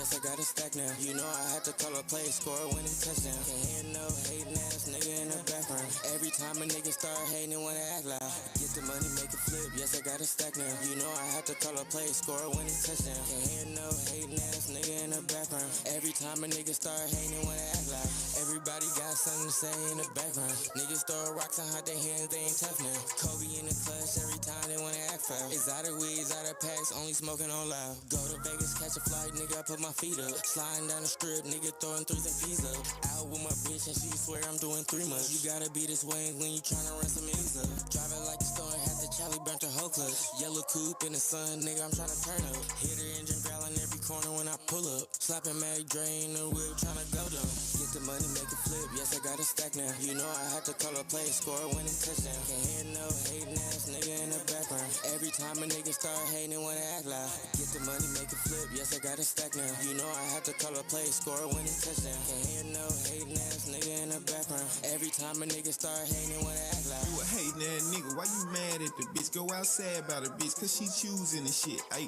yes I got a stack now. You know I had to call a play, score a winning touchdown. Can't hear no hating ass nigga in the background. Every time a nigga start hating, wanna act loud. Get the money, make it flip, yes I got a stack now. You know I had to call a play, score a winning touchdown. Can't hear no hating ass nigga in the background. Every time a nigga start hating, wanna act loud. Everybody got something to say in the background. Niggas throw rocks and hide their hands, they ain't tough now. Kobe in the clutch every time they wanna act foul. It's out of weeds, out of packs, only smoking on loud. Go to Vegas, catch a flight, nigga, I put my feet up. Sliding down the strip, nigga throwing threes and P's up. Out with my bitch and she swear I'm doing 3 months. You gotta be this way when you tryna run some ends up. Driving like a storm, had the Charlie burnt the whole clutch. Yellow coupe in the sun, nigga, I'm tryna turn up. Hit her engine growling every corner when I pull up. Slapping Mary Dre in the whip, tryna go down. Get the money, make it flip, yes I got a stack now. You know I had to call a play, score a winning touchdown. Can't hear no hating ass nigga in the background. Every time a nigga start hating, wanna act loud. Get the money, make it flip, yes I got a stack now. You know I had to call a play, score a winning touchdown. Can't hear no hating ass nigga in the background. Every time a nigga start hating, wanna act loud. You a hating ass nigga, why you mad at the bitch? Go outside by the bitch, cause she choosing the shit. Ayy,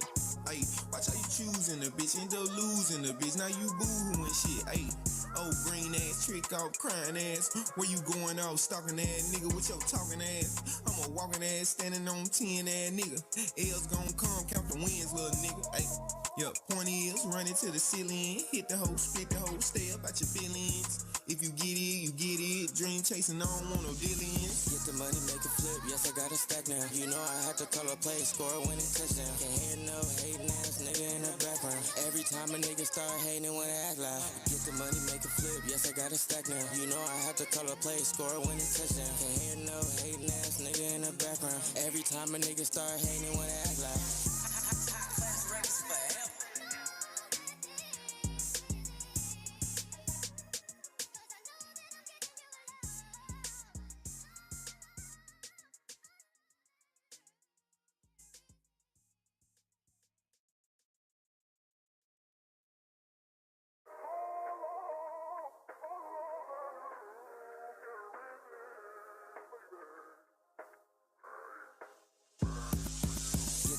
watch how you choosing the bitch, end up losing the bitch. Now you boo-hooing shit, ayy. Oh, green ass, trick off, crying ass. Where you going off, stalking ass nigga with your talking ass? I'm a walking ass, standing on 10 ass nigga. L's gon' come, count the wins, little nigga. Ayy, yeah, point is, running to the ceiling. Hit the hoe, split the hoe, stay up at your feelings. If you get it, you get it. Dream chasing, I don't want no dealings. Get the money, make it flip, yes I got a stack now. You know I had to call a play, score a winning touchdown. Can't hear no hating ass nigga in the background. Every time a nigga start hating, wanna act loud. Get the money, make it flip, yes I got a stack now. You know I had to call a play, score a winning touchdown. Can't hear no hating ass nigga in the background. Every time a nigga start hating, wanna act loud.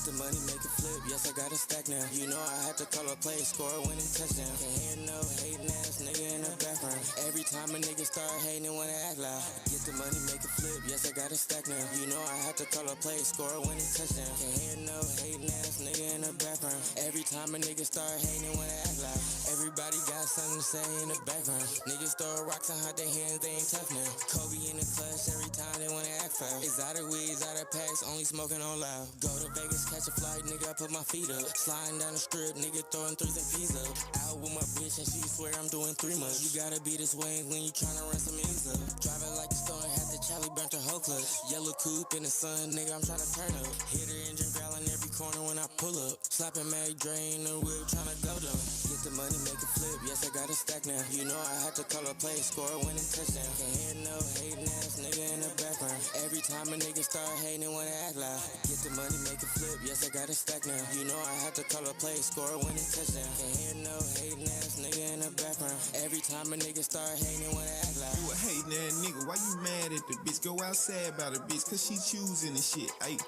The money, make it flip, yes I got a stack now. You know I had to call a play, score a winning touchdown. Can't hear no hating ass nigga in the background. Every time a nigga start hating, wanna act loud. Get the money, make it flip, yes I got a stack now. You know I had to call a play, score a winning touchdown. Can't hear no hating ass nigga in the background. Every time a nigga start hating, wanna act loud. Everybody got something to say in the background. Niggas throw rocks and hide their hands, they ain't tough now. Kobe in the clutch every time they wanna act foul. It's out of weeds, out of packs, only smoking on loud. Go to Vegas, catch a flight, nigga, I put my feet up. Sliding down the strip, nigga, throwing threes and P's up. Out with my bitch and she swear I'm doing 3 months. You gotta be this way when you tryna run some ends up. Driving like a storm, had the Charlie burnt the whole clutch. Yellow coupe in the sun, nigga, I'm tryna turn up. Hit her engine growling every corner when I pull up. Slapping Mary Dre in the whip, tryna go down. Get the money, make it flip, yes I got a stack now. You know I had to call a play, score a winning touchdown. Can't hear no hating ass nigga in the background. Every time a nigga start hating, wanna act loud. Get the money, make it flip, yes I got a stack now. You know I had to call a play, score a winning touchdown. Can't hear no hating ass nigga in the background. Every time a nigga start hating, wanna act loud. You a hating ass nigga, why you mad at the bitch? Go outside by the bitch, cause she choosing the shit. Ayy,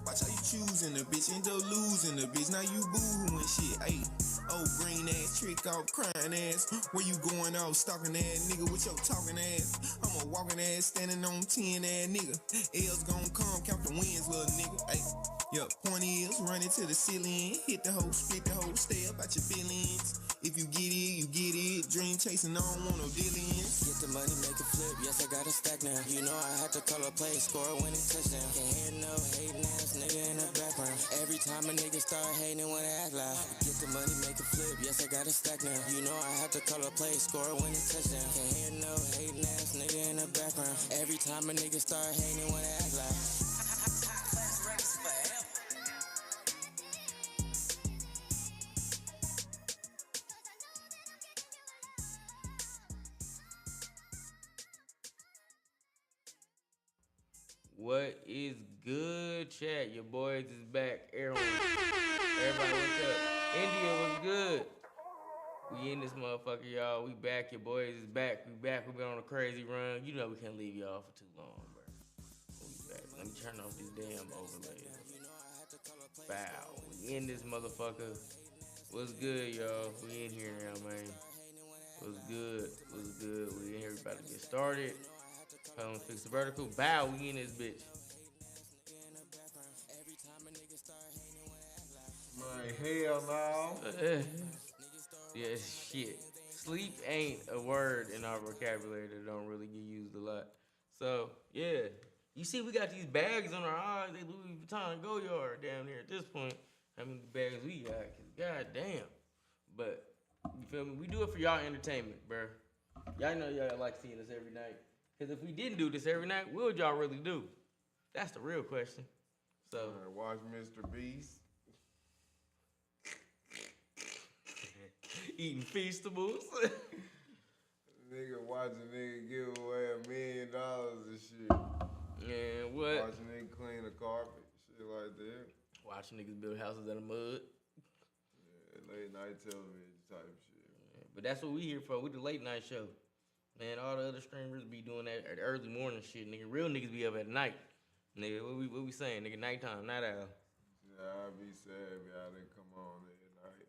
watch how you choosing the bitch, end up losing the bitch. Now you boo-hooing shit. Ayy, oh, green ass, trick off, crying ass. Where you going off, stalking ass nigga with your talking ass? I'm a walking ass, standing on 10 ass nigga. L's gon' come, count the wins, little nigga. Ayy, yeah, point is, running to the ceiling. Hit the hoe, split the hoe, stay up at your feelings. If you get it, you get it. Dream chasing, I don't want no dealings. Get the money, make it flip, yes I got a stack now. You know I had to call a play, score a winning touchdown. Can't hear no hating ass nigga in the background. Every time a nigga start hating, wanna act loud. Get the money, make it flip, yes I got a stack now. You know I had to call a play, score a winning touchdown. Can't hear no hating ass nigga in the background. Every time a nigga start hating, wanna act loud. What is good, chat? Your boys is back. Everybody, what's up? India, what's good? We in this motherfucker, y'all. We back. Your boys is back. We back. We been on a crazy run. You know we can't leave y'all for too long, bro. We back. Let me turn off this damn overlay. Bow. We in this motherfucker. What's good, y'all? We in here now, man. What's good? What's good? We in here about to get started. Fix the vertical. Bow, we in this bitch. Man, hell no. Yeah, shit. Sleep ain't a word in our vocabulary that don't really get used a lot. So, yeah. You see, we got these bags on our eyes. They Louis Vuitton Go Yard down here at this point. How many bags we got? Cause goddamn. But, you feel me? We do it for y'all entertainment, bro. Y'all know y'all like seeing us every night. Because if we didn't do this every night, what would y'all really do? That's the real question. So, Watch Mr. Beast. eating feastables. Nigga watch a nigga give away $1 million and shit. Man, what? Watch a nigga clean the carpet, shit like that. Watching niggas build houses out of mud. Yeah, late night television type shit. Yeah, but that's what we here for. We the late night show. Man, all the other streamers be doing that at early morning shit. Nigga, real niggas be up at night. Nigga, what we saying? Nigga, nighttime, night owl. Yeah, I'd be sad if y'all didn't come on at night.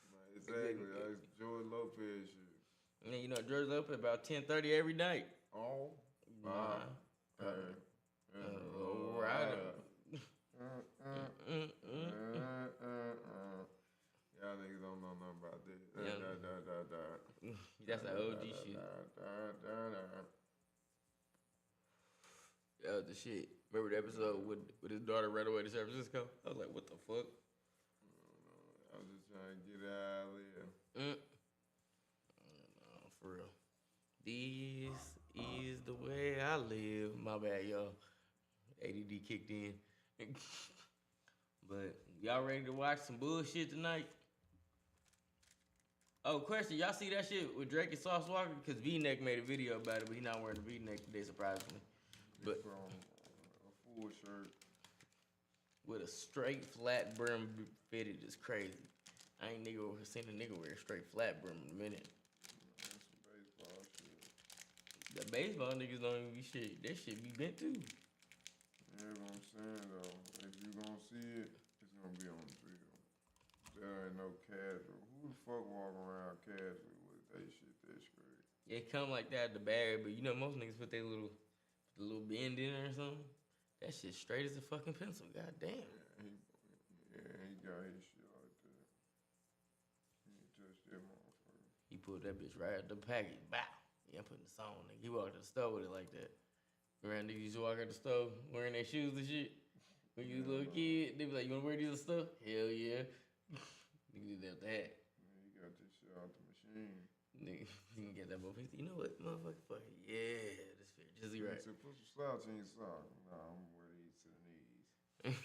Like, exactly, that's George Lopez shit. And you know, George Lopez about 10:30 every night. Oh, Nah. right. Y'all niggas don't know nothing about this. That's that OG shit. That was the shit. Remember the episode with his daughter ran away to San Francisco? I was like, what the fuck? I was just trying to get out of there. No, for real. This is the way I live. My bad, y'all. ADD kicked in. But y'all ready to watch some bullshit tonight? Oh, question. Y'all see that shit with Drake and Sauce Walka? Because V-Neck made a video about it, but he not wearing a V-Neck today, surprisingly. But From a full shirt. with a straight flat brim fitted is crazy. I ain't seen a nigga wear a straight flat brim in a minute. That's some baseball shit. The baseball niggas don't even be shit. That shit be bent too. Yeah, what I'm saying though, if you gonna see it, it's gonna be on the field. There ain't no casual. Who the fuck walk around casually with that shit that straight? It come like that at the bag, but you know most niggas put their little bend in it or something. That shit straight as a fucking pencil. God damn. He got his shit like that. He ain't touched that motherfucker. He pulled that bitch right out the package. Bow. Yeah, I'm putting the song, nigga. He walked to the store with it like that. Remember niggas used to walk out the store wearing their shoes and shit? When you was a little kid, they be like, you wanna wear these stuff? Hell yeah. Niggas did that with the hat. Man, he got this shit out the machine. Nigga, you can get that motherfucker. You know what, motherfucker? Fuck it. Yeah, this fit Jizzy right. He said, put some slouch in your sock. Nah, I'm gonna wear these to the knees.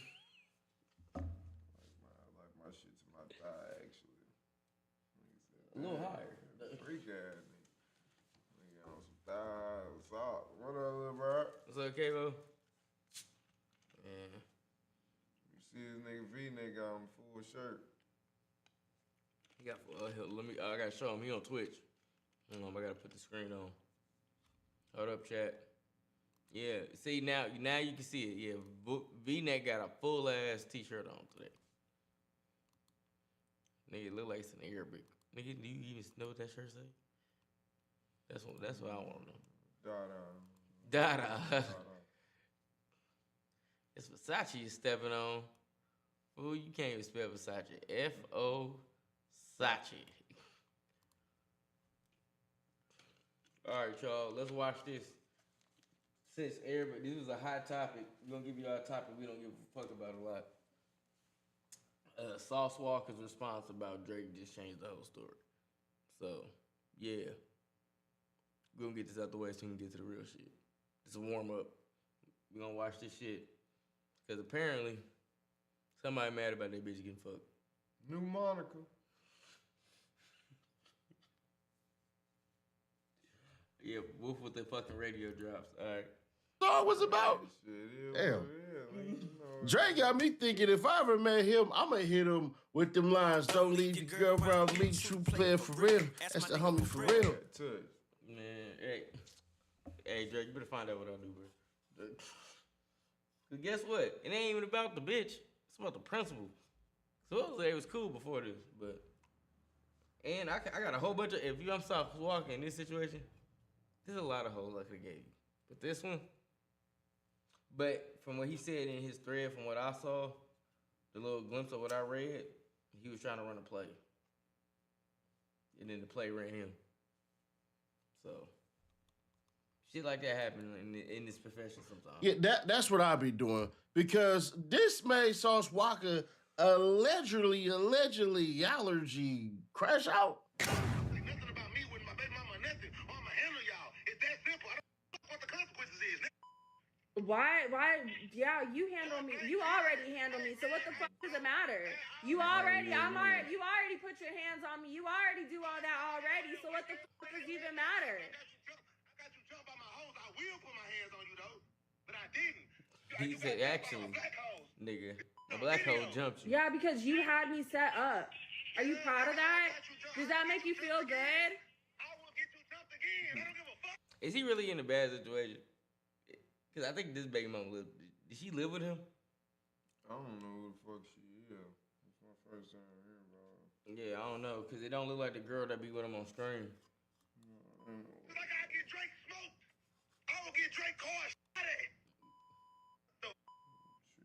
like my shit to my thigh, actually. A little higher. Freak ass nigga. Nigga on some thigh, sock. What up, little bro? What's up, K-Bo? Yeah. You see this nigga V-Neck got on full shirt. He got, I gotta show him. He on Twitch. Hold on, I gotta put the screen on. Hold up, chat. Yeah, see now you can see it. Yeah, V-Neck got a full ass t-shirt on today. Nigga, it look like it's in Arabic. Nigga, do you even know what that shirt say? That's what I want to know. Dada. It's Versace you stepping on. Fool, you can't even spell Versace. F-O Sachi. All right, y'all. Let's watch this. Since everybody, this was a hot topic. We're gonna give y'all a topic we don't give a fuck about a lot. Sauce Walka's response about Drake just changed the whole story. So, yeah. We're gonna get this out the way so we can get to the real shit. It's a warm up. We're gonna watch this shit. Because apparently, somebody mad about that bitch getting fucked. New Monica. Yeah, Wolf with the fucking radio drops. All right. Song was about. Damn. Drake got me thinking if I ever met him, I'ma hit him with them lines. Don't leave your girl around me, true player for real. That's the homie for real. Man, hey Drake, you better find out what I do, bro. Cause guess what? It ain't even about the bitch. It's about the principle. So it was cool before this, but And I got a whole bunch of, if I'm Sauce Walka in this situation, there's a lot of hoes I could have gave you. But this one, but from what he said in his thread, from what I saw, the little glimpse of what I read, he was trying to run a play. And then the play ran him. So, shit like that happen in this profession sometimes. Yeah, that's what I be doing. Because this made Sauce Walka allegedly allergy crash out. Nothing about me with my baby mama or nothing. I'ma handle y'all. It's that simple. I don't know what the consequences is. Why? Yeah, you handle me. You already handle me. So what the fuck does it matter? You already put your hands on me. You already do all that already. So what the fuck does even matter? I got you jumped by my hoes. I will put my hands on you though, but I didn't. He said, actually, nigga, a black hole jumped you. Yeah, because you had me set up. Are you proud of that? Does that make you feel good? I will get you jumped again. I don't give a fuck. Is he really in a bad situation? Because I think this baby mama lived. Did she live with him? I don't know who the fuck she is. It's my first time hearing about her. Yeah, I don't know. Because it don't look like the girl that be with him on screen. Cause I gotta get Drake smoked. I will get Drake car shot at.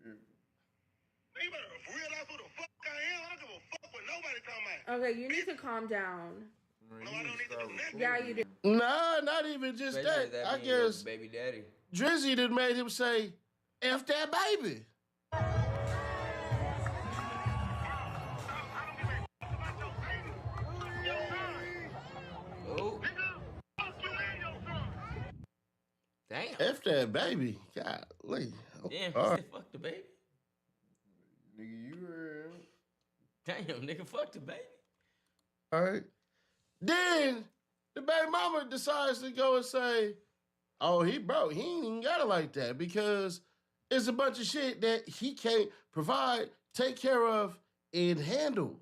Shit. You better realize who the fuck I am. I don't give a fuck what nobody talking about. Okay, you need to calm down. Man, No, I don't need to do nothing. Yeah, you do. Nah, not even just Especially that. I being your guess baby daddy. Drizzy done made him say, F that baby. Oh. Damn. F that baby. Golly. Damn, All he right. said fuck the baby. Nigga, you heard him. Damn, nigga, fuck the baby. All right. Then the baby mama decides to go and say, oh, he ain't even got it like that because it's a bunch of shit that he can't provide, take care of, and handle.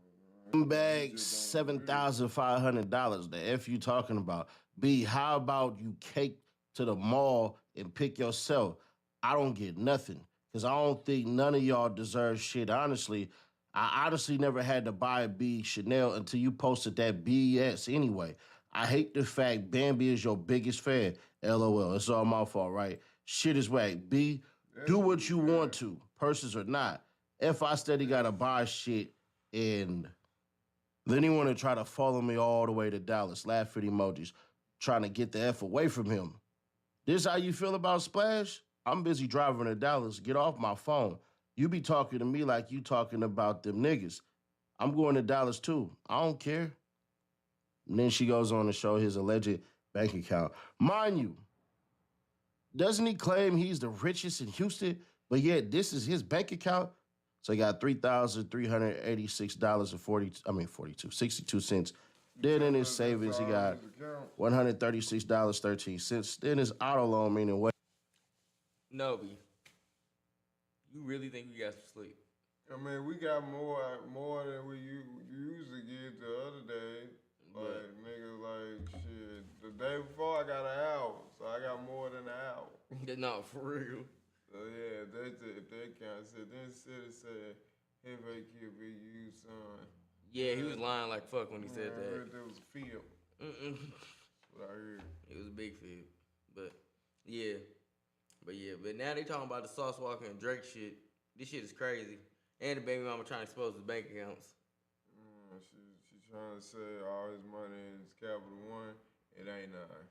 Bag $7,500. The F you talking about? B, how about you cake to the mall and pick yourself? I don't get nothing because I don't think none of y'all deserve shit. Honestly, I honestly never had to buy a B Chanel until you posted that BS anyway. I hate the fact Bambi is your biggest fan. LOL. It's all my fault, right? Shit is whack. B, do what you want to, purses or not. If I steady gotta buy shit and then he wanna try to follow me all the way to Dallas, laughing emojis, trying to get the F away from him. This how you feel about Splash? I'm busy driving to Dallas. Get off my phone. You be talking to me like you talking about them niggas. I'm going to Dallas too. I don't care. And then she goes on to show his alleged bank account. Mind you, doesn't he claim he's the richest in Houston, but yet this is his bank account? So he got $3,386.62. Then in his savings, he got $136.13. Then his auto loan, meaning what? Nobi, you really think we got some sleep? I mean, we got more than we usually get the other day. Like, nigga, like, shit. The day before, I got an hour, so I got more than an hour. No, for real. So, yeah, if that kind of shit. Then City said, FAQBU, son. Yeah, he was lying like fuck when he said I that. heard there was a field. That's what I heard. It was a big field. But now they talking about the Sauce Walka and Drake shit. This shit is crazy. And the baby mama trying to expose his bank accounts. She trying to say all his money is Capital One. It ain't none.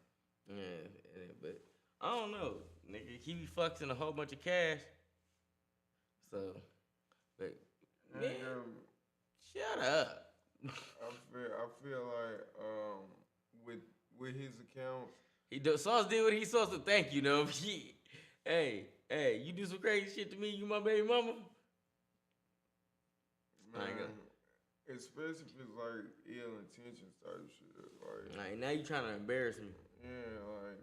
Yeah, but I don't know. Nigga, he be fucking a whole bunch of cash. So, but man, shut up. I feel like with his accounts, Sauce did what he supposed to. Thank you, though. Hey, you do some crazy shit to me, you my baby mama. man, especially if it's like ill intentions type shit. Like, now you trying to embarrass me. Yeah, like,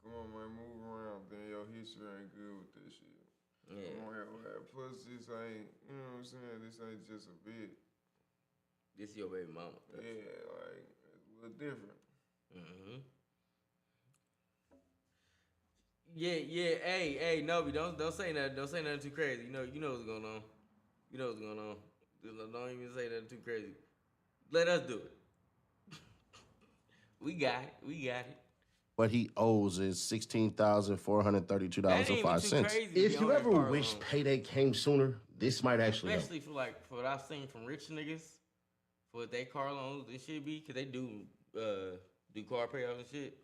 come on, man, move around. Then your history ain't good with this shit. Yeah. Come on, plus this ain't, you know what I'm saying? This ain't just a bit. This your baby mama. Yeah, like, it's a little different. Mm-hmm. Yeah. Hey, Nobi, don't say nothing. Don't say nothing too crazy. You know what's going on. You know what's going on. Don't even say nothing too crazy. Let us do it. We got it. We got it. What he owes is $16,432.05. If you ever wish payday came sooner, this might actually Especially for what I've seen from rich niggas, for what they car loans and shit be, cause they do car payoffs and shit.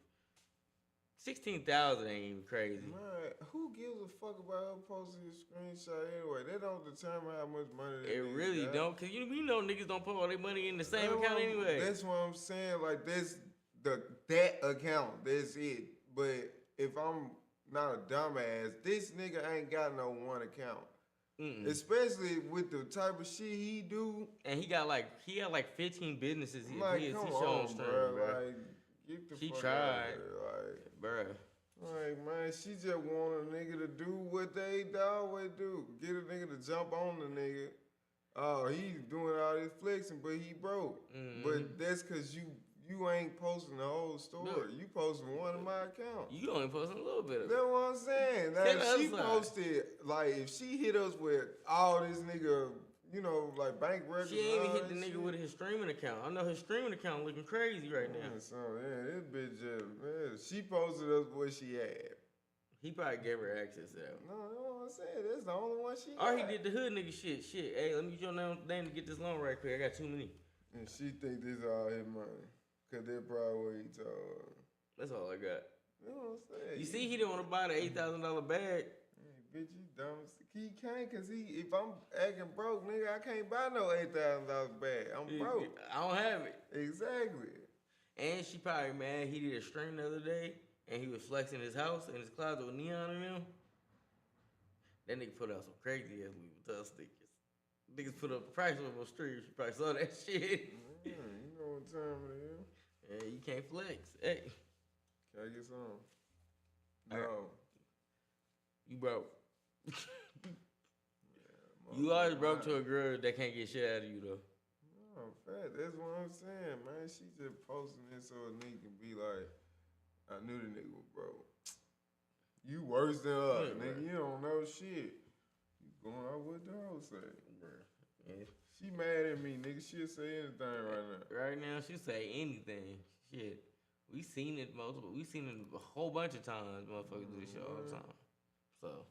16,000 ain't even crazy. Man, who gives a fuck about her posting a screenshot anyway? They don't determine how much money they really got. Don't, cause we know niggas don't put all their money in the same account anyway. That's what I'm saying. Like that's that account. That's it. But if I'm not a dumbass, this nigga ain't got no one account. Especially with the type of shit he do. And he had like 15 businesses. Like, come on, bro. Like, get the fuck tried. Out of here. Like, bruh. Like, man, she just want a nigga to do what they always do. Get a nigga to jump on the nigga. Oh, he's doing all this flexing, but he broke. But that's because you ain't posting the whole story. No. You posting one of my accounts. You only posting a little bit of it. That's what I'm saying. Now, if she posted, like, if she hit us with all this nigga, you know, like bank records. She ain't even hit the nigga with his streaming account. I know his streaming account looking crazy right now. So, yeah, this bitch just, she posted us what she had. He probably gave her access to that. No, that's what I'm saying. That's the only one she Or got. he did the hood nigga shit. Hey, let me get your name to get this loan right quick. I got too many. And she think this all his money. Because that's probably what he told her. That's all I got. You know what I'm saying? You see, he didn't want to buy the $8,000 bag. Hey, bitch, you dumb. He can't, because if I'm acting broke, nigga, I can't buy no $8,000 bag. I'm broke. I don't have it. Exactly. And she probably mad he did a stream the other day, and he was flexing his house and his closet with neon in them. That nigga put out some crazy ass Louis Vuitton stickers. Niggas put up the price of them on the street. You probably saw that shit. You know what time it is. Yeah, you can't flex. Hey. Can I get some? No. You broke. You always broke to a girl that can't get shit out of you, though. No, fat. That's what I'm saying, man. She just posting it so a nigga can be like, I knew the nigga was broke. You worse than us, nigga. You don't know shit. You going out with the hoe say. Yeah. She mad at me, nigga. She'll say anything right now. Right now, she'll say anything. Shit. We seen it a whole bunch of times, motherfuckers do this shit all the time. So,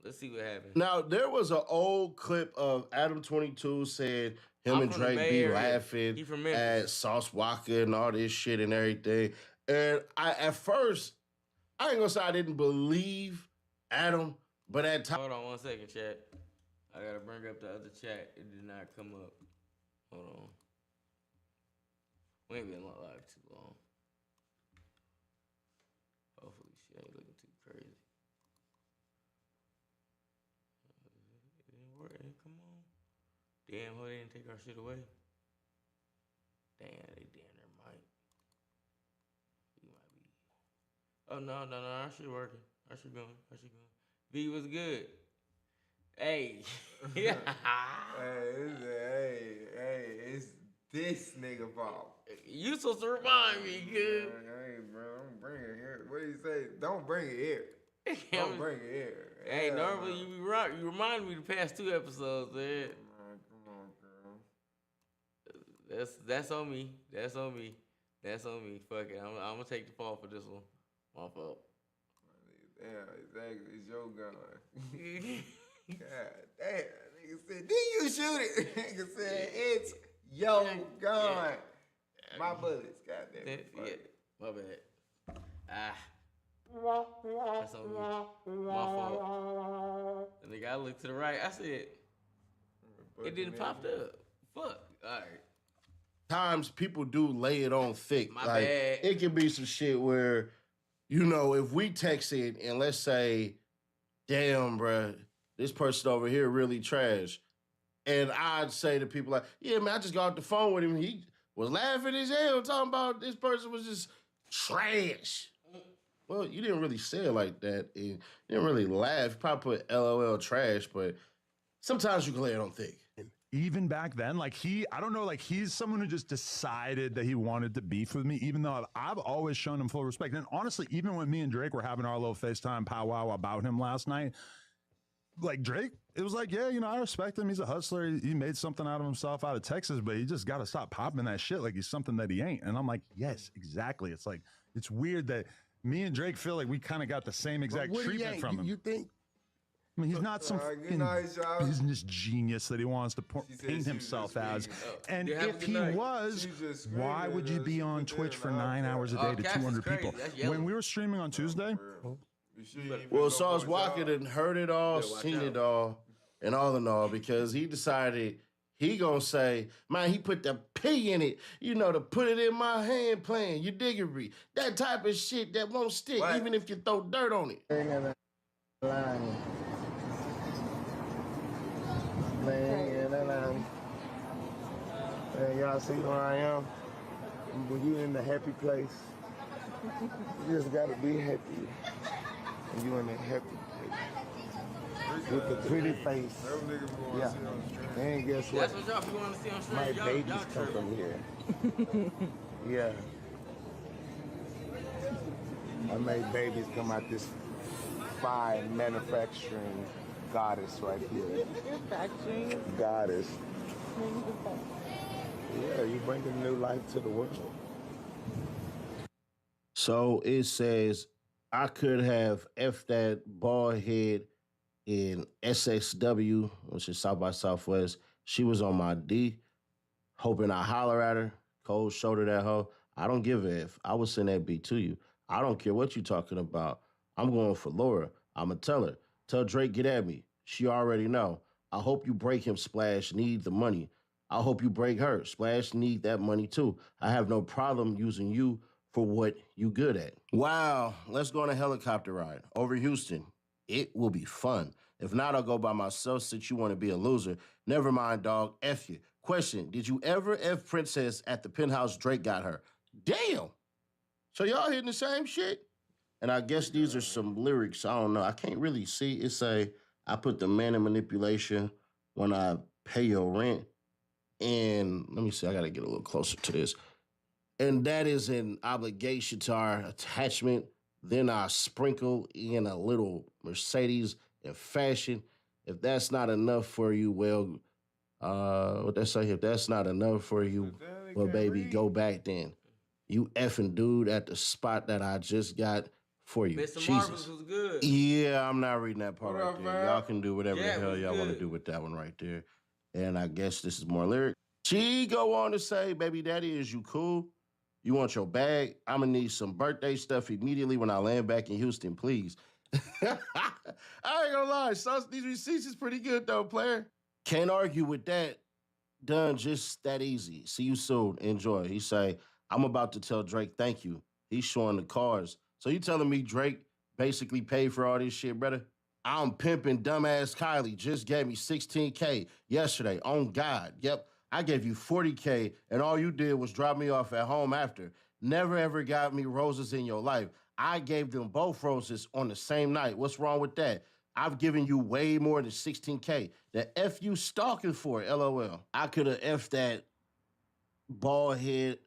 let's see what happens. Now, there was an old clip of Adam22 saying him and Drake be laughing at Sauce Walka and all this shit and everything. And at first, I ain't gonna say I didn't believe Adam, but at times... Hold on 1 second, chat. I gotta bring up the other chat. It did not come up. Hold on. We ain't been live too long. Hopefully she ain't looking too crazy. It didn't work. Come on. Damn, they didn't take our shit away. Damn, they damn near might. We might be. Oh, no. Our shit working. Our shit going. V was good. Hey. Hey, it's this nigga fault. You supposed to remind me, good. Hey, bro, don't bring it here. What do you say? Don't bring it here. Don't bring it here. Hey, normally you remind me the past 2 episodes, man. Come on, girl. That's on me. That's on me. Fuck it. I'm gonna take the fall for this one. My fault. Yeah, exactly. It's your gun. God damn. Nigga said, did you shoot it? Nigga said, it's your gun. My bullets. God damn it. Yeah. My bad. That's on me. My fault. And nigga, I looked to the right. I said, it didn't pop up. Fuck. All right. Times people do lay it on thick. My bad. It can be some shit where, you know, if we text it and let's say, damn, bruh, this person over here really trash. And I'd say to people like, yeah, man, I just got off the phone with him. He was laughing his hell talking about this person was just trash. Well, you didn't really say it like that. And you didn't really laugh. You probably put LOL trash, but sometimes you can lay it on thick. Even back then, like I don't know, like he's someone who just decided that he wanted to beef with me, even though I've always shown him full respect. And honestly, even when me and Drake were having our little FaceTime powwow about him last night, like Drake it was like, yeah, you know, I respect him. He's a hustler. He made something out of himself out of Texas, but he just got to stop popping that shit like he's something that he ain't. And I'm like, yes, exactly. It's like, it's weird that me and Drake feel like we kind of got the same exact treatment from him. You think? I mean, he's not some business genius that he wants to paint himself as. And if he was, why would you be on Twitch for 9 hours a day to 200 people? When we were streaming on Tuesday, well, Sauce Walka done heard it all, seen it all, and all, because he decided he gonna say, man, he put the P in it, you know, to put it in my hand playing, you diggery. That type of shit that won't stick, even if you throw dirt on it. Man, y'all see where I am? When you in the happy place, you just gotta be happy. And you in the happy place. With the pretty face. Yeah. And guess what? That's what y'all want to see on stream. My babies come from here. Yeah. I made babies come out this fine manufacturing goddess right here. Manufacturing? Goddess. Yeah, you bringing new life to the world. So it says, I could have F that bald head in SXW, which is South by Southwest. She was on my D, hoping I holler at her. Cold shoulder that hoe. I don't give a F. I would send that beat to you. I don't care what you talking about. I'm going for Laura. I'ma tell her. Tell Drake, get at me. She already know. I hope you break him, Splash. Need the money. I hope you break her. Splash need that money too. I have no problem using you for what you good at. Wow, let's go on a helicopter ride over Houston. It will be fun. If not, I'll go by myself since you want to be a loser. Never mind, dog. F you. Question, did you ever F Princess at the penthouse Drake got her? Damn. So y'all hitting the same shit? And I guess these are some lyrics. I don't know. I can't really see. It say, I put the man in manipulation when I pay your rent. And let me see. I got to get a little closer to this. And that is an obligation to our attachment. Then I sprinkle in a little Mercedes and fashion. If that's not enough for you, well, what they say? If that's not enough for you, well, baby, go back then. You effing dude at the spot that I just got for you. Mr. Jesus. Marvelous was good. Yeah, I'm not reading that part right there. man? Y'all can do whatever the hell y'all want to do with that one right there. And I guess this is more lyric. She go on to say, baby daddy, is you cool? You want your bag? I'm going to need some birthday stuff immediately when I land back in Houston, please. I ain't gonna lie. These receipts is pretty good, though, player. Can't argue with that. Done just that easy. See you soon. Enjoy. He say, I'm about to tell Drake thank you. He's showing the cars. So you telling me Drake basically paid for all this shit, brother? I'm pimping dumbass Kylie. Just gave me $16K yesterday. On God. Yep. I gave you $40K, and all you did was drop me off at home after. Never, ever got me roses in your life. I gave them both roses on the same night. What's wrong with that? I've given you way more than $16K. The F you stalking for, LOL. I could have F'd that bald head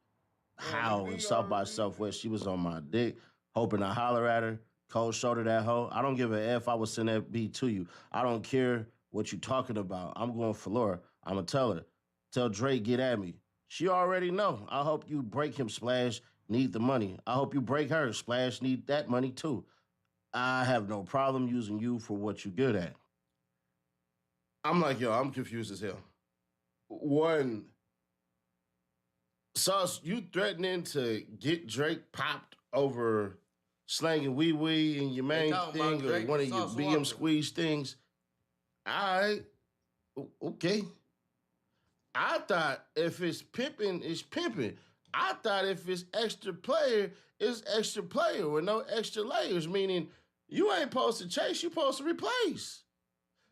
how in South by Southwest. She was on my dick, hoping I holler at her. Cold shoulder that hoe. I don't give a F. I would send that beat to you. I don't care what you talking about. I'm going for Laura. I'm going to tell her. Tell Drake, get at me. She already know. I hope you break him, Splash. Need the money. I hope you break her. Splash need that money too. I have no problem using you for what you good at. I'm like, yo, I'm confused as hell. One, Sauce, you threatening to get Drake popped over slanging wee-wee in your main thing or one of your BM squeeze things? All right. Okay. I thought if it's pimping, it's pimping. I thought if it's extra player, it's extra player with no extra layers, meaning you ain't supposed to chase, you supposed to replace.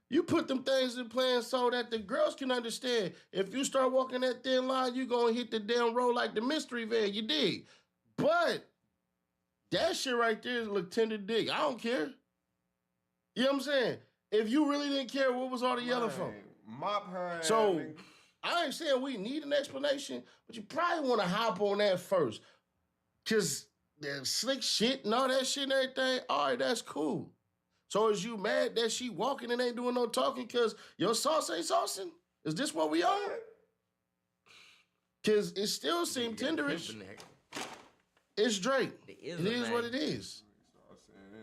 You put them things in plan so that the girls can understand. If you start walking that thin line, you gonna hit the damn road like the mystery van, you dig. But that shit right there look tender dick. I don't care. You know what I'm saying? If you really didn't care, what was all the yelling for? Mop her. So I ain't saying we need an explanation, but you probably want to hop on that first. Because the slick shit and all that shit and everything, all right, that's cool. So is you mad that she walking and ain't doing no talking because your sauce ain't saucing? Is this what we are? Because it still seemed tenderish. It's Drake. It is what it is.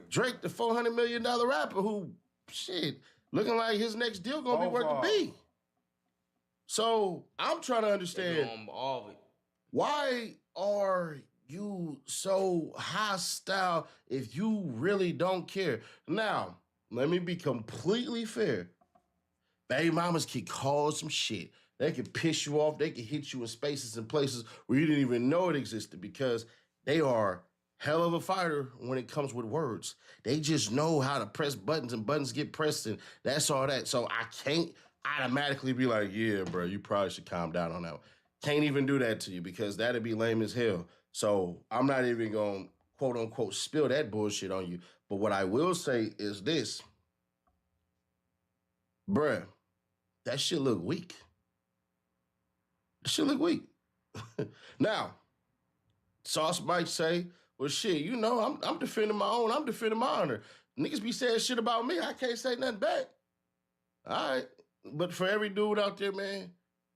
Drake, the $400 million rapper who, shit, looking like his next deal gonna be worth the B. So I'm trying to understand, why are you so hostile if you really don't care? Now, let me be completely fair. Baby mamas can cause some shit. They can piss you off. They can hit you in spaces and places where you didn't even know it existed because they are hell of a fighter when it comes with words. They just know how to press buttons and buttons get pressed and that's all that. So I can't automatically be like, yeah, bro, you probably should calm down on that one. Can't even do that to you because that'd be lame as hell. So I'm not even going to, quote unquote, spill that bullshit on you. But what I will say is this. Bruh, that shit look weak. That shit look weak. Now, Sauce might say, well, shit, you know, I'm defending my own. I'm defending my honor. Niggas be saying shit about me. I can't say nothing back. All right. But for every dude out there, man,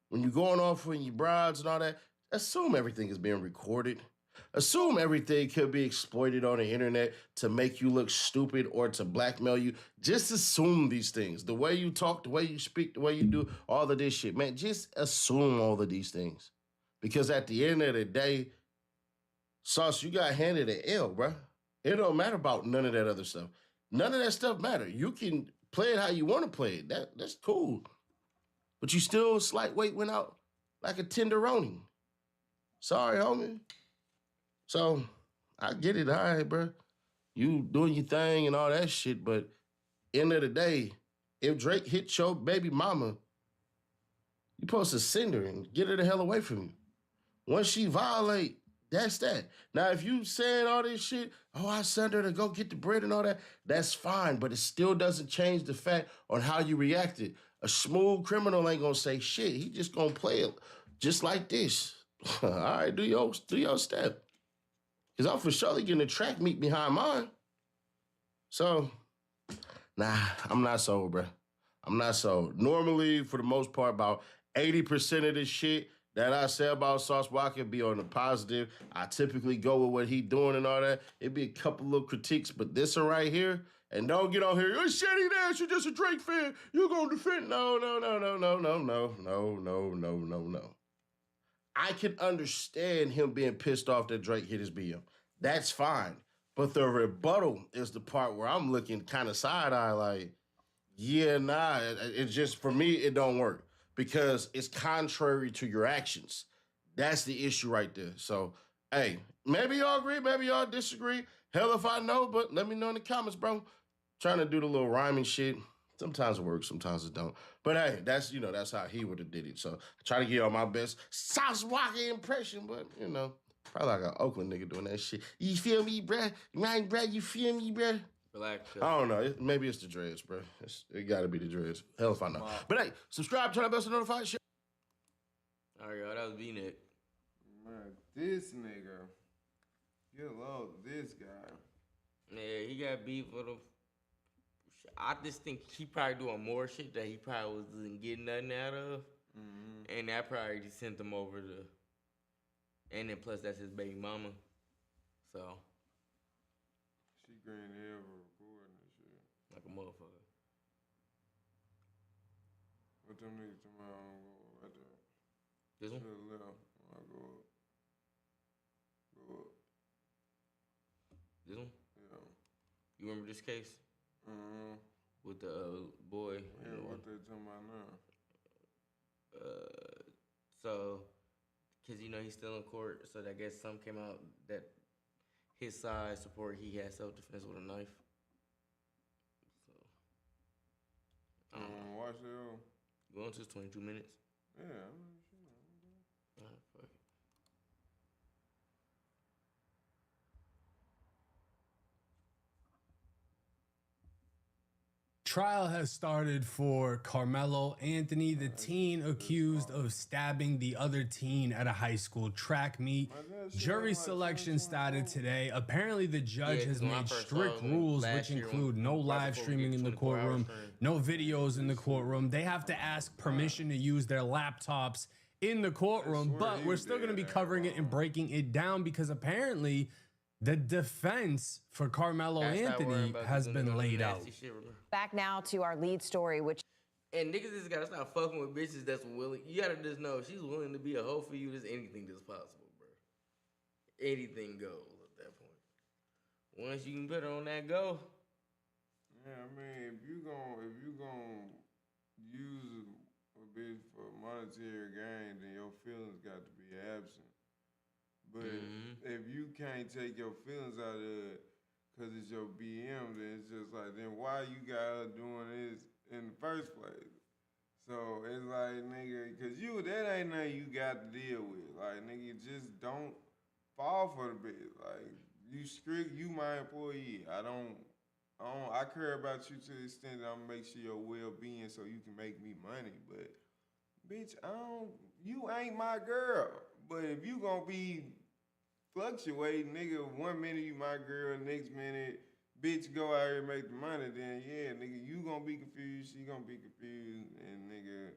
when you're going off with your brides and all that, assume everything is being recorded. Assume everything could be exploited on the internet to make you look stupid or to blackmail you. Just assume these things. The way you talk, the way you speak, the way you do all of this shit, man, just assume all of these things. Because at the end of the day, Sauce, you got handed an L, bro. It don't matter about none of that other stuff. None of that stuff matter. You can play it how you want to play it. That's cool. But you still slight weight went out like a tenderoni. Sorry, homie. So, I get it, all right, bro. You doing your thing and all that shit, but end of the day, if Drake hit your baby mama, you supposed to send her and get her the hell away from you. Once she violate, that's that. Now, if you saying all this shit, oh, I sent her to go get the bread and all that, that's fine, but it still doesn't change the fact on how you reacted. A smooth criminal ain't gonna say shit. He just gonna play it just like this. All right, do your step. Because I'm for surely getting a track meet behind mine. So, nah, I'm not sold, bro. I'm not sold. Normally, for the most part, about 80% of this shit that I say about Sauce Walka be on the positive. I typically go with what he doing and all that. It'd be a couple little critiques, but this one right here, and don't get on here, you're shitty ass, you're just a Drake fan. You're gonna defend. No. I can understand him being pissed off that Drake hit his BM. That's fine. But the rebuttal is the part where I'm looking kind of side-eye like, yeah, nah, it's just, for me, it don't work because it's contrary to your actions. That's the issue right there. So, hey, maybe y'all agree, maybe y'all disagree. Hell if I know, but let me know in the comments, bro. Trying to do the little rhyming shit. Sometimes it works, sometimes it don't. But hey, that's, that's how he would have did it. So I try to get on my best Sauce Walka impression, but, probably like an Oakland nigga doing that shit. You feel me, bruh? Right, bruh? You feel me, bruh? Black. I don't know. Maybe it's the dreads, bruh. It got to be the dreads. Hell if I know. Wow. But hey, subscribe, turn on bell to notify shit. All right, y'all. That was V-Nick. Man, this nigga. You love this guy. Yeah, he got beef with him. I just think he probably doing more shit that he probably wasn't getting nothing out of. Mm-hmm. And that probably just sent him over to... And then plus that's his baby mama. So... She green hell for recording this shit. Like a motherfucker. What them niggas tomorrow go right there? This one? To the left. I'll go up. Go up. This one? Yeah. You remember this case? Mm-hmm. With the boy. Yeah, what they talking about now? So, because, he's still in court, so I guess some came out that his side support he had self-defense with a knife. So, I don't know. Watch it. Going to 22 minutes. Yeah, All right, fuck it. Trial has started for Carmelo Anthony, the teen accused of stabbing the other teen at a high school track meet. Jury selection started today. Apparently, the judge has made strict rules, which include no live streaming in the courtroom, no videos in the courtroom. They have to ask permission to use their laptops in the courtroom, but we're still going to be covering it and breaking it down because apparently the defense for Carmelo Anthony has been laid out. Back now to our lead story, which... And niggas just gotta stop fucking with bitches that's willing. You gotta just know, if she's willing to be a hoe for you, there's anything that's possible, bro. Anything goes at that point. Once you can put her on that go. Yeah, I mean, if you gon' use a bitch for monetary gain, then your feelings got to be absent. But if you can't take your feelings out of it because it's your BM, then it's just like, then why you got her doing this in the first place? So it's like, nigga, because that ain't nothing you got to deal with. Like, nigga, just don't fall for the bitch. Like, you my employee. I care about you to the extent that I'm gonna make sure your well-being so you can make me money. But, bitch, you ain't my girl. But if you gonna be fluctuating, nigga, 1 minute you my girl, next minute, bitch, go out here and make the money, then yeah, nigga, you gonna be confused, she gonna be confused, and nigga,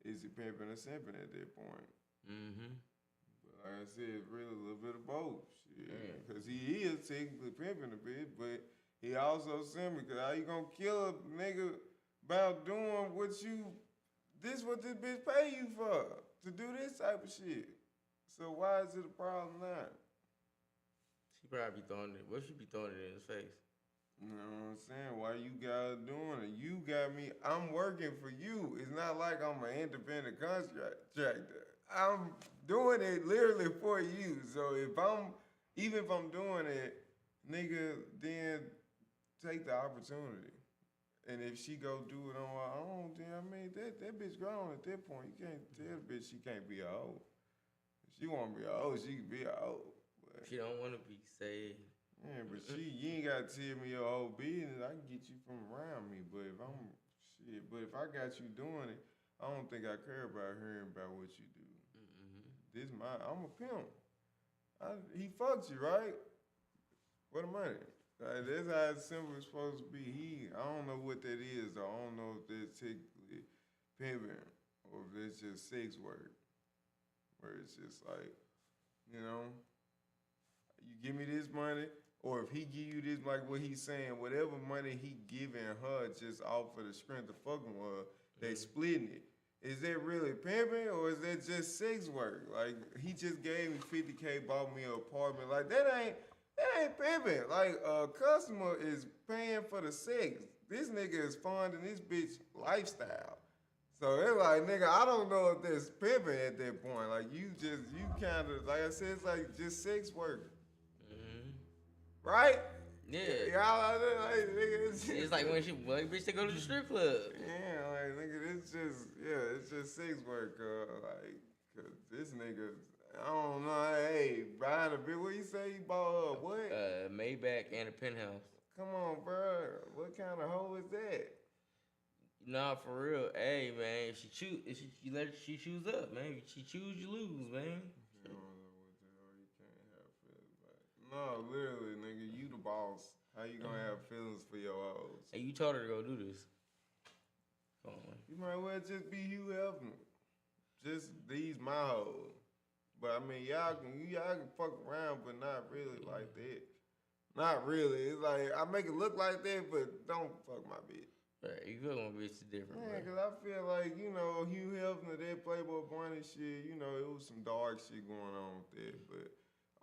is it pimping or simping at that point? But like I said, it's really a little bit of both, shit. Because he is technically pimping a bit, but he also simping, because how you gonna kill a nigga about doing what this bitch pay you for, to do this type of shit. So why is it a problem now? She probably throwing it. What she be throwing it in his face? You know what I'm saying? Why you guys doing it? You got me. I'm working for you. It's not like I'm an independent contractor. I'm doing it literally for you. So even if I'm doing it, nigga, then take the opportunity. And if she go do it on her own, then I mean that bitch grown at that point. You can't tell the bitch she can't be a hoe. If she want to be a hoe, she can be a hoe. She don't want to be saved. Yeah, but you ain't got to tell me your whole business. I can get you from around me. But if I got you doing it, I don't think I care about hearing about what you do. I'm a pimp. He fucked you, right? For the money. Like, that's how it's simple it's supposed to be. I don't know what that is, though. I don't know if that's technically pimping or if it's just sex work. Where it's just like, you know, you give me this money, or if he give you this, like what he's saying, whatever money he giving her just off for the strength of fucking with her, they splitting it. Is that really pimping, or is that just sex work? Like, he just gave me $50K, bought me an apartment. Like, that ain't pimping. Like, a customer is paying for the sex. This nigga is funding this bitch lifestyle. So it's like, nigga, I don't know if that's pimping at that point. Like, you kind of, like I said, it's like just sex work. Right? Yeah. Y'all, like, nigga, it's like when bitch, they go to the strip club. Yeah, like, nigga, it's just sex work. Like, cause this nigga, I don't know, hey, buying a bit, what you say he bought what? Maybach and a penthouse. Come on, bro. What kind of hoe is that? Nah, for real. Hey, man, if she choose up, man. If she choose, you lose, man. No, literally, nigga, you the boss. How you gonna have feelings for your hoes? Hey, you told her to go do this. Come on, man. You might well just be Hugh Hefner. Just these my hoes. But I mean, y'all can fuck around, but not really like that. Not really. It's like, I make it look like that, but don't fuck my bitch. Right, you feel my bitch is different, yeah, because I feel like, you know, Hugh Hefner, that Playboy Bunny shit, you know, it was some dark shit going on with that, but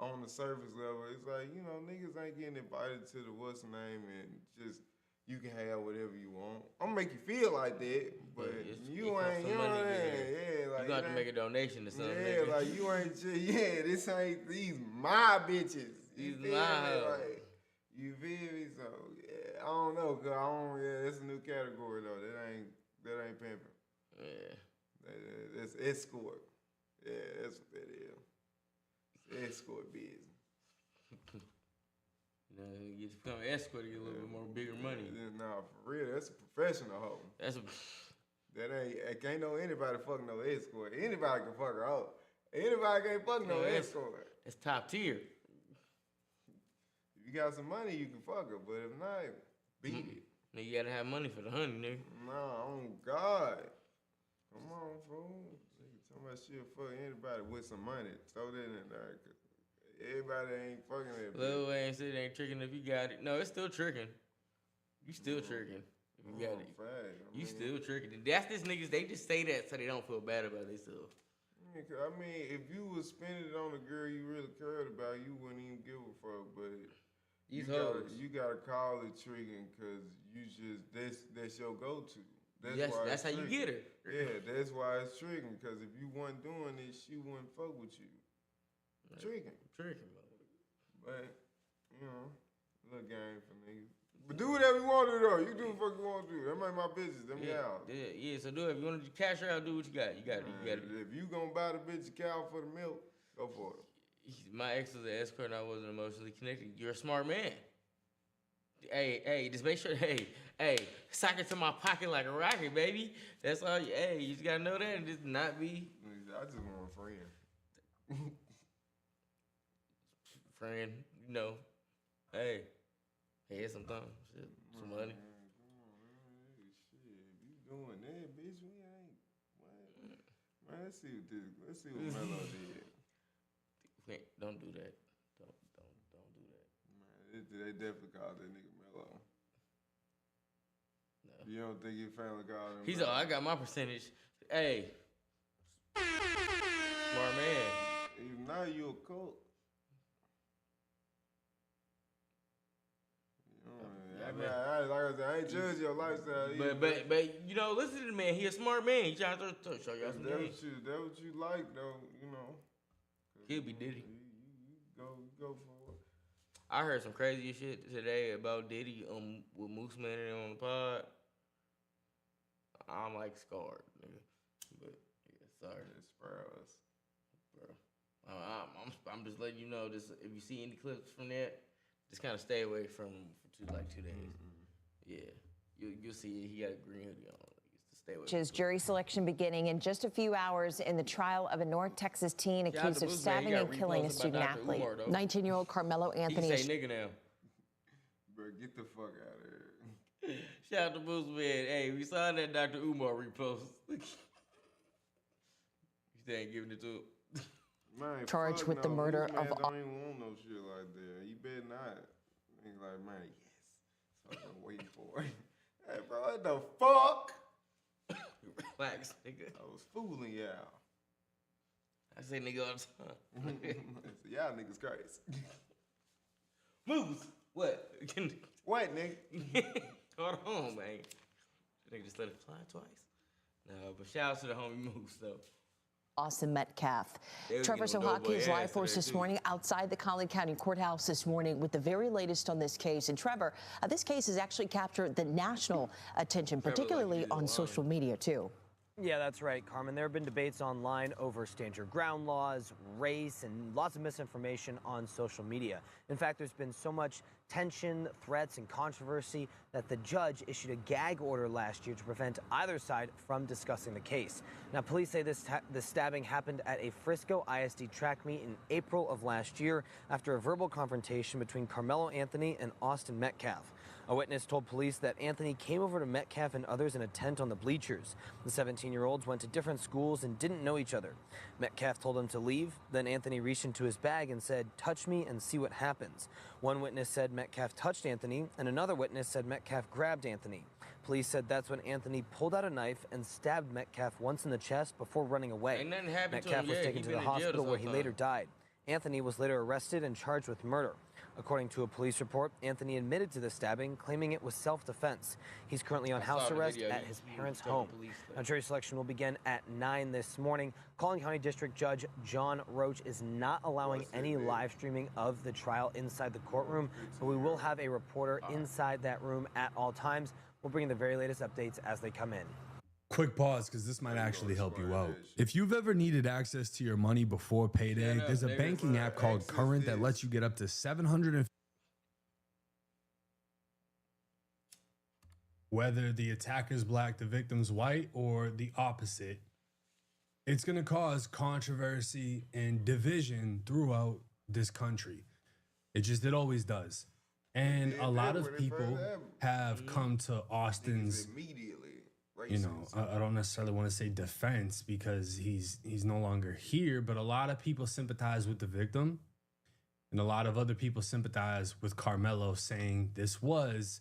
on the surface level, it's like, you know, niggas ain't getting invited to the what's the name and just, you can have whatever you want. I'm gonna make you feel like that, but you ain't, you know what I mean? Yeah, like, you got to make a donation to something. Yeah, nigga. Like, you ain't just, this ain't, these my bitches. These my hoes. Like, you feel me? So, yeah, I don't know, cause that's a new category though. That ain't pimping. Yeah. That's escort. Yeah, that's what that is. Escort business. You become an escort, you get a little bit more bigger money. Nah, for real, that's a professional hoe. That ain't no anybody fucking no escort. Anybody can fuck her out. Anybody can't fuck no escort. It's top tier. If you got some money, you can fuck her, but if not, beat it. Nigga, you gotta have money for the honey, nigga. Nah, oh God. Come on, fool. Nigga talking about shit fuck anybody with some money. Throw that in there. Everybody ain't fucking that bitch. Lil Wayne said it ain't tricking if you got it. No, it's still tricking. You still tricking if you got it. You still tricking. That's this niggas, they just say that so they don't feel bad about themselves. I mean, if you was spending it on a girl you really cared about, you wouldn't even give a fuck. But you gotta call it tricking because you just that's your go-to. That's how you get her. Yeah, that's why it's tricking. Because if you wasn't doing it, she wouldn't fuck with you. Tricking, but you know, little game for niggas. But do whatever you want to do though. You do what you want to do. That ain't my business. Them y'all. Yeah. So do it. If you want to cash her out, do what you got. You got it. If you gonna buy the bitch a cow for the milk, go for it. My ex was an escort and I wasn't emotionally connected. You're a smart man. Hey, just make sure. Hey, sock it to my pocket like a rocket, baby. That's all. You just gotta know that and just not be. I just want a friend. Friend, you know, hey, here's some thumb, shit, some money. Come on, man. Shit, if you doing that, bitch, we ain't. What? Man, let's see what Melo did. Wait, don't do that. Don't do that. Man, they definitely called that nigga Melo. No. You don't think your family called him? He's all, I got my percentage. Hey, smart man. Even now you a cult. Like I said, I ain't judge your lifestyle either. But you know, listen to the man. He a smart man. He trying to show y'all some things. That what you like though, you know. He'll be Diddy. You go for it. I heard some crazy shit today about Diddy with Moose Man on the pod. I'm like scarred, nigga. But yeah, sorry. Just spare us, bro. I'm just letting you know this. If you see any clips from that, just kind of stay away from 2 days. Yeah, you'll see it. He got a green hoodie on. Stay away. Jury selection beginning in just a few hours in the trial of a North Texas teen accused of stabbing and killing a student athlete. 19-year-old Carmelo Anthony. He say nigga now. Bro, get the fuck out of here. Shout out to Moose Man. Hey, we saw that Dr. Umar repost. You still ain't giving it to him. Man, charged with the murder man of. Don't even want no shit like that. You better not. He's like, man, yes. So I've been waiting for it. Hey, bro, what the fuck? Relax, nigga. I was fooling y'all. I say nigga all the time. Y'all niggas crazy. Moose. What? What, nigga? Hold on, man. Nigga just let it fly twice. No, but shout out to the homie Moose, though. Austin Metcalf. Trevor Sohaki is live for us this morning outside the Collin County Courthouse this morning with the very latest on this case. And Trevor, this case has actually captured the national attention, particularly on social media, too. Yeah, that's right, Carmen. There have been debates online over stand your ground laws, race, and lots of misinformation on social media. In fact, there's been so much tension, threats, and controversy that the judge issued a gag order last year to prevent either side from discussing the case. Now, police say this stabbing happened at a Frisco ISD track meet in April of last year after a verbal confrontation between Carmelo Anthony and Austin Metcalf. A witness told police that Anthony came over to Metcalf and others in a tent on the bleachers. The 17-year-olds went to different schools and didn't know each other. Metcalf told him to leave. Then Anthony reached into his bag and said, "Touch me and see what happens." One witness said Metcalf touched Anthony, and another witness said Metcalf grabbed Anthony. Police said that's when Anthony pulled out a knife and stabbed Metcalf once in the chest before running away. Ain't nothing happened to Metcalf him was yet. taken to the hospital where he later died. Anthony was later arrested and charged with murder. According to a police report, Anthony admitted to the stabbing, claiming it was self-defense. He's currently on house arrest at his parents' home. Now, jury selection will begin at 9 this morning. Collin County District Judge John Roach is not allowing any live streaming of the trial inside the courtroom, but we will have a reporter inside that room at all times. We'll bring you the very latest updates as they come in. Quick pause, because this might actually help you out. If you've ever needed access to your money before payday, there's a banking app called Current that lets you get up to $750 whether the attacker's black, the victim's white, or the opposite, it's going to cause controversy and division throughout this country. It always does. And a lot of people have come to Austin's, you know, I don't necessarily want to say defense because he's no longer here, but a lot of people sympathize with the victim. And a lot of other people sympathize with Carmelo, saying this was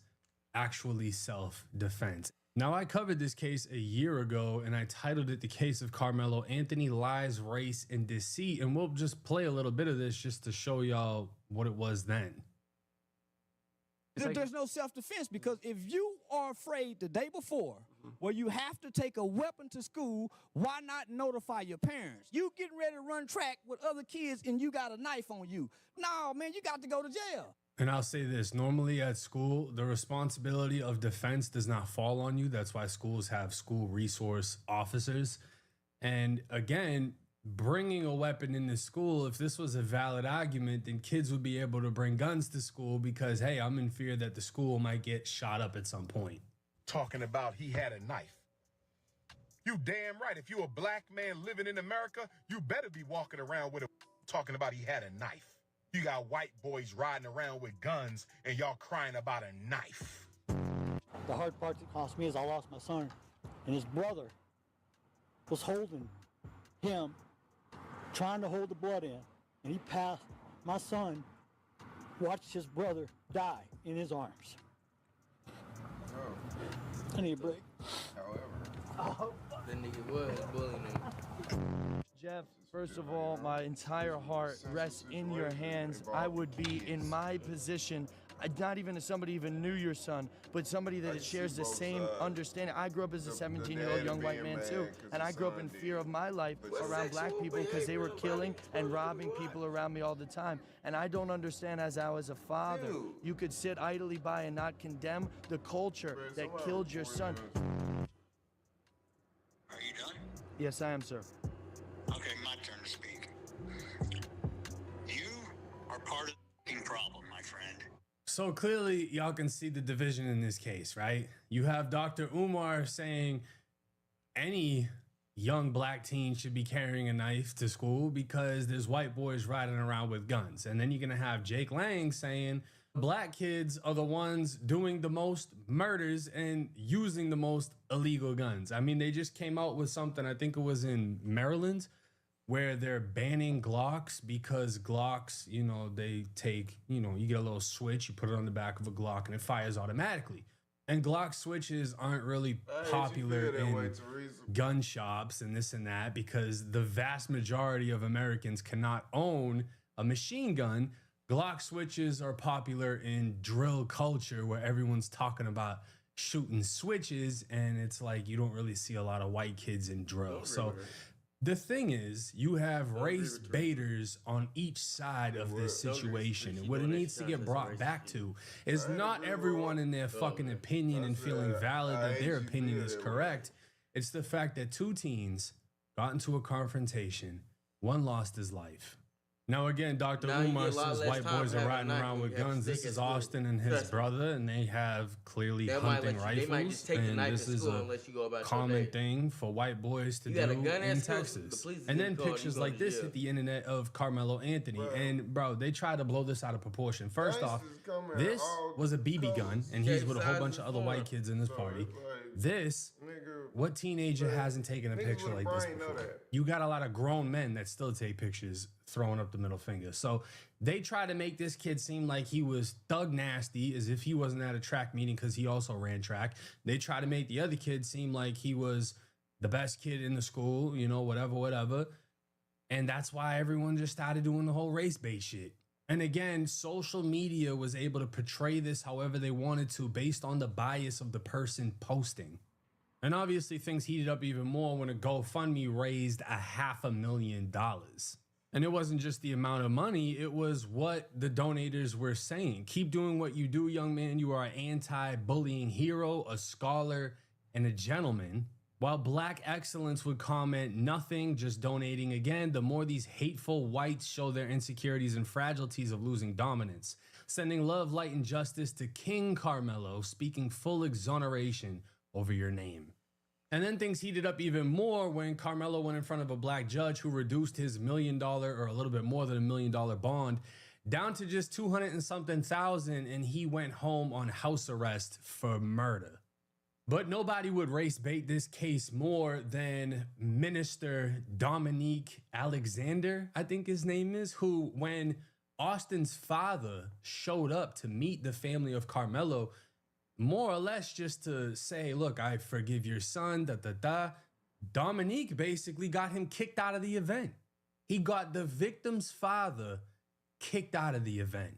actually self-defense. Now, I covered this case a year ago, and I titled it The Case of Carmelo Anthony, Lies, Race, and Deceit. And we'll just play a little bit of this just to show y'all what it was then. There's no self-defense, because if you are afraid the day before where you have to take a weapon to school, why not notify your parents? You getting ready to run track with other kids and you got a knife on you. No, man, you got to go to jail. And I'll say this, normally at school, the responsibility of defense does not fall on you. That's why schools have school resource officers. And again, bringing a weapon into school, if this was a valid argument, then kids would be able to bring guns to school because, hey, I'm in fear that the school might get shot up at some point. Talking about he had a knife. You damn right. If you a black man living in America, you better be walking around with a talking about he had a knife. You got white boys riding around with guns and y'all crying about a knife. The hard part that cost me is I lost my son, and his brother was holding him, trying to hold the blood in, and he passed. My son watched his brother die in his arms. I need a break. However, the nigga was bullying him. Jeff, first of all, my entire heart rests in your hands. I would be in my position, not even as somebody even knew your son, but somebody that shares the same understanding. I grew up as a 17-year-old young white man too, and I grew up in fear of my life around black people because they were killing and robbing people around me all the time. And I don't understand, as I was a father, you could sit idly by and not condemn the culture that killed your son. Are you done? Yes, I am, sir. Okay, my turn to speak. You are part of the problem, my friend. So clearly, y'all can see the division in this case, right? You have Dr. Umar saying any young black teen should be carrying a knife to school because there's white boys riding around with guns. And then you're going to have Jake Lang saying black kids are the ones doing the most murders and using the most illegal guns. I mean, they just came out with something, I think it was in Maryland, where they're banning Glocks because Glocks, you know, they take, you know, you get a little switch, you put it on the back of a Glock and it fires automatically. And Glock switches aren't really popular in gun shops and this and that because the vast majority of Americans cannot own a machine gun. Glock switches are popular in drill culture where everyone's talking about shooting switches, and it's like you don't really see a lot of white kids in drill. So the thing is, you have race baiters on each side of this situation. And what it needs to get brought back to is not everyone in their fucking opinion and feeling valid that their opinion is correct. It's the fact that two teens got into a confrontation. One lost his life. Now, again, Dr. Umar says white boys are riding around with guns. This is Austin and his brother, and they have clearly hunting rifles. And this is a common thing for white boys to do in Texas. And then pictures like this hit the internet of Carmelo Anthony. And, bro, they tried to blow this out of proportion. First off, this was a BB gun, and he's with a whole bunch of other white kids in this party. This, what teenager hasn't taken a picture like this before? You got a lot of grown men that still take pictures throwing up the middle finger. So they try to make this kid seem like he was thug nasty, as if he wasn't at a track meeting because he also ran track. They try to make the other kid seem like he was the best kid in the school, you know, whatever. And that's why everyone just started doing the whole race bait shit. And again, social media was able to portray this however they wanted to based on the bias of the person posting. And obviously things heated up even more when a GoFundMe raised $500,000. And it wasn't just the amount of money, it was what the donators were saying. Keep doing what you do, young man. You are an anti-bullying hero, a scholar, and a gentleman. While Black Excellence would comment nothing, just donating again, the more these hateful whites show their insecurities and fragilities of losing dominance. Sending love, light, and justice to King Carmelo, speaking full exoneration over your name. And then things heated up even more when Carmelo went in front of a black judge who reduced his $1 million or a little bit more than $1 million bond down to just 200 and something thousand, and he went home on house arrest for murder. But nobody would race bait this case more than Minister Dominique Alexander, I think his name is, who, when Austin's father showed up to meet the family of Carmelo, more or less just to say, look, I forgive your son, Dominique basically got him kicked out of the event. He got the victim's father kicked out of the event.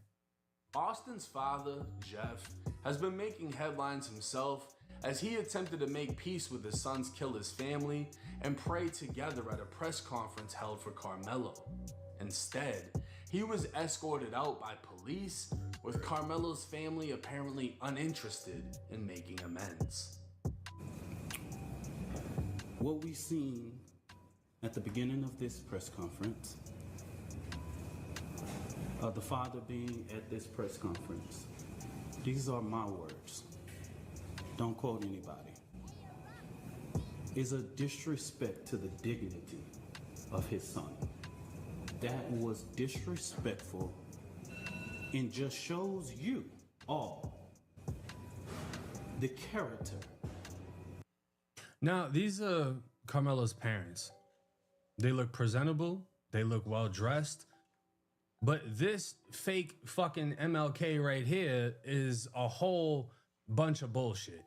Austin's father, Jeff, has been making headlines himself as he attempted to make peace with his son's killer's family and pray together at a press conference held for Carmelo. Instead, he was escorted out by police, with Carmelo's family apparently uninterested in making amends. What we seen at the beginning of this press conference, the father being at this press conference, these are my words. Don't quote anybody. Is a disrespect to the dignity of his son. That was disrespectful and just shows you all the character. Now, these are Carmelo's parents. They look presentable, they look well dressed, but this fake fucking MLK right here is a whole bunch of bullshit.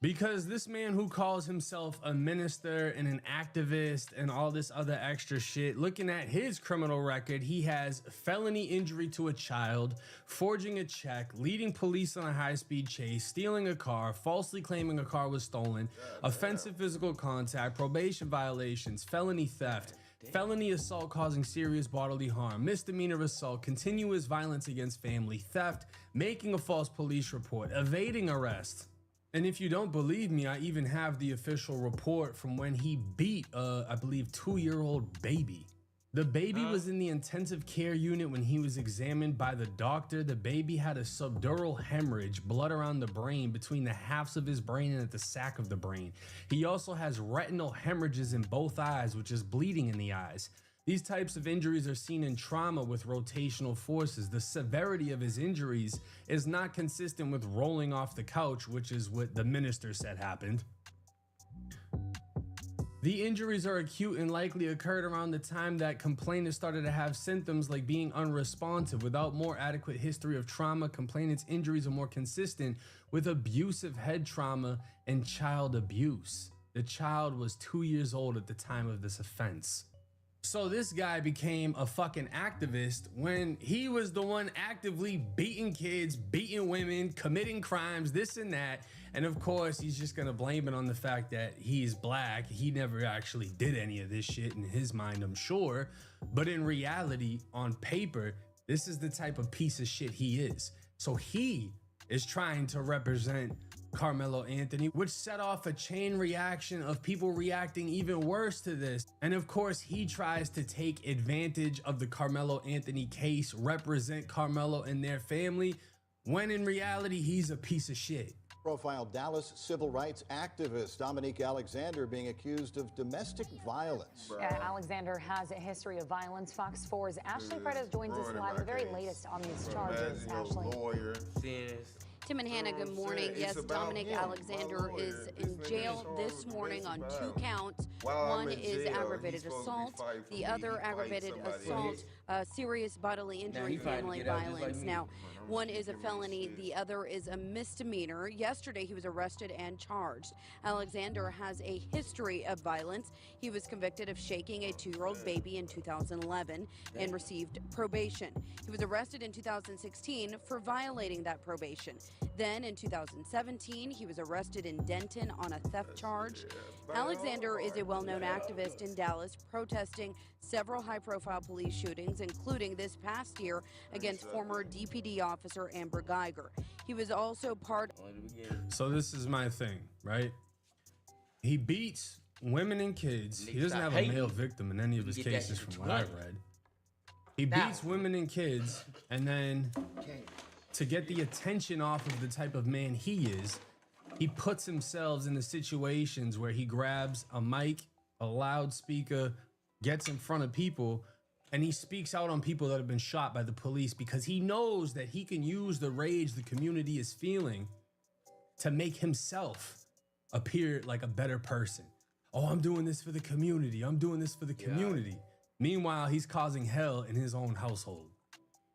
Because this man who calls himself a minister and an activist and all this other extra shit, looking at his criminal record, he has felony injury to a child, forging a check, leading police on a high-speed chase, stealing a car, falsely claiming a car was stolen, offensive physical contact, probation violations, felony theft, felony assault causing serious bodily harm, misdemeanor assault, continuous violence against family, theft, making a false police report, evading arrest. And if you don't believe me, I even have the official report from when he beat I believe 2-year-old baby. The baby was in the intensive care unit when he was examined by the doctor. The baby had a subdural hemorrhage, blood around the brain, between the halves of his brain and at the sac of the brain. He also has retinal hemorrhages in both eyes, which is bleeding in the eyes. These types of injuries are seen in trauma with rotational forces. The severity of his injuries is not consistent with rolling off the couch, which is what the minister said happened. The injuries are acute and likely occurred around the time that complainants started to have symptoms like being unresponsive. Without more adequate history of trauma, complainants' injuries are more consistent with abusive head trauma and child abuse. The child was 2 years old at the time of this offense. So this guy became a fucking activist when he was the one actively beating kids, beating women, committing crimes, this and that. And of course, he's just gonna blame it on the fact that he's black. He never actually did any of this shit in his mind, I'm sure. But in reality, on paper, this is the type of piece of shit he is. So he is trying to represent Carmelo Anthony, which set off a chain reaction of people reacting even worse to this. And of course, he tries to take advantage of the Carmelo Anthony case, represent Carmelo and their family, when in reality, he's a piece of shit. Profile Dallas civil rights activist Dominique Alexander being accused of domestic violence. Yeah, Alexander has a history of violence. Fox 4's Ashley Perez joins us live, the very latest on these charges. Ashley. Tim and Hannah, good morning. Yes, Dominic Alexander is in jail this morning on 2 counts. One is aggravated assault, the other aggravated assault, serious bodily injury, family violence. Now, one is a felony, the other is a misdemeanor. Yesterday, he was arrested and charged. Alexander has a history of violence. He was convicted of shaking a 2-year-old baby in 2011 and received probation. He was arrested in 2016 for violating that probation. Then in 2017, he was arrested in Denton on a theft charge. Alexander is a well-known activist in Dallas, protesting several high-profile police shootings, including this past year against former DPD officer Amber Geiger. He was also part. So this is my thing, right? He beats women and kids. He doesn't have a male victim in any of his cases from what I've read. He beats women and kids, and then to get the attention off of the type of man he is, he puts himself in the situations where he grabs a mic, a loudspeaker, gets in front of people, and he speaks out on people that have been shot by the police because he knows that he can use the rage the community is feeling to make himself appear like a better person. Oh, I'm doing this for the community. I'm doing this for the community. Meanwhile, he's causing hell in his own household.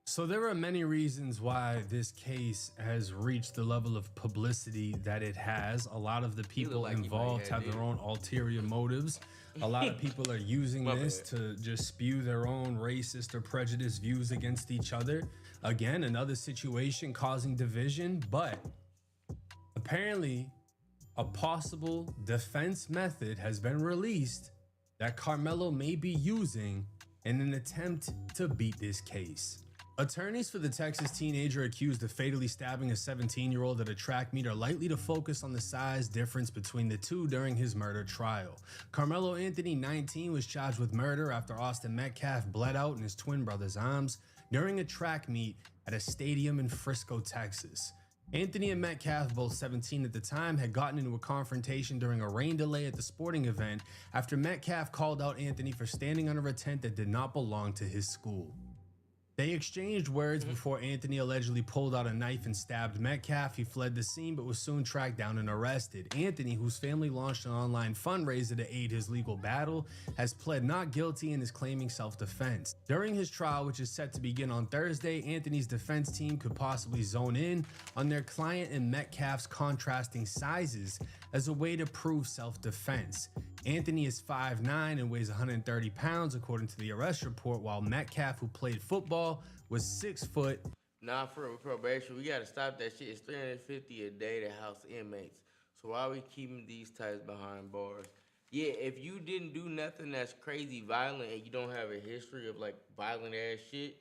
So there are many reasons why this case has reached the level of publicity that it has. A lot of the people involved have their own ulterior motives. A lot of people are using this to just spew their own racist or prejudiced views against each other. Again, another situation causing division, but apparently a possible defense method has been released that Carmelo may be using in an attempt to beat this case. Attorneys for the Texas teenager accused of fatally stabbing a 17-year-old at a track meet are likely to focus on the size difference between the two during his murder trial. Carmelo Anthony, 19, was charged with murder after Austin Metcalf bled out in his twin brother's arms during a track meet at a stadium in Frisco, Texas. Anthony and Metcalf, both 17 at the time, had gotten into a confrontation during a rain delay at the sporting event after Metcalf called out Anthony for standing under a tent that did not belong to his school. They exchanged words before Anthony allegedly pulled out a knife and stabbed Metcalf. He fled the scene but was soon tracked down and arrested. Anthony, whose family launched an online fundraiser to aid his legal battle, has pled not guilty and is claiming self-defense. During his trial, which is set to begin on Thursday, Anthony's defense team could possibly zone in on their client and Metcalf's contrasting sizes as a way to prove self-defense. Anthony is 5'9" and weighs 130 pounds, according to the arrest report, while Metcalf, who played football, was 6 foot. Nah, for probation, we gotta stop that shit. It's $350 a day to house inmates. So why are we keeping these types behind bars? Yeah, if you didn't do nothing that's crazy violent and you don't have a history of like violent ass shit,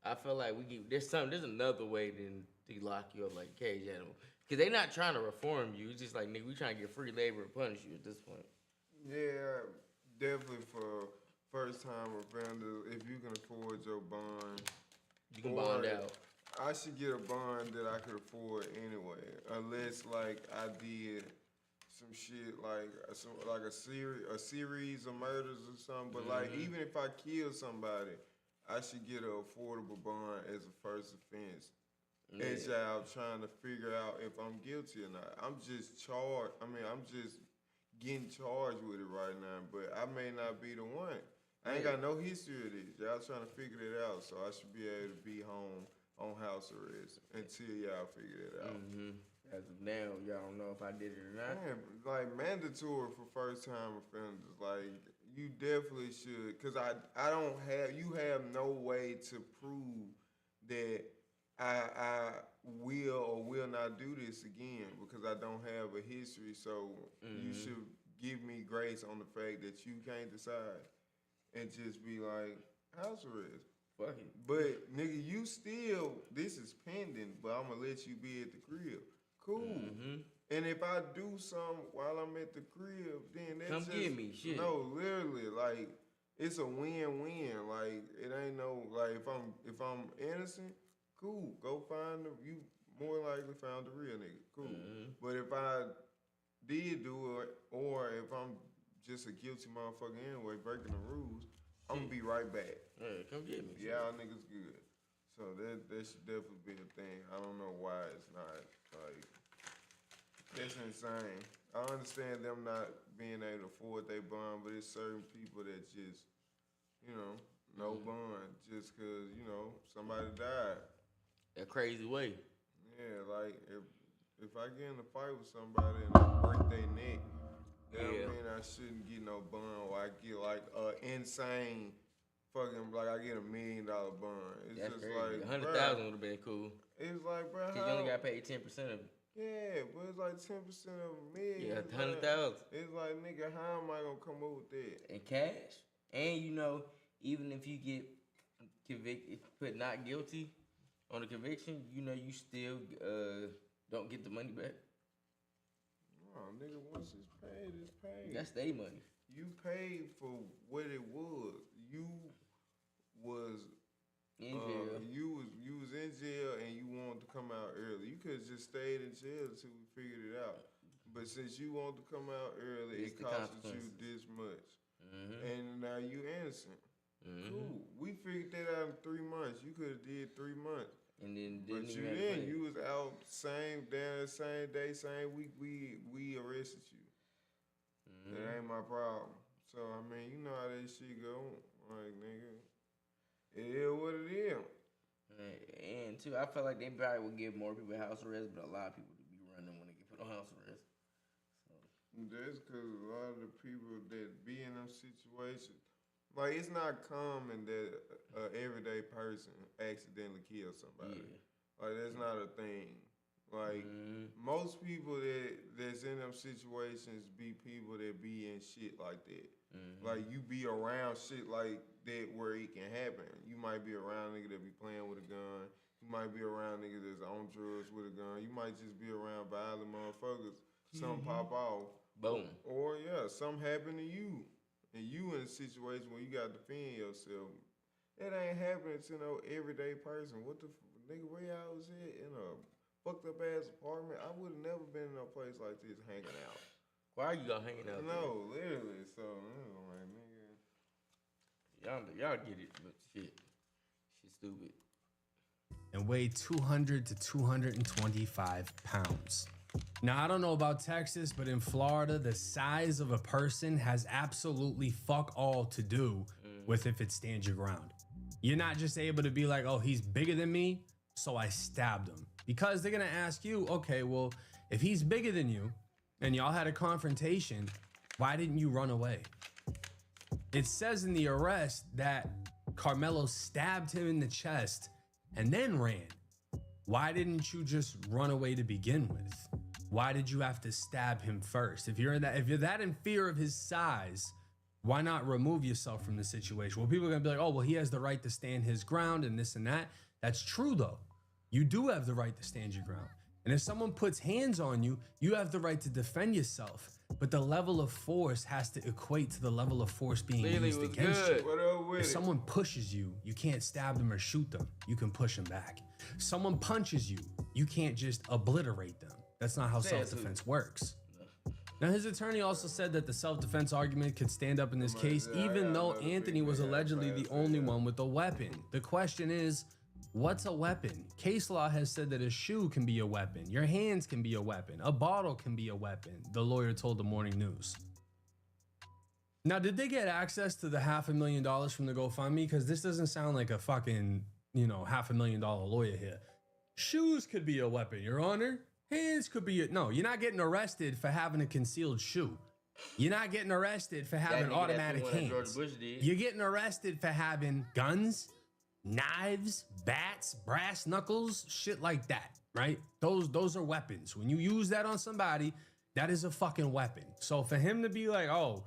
I feel like there's another way to lock you up like a cage animal. Cause they not trying to reform you. It's just like, nigga, we trying to get free labor and punish you at this point. Yeah, definitely for first-time offenders, if you can afford your bond, you can bond out. I should get a bond that I could afford anyway, unless like I did some shit like a series of murders or something. But like even if I kill somebody, I should get an affordable bond as a first offense. As y'all trying to figure out if I'm guilty or not. I'm just charged. I'm just getting charged with it right now, but I may not be the one. I ain't got no history of this. Y'all trying to figure it out, so I should be able to be home on house arrest until y'all figure it out. As of now, y'all don't know if I did it or not. Man, like mandatory for first-time offenders. Like you definitely should, cause you have no way to prove that I will or will not do this again because I don't have a history. So you should give me grace on the fact that you can't decide and just be like, house arrest. Fuck it. But nigga, this is pending, but I'm gonna let you be at the crib. Cool. And if I do something while I'm at the crib, then that's Come get me, shit. No, literally, like it's a win-win. Like it ain't no like if I'm innocent. Cool, go find you more likely found the real nigga. Cool. But if I did do it, or if I'm just a guilty motherfucker anyway, breaking the rules, I'm gonna be right back. Yeah, come get me. Y'all niggas good. So that should definitely be a thing. I don't know why it's not like that's insane. I understand them not being able to afford their bond, but it's certain people that just, no bond just cause, somebody died. A crazy way. Yeah, like if I get in a fight with somebody and I break their neck, that don't mean I shouldn't get no bond or I get like insane fucking like I get $1 million bond. It's That's just crazy. like 100,000 would have been cool. It's like, bro, you only got paid 10% of it. Yeah, but it's like 10% of $1 million. Yeah, 100,000. It's like, nigga, how am I gonna come up with that? In cash, and even if you get convicted, put not guilty on the conviction, you still don't get the money back. No, nigga, once it's paid, it's paid. That's their money. You paid for what it was. You was in jail. You was in jail and you wanted to come out early. You could have just stayed in jail until we figured it out. But since you wanted to come out early, it costed you this much. And now you innocent. Cool. We figured that out in 3 months. You could have did 3 months. And then you was out same day, same week we arrested you. That ain't my problem. So I mean, you know how that shit go. Like, nigga, it is what it is. And too, I feel like they probably would give more people house arrest, but a lot of people would be running when they get put on house arrest. That's because a lot of the people that be in them situations, like, it's not common that an everyday person accidentally kills somebody. Yeah. Like, that's not a thing. Like, most people that's in them situations be people that be in shit like that. Like, you be around shit like that where it can happen. You might be around nigga that be playing with a gun. You might be around nigga that's on drugs with a gun. You might just be around violent motherfuckers. Something pop off. Boom. Or, yeah, something happen to you. And you in a situation where you got to defend yourself. That ain't happening to no everyday person. What the nigga, where y'all was at? In a fucked up ass apartment? I would have never been in a place like this hanging out. Why are you gonna hanging out? No, literally. So, like, nigga. Y'all get it, but shit stupid. And weigh 200 to 225 pounds. Now, I don't know about Texas, but in Florida, the size of a person has absolutely fuck all to do with if it stands your ground. You're not just able to be like, oh, he's bigger than me, so I stabbed him. Because they're gonna ask you, okay, well, if he's bigger than you and y'all had a confrontation, why didn't you run away? It says in the arrest that Carmelo stabbed him in the chest and then ran. Why didn't you just run away to begin with? Why did you have to stab him first? If you're that in fear of his size, why not remove yourself from the situation? Well, people are gonna be like, oh, well, he has the right to stand his ground and this and that. That's true though. You do have the right to stand your ground. And if someone puts hands on you, you have the right to defend yourself. But the level of force has to equate to the level of force being used against you. If someone pushes you, you can't stab them or shoot them. You can push them back. Someone punches you, you can't just obliterate them. That's not how self-defense works. Now, his attorney also said that the self-defense argument could stand up in this case, even though Anthony was allegedly the only one with a weapon. The question is, what's a weapon? Case law has said that a shoe can be a weapon. Your hands can be a weapon. A bottle can be a weapon, the lawyer told the Morning News. Now, did they get access to the $500,000 from the GoFundMe? Because this doesn't sound like a fucking, $500,000 lawyer here. Shoes could be a weapon, Your Honor. Hands could be no, you're not getting arrested for having a concealed shoe. You're not getting arrested for having automatic hands. You're getting arrested for having guns, knives, bats, brass knuckles, shit like that, right? Those are weapons. When you use that on somebody, that is a fucking weapon. So for him to be like, oh,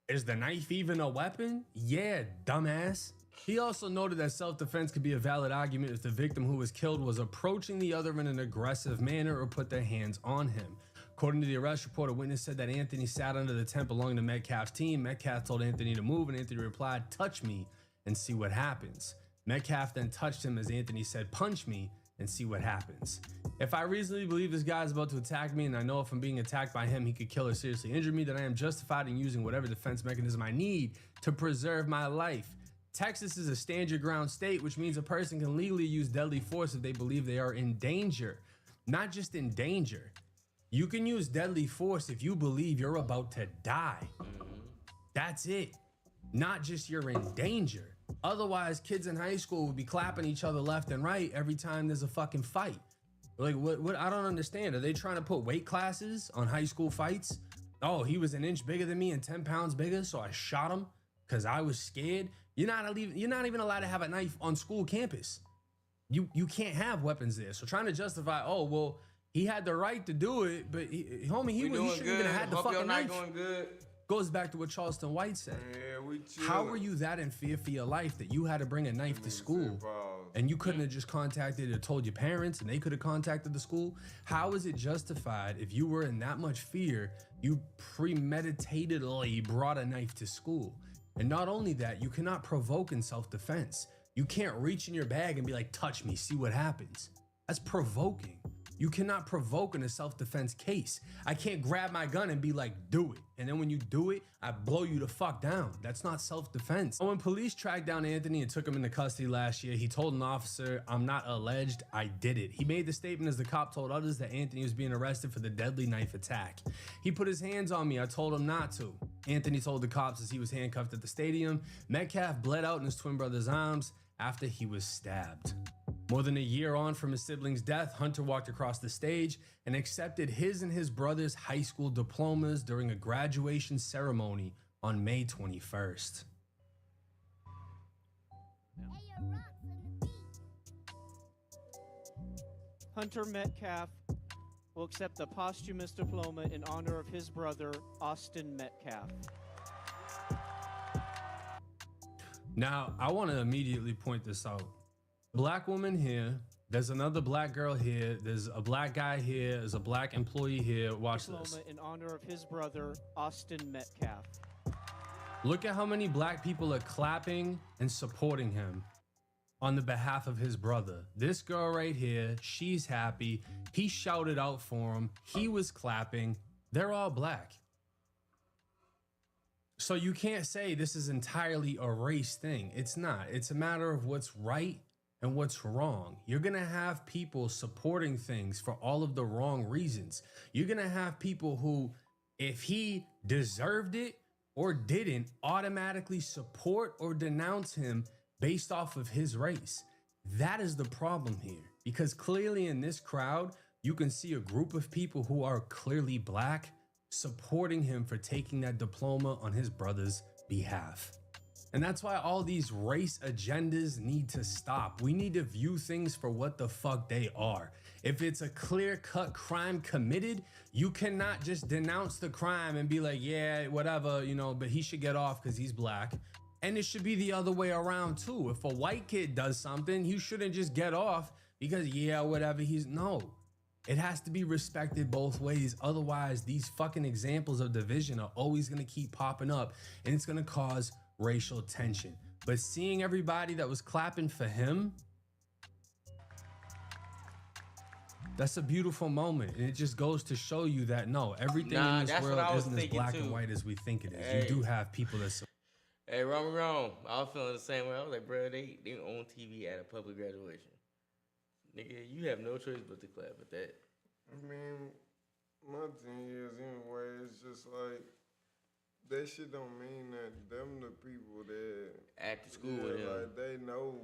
is the knife even a weapon? Yeah, dumbass. He also noted that self-defense could be a valid argument if the victim who was killed was approaching the other in an aggressive manner or put their hands on him. According to the arrest report, a witness said that Anthony sat under the tent belonging to Metcalf's team. Metcalf told Anthony to move, and Anthony replied, touch me and see what happens. Metcalf then touched him as Anthony said, punch me and see what happens. If I reasonably believe this guy is about to attack me and I know if I'm being attacked by him, he could kill or seriously injure me, then I am justified in using whatever defense mechanism I need to preserve my life. Texas is a stand your ground state, which means a person can legally use deadly force if they believe they are in danger. Not just in danger. You can use deadly force if you believe you're about to die. That's it. Not just you're in danger. Otherwise, kids in high school would be clapping each other left and right every time there's a fucking fight. Like, what? I don't understand. Are they trying to put weight classes on high school fights? Oh, he was an inch bigger than me and 10 pounds bigger, so I shot him because I was scared. You're not even allowed to have a knife on school campus. You can't have weapons there. So trying to justify, oh, well, he had the right to do it, but he shouldn't even have had the fucking knife. Going good. Goes back to what Charleston White said. Yeah, we chillin'. How were you that in fear for your life that you had to bring a knife to school and you couldn't have just contacted or told your parents and they could have contacted the school? How is it justified if you were in that much fear, you premeditatedly brought a knife to school? And not only that, you cannot provoke in self-defense. You can't reach in your bag and be like, touch me, see what happens. That's provoking. You cannot provoke in a self-defense case. I can't grab my gun and be like, do it. And then when you do it, I blow you the fuck down. That's not self-defense. When police tracked down Anthony and took him into custody last year, he told an officer, I'm not alleged, I did it. He made the statement as the cop told others that Anthony was being arrested for the deadly knife attack. He put his hands on me, I told him not to. Anthony told the cops as he was handcuffed at the stadium. Metcalf bled out in his twin brother's arms after he was stabbed. More than a year on from his sibling's death, Hunter walked across the stage and accepted his and his brother's high school diplomas during a graduation ceremony on May 21st. Hunter Metcalf will accept the posthumous diploma in honor of his brother, Austin Metcalf. Now, I want to immediately point this out. Black woman here, there's another black girl here, there's a black guy here, there's a black employee here. Watch this. Diploma in honor of his brother, Austin Metcalf. Look at how many black people are clapping and supporting him on the behalf of his brother. This girl right here, she's happy. He shouted out for him. He was clapping. They're all black. So you can't say this is entirely a race thing. It's not. It's a matter of what's right and what's wrong. You're gonna have people supporting things for all of the wrong reasons. You're gonna have people who, if he deserved it or didn't, automatically support or denounce him based off of his race. That is the problem here, because clearly in this crowd, you can see a group of people who are clearly black supporting him for taking that diploma on his brother's behalf. And that's why all these race agendas need to stop. We need to view things for what the fuck they are. If it's a clear-cut crime committed, you cannot just denounce the crime and be like, yeah, whatever, you know, but he should get off because he's black. And it should be the other way around too. If a white kid does something, you shouldn't just get off because, yeah, whatever, no. It has to be respected both ways. Otherwise, these fucking examples of division are always gonna keep popping up and it's gonna cause racial tension. But seeing everybody that was clapping for him, that's a beautiful moment. And it just goes to show you that no, everything in this world isn't as black and white as we think it is. Hey. You do have people that hey, wrong. I was feeling the same way. I was like, bro, they on TV at a public graduation. Nigga, you have no choice but to clap at that. I mean, my thing is anyway, it's just like, that shit don't mean that them the people that at the school with him. Like they know.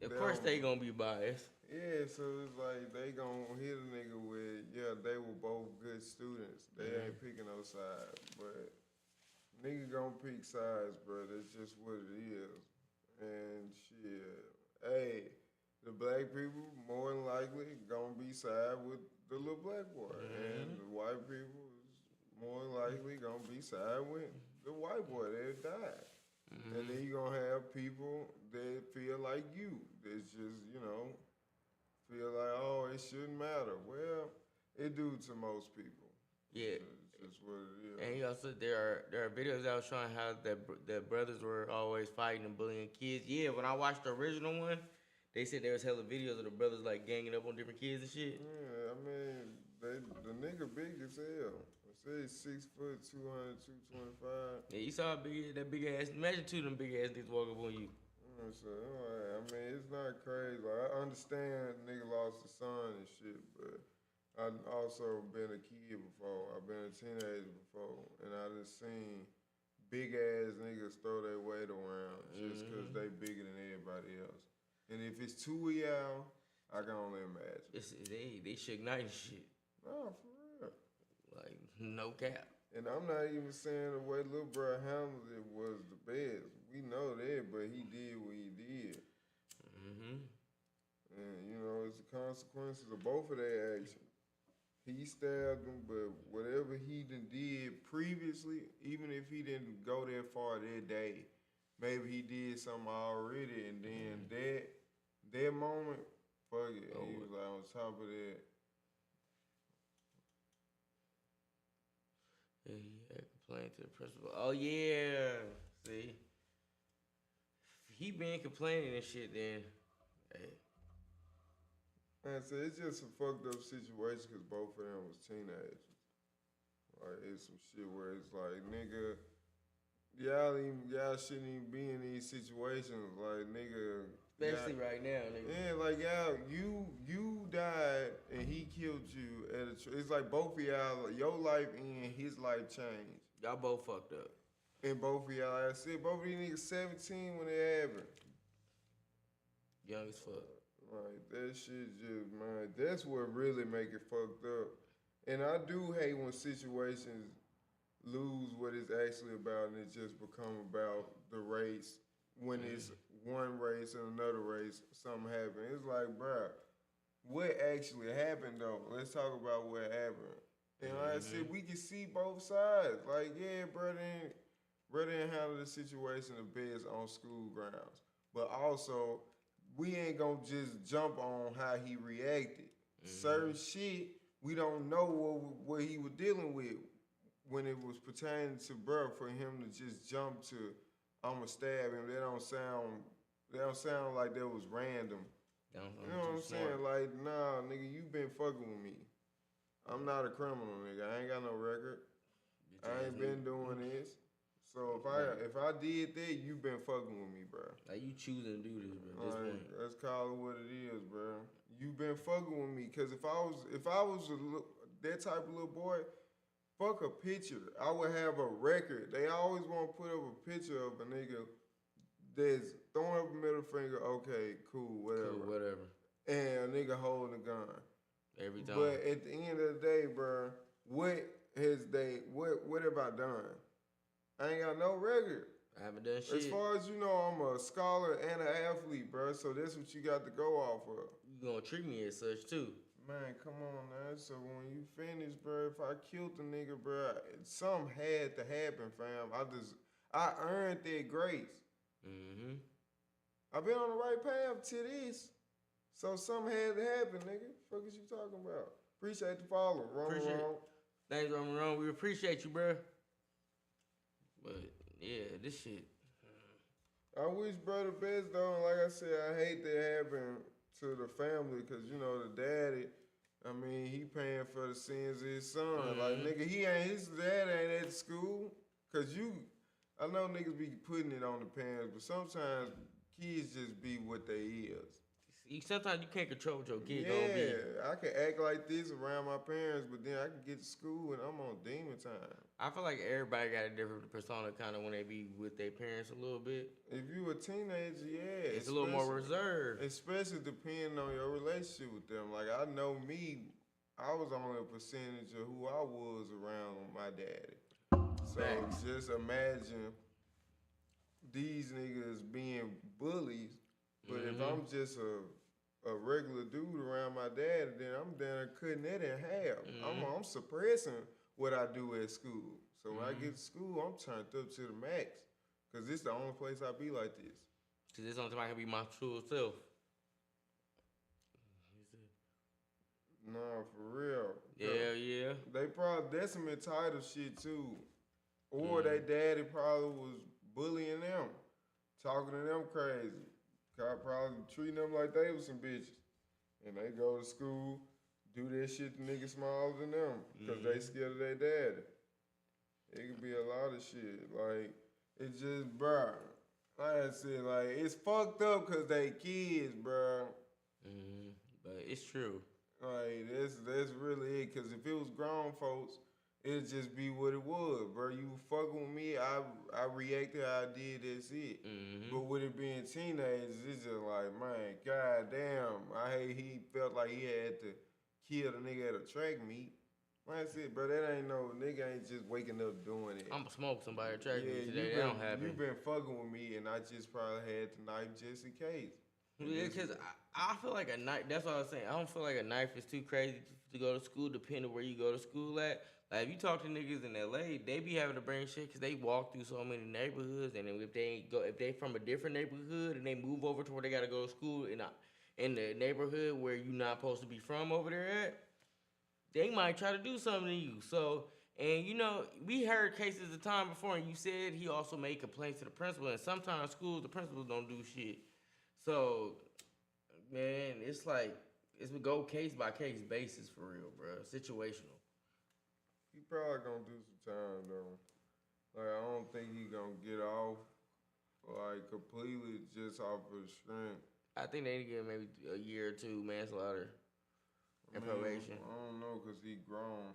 Of course they gonna be biased. Yeah, so it's like they gonna hit a nigga with, yeah, they were both good students. They ain't picking no sides, but nigga gonna pick sides, bro. That's just what it is. And shit, hey, the black people more than likely gonna be side with the little black boy, and the white people more than likely gonna be side with the white boy that died. And then you gonna have people that feel like you. That's just, you know, feel like, oh, it shouldn't matter. Well, it do to most people. Yeah. It's just what it is. And he also, there are videos that was showing how the brothers were always fighting and bullying kids. Yeah, when I watched the original one, they said there was hella videos of the brothers like ganging up on different kids and shit. Yeah, I mean, the nigga big as hell. Say 6 foot, 200, 225. Yeah, you saw that big ass. Imagine two of them big ass niggas walk up on you. So, I mean, it's not crazy. Like, I understand nigga lost a son and shit, but I've also been a kid before. I've been a teenager before, and I done seen big ass niggas throw their weight around just because they bigger than everybody else. And if it's two of y'all, I can only imagine. They should ignite shit. No, for real. Like, no cap. And I'm not even saying the way Lil Bro handled it was the best. We know that, but he did what he did. And, you know, it's the consequences of both of their actions. he stabbed him, but whatever he done did previously, even if he didn't go that far that day, maybe he did something already, and then that moment, fuck it, he was like on top of that. Yeah, he had complained to the principal. Oh yeah, see, if he been complaining and shit, then hey. Man, so it's just a fucked up situation because both of them was teenagers. Like, it's some shit where it's like, nigga, y'all shouldn't even be in these situations. Like, nigga. Especially right now, nigga. Yeah, like, y'all, you died and he killed you at a, it's like both of y'all, your life and his life changed. Y'all both fucked up. And both of y'all, like I said, both of these niggas 17 when they happened. Young as fuck. Like, that shit just, man, that's what really make it fucked up. And I do hate when situations lose what it's actually about and it just become about the race. When it's one race and another race, something happened. It's like, bruh, what actually happened though? Let's talk about what happened. And like I said, we can see both sides. Like, yeah, brother didn't handle the situation the best on school grounds. But also, we ain't gonna just jump on how he reacted. Certain shit, we don't know what he was dealing with when it was pertaining to bruh, for him to just jump to, I'ma stab him. That don't sound like that was random. You know what I'm saying? Like, nah, nigga, you been fucking with me. I'm not a criminal, nigga. I ain't got no record. I ain't been doing this. So if I did that, you been fucking with me, bro. Like, you choosing to do this, bro. At this point. Let's call it what it is, bro. You been fucking with me, cause if I was that type of little boy, fuck a picture. I would have a record. They always want to put up a picture of a nigga that's throwing up a middle finger. Okay, cool, whatever. Cool, whatever. And a nigga holding a gun. Every time. But at the end of the day, bro, what have I done? I ain't got no record. I haven't done shit. As far as you know, I'm a scholar and an athlete, bro. So that's what you got to go off of. You gonna treat me as such too. Man, come on, man. So when you finish, bro, if I killed the nigga, bro, something had to happen, fam. I earned that grace. I've been on the right path to this. So something had to happen, nigga. Fuck is you talking about? Appreciate the follow. Wrong. Thanks, Wrong. We appreciate you, bro. But yeah, this shit. I wish bro the best though, and like I said, I hate that happen to the family, cause you know the daddy. I mean, he paying for the sins of his son. Like nigga, his dad ain't at school. Cause I know niggas be putting it on the parents, but sometimes kids just be what they is. Sometimes you can't control what your kid gonna be. Yeah, I can act like this around my parents, but then I can get to school and I'm on demon time. I feel like everybody got a different persona kind of when they be with their parents a little bit. If you a teenager, yeah. It's a little more reserved. Especially depending on your relationship with them. Like, I know me, I was only a percentage of who I was around my daddy. So just imagine these niggas being bullies, but if I'm just a regular dude around my dad, then I'm down cutting that in half. I'm suppressing what I do at school. So when I get to school, I'm turned up to the max. Cause this the only place I be like this. Cause this the only time I can be my true self. Nah, for real. Yeah. They probably, that's some entitled shit too. Or they daddy probably was bullying them, talking to them crazy. Probably treating them like they was some bitches. And they go to school, do that shit to niggas smaller than them because they scared of their daddy. It could be a lot of shit. Like, it's just, bruh. Like I said, like, it's fucked up because they kids, bruh. But it's true. Like, that's really it. Because if it was grown folks, it'd just be what it was, bro. You fucking with me, I reacted how I did, that's it. But with it being teenagers, it's just like, man, goddamn. I hate he felt like he had to kill the nigga at a track meet. That's it, bro. That ain't no nigga ain't just waking up doing it. I'ma smoke somebody at track meet today. That don't happen. You been fucking with me, and I just probably had the knife just in case. Yeah, because I feel like a knife. That's what I was saying. I don't feel like a knife is too crazy to go to school, depending on where you go to school at. Like, if you talk to niggas in LA, they be having to bring shit because they walk through so many neighborhoods, and then if they from a different neighborhood and they move over to where they gotta go to school in the neighborhood where you not supposed to be from over there at, they might try to do something to you. So, and you know, we heard cases of time before, and you said he also made complaints to the principal, and sometimes schools, the principals don't do shit. So, man, it's like, it's a go case by case basis for real, bro. Situational. He probably gonna do some time though. Like, I don't think he gonna get off like completely just off of strength. I think they need to give him maybe a year or two manslaughter and probation. I don't know, cause he grown.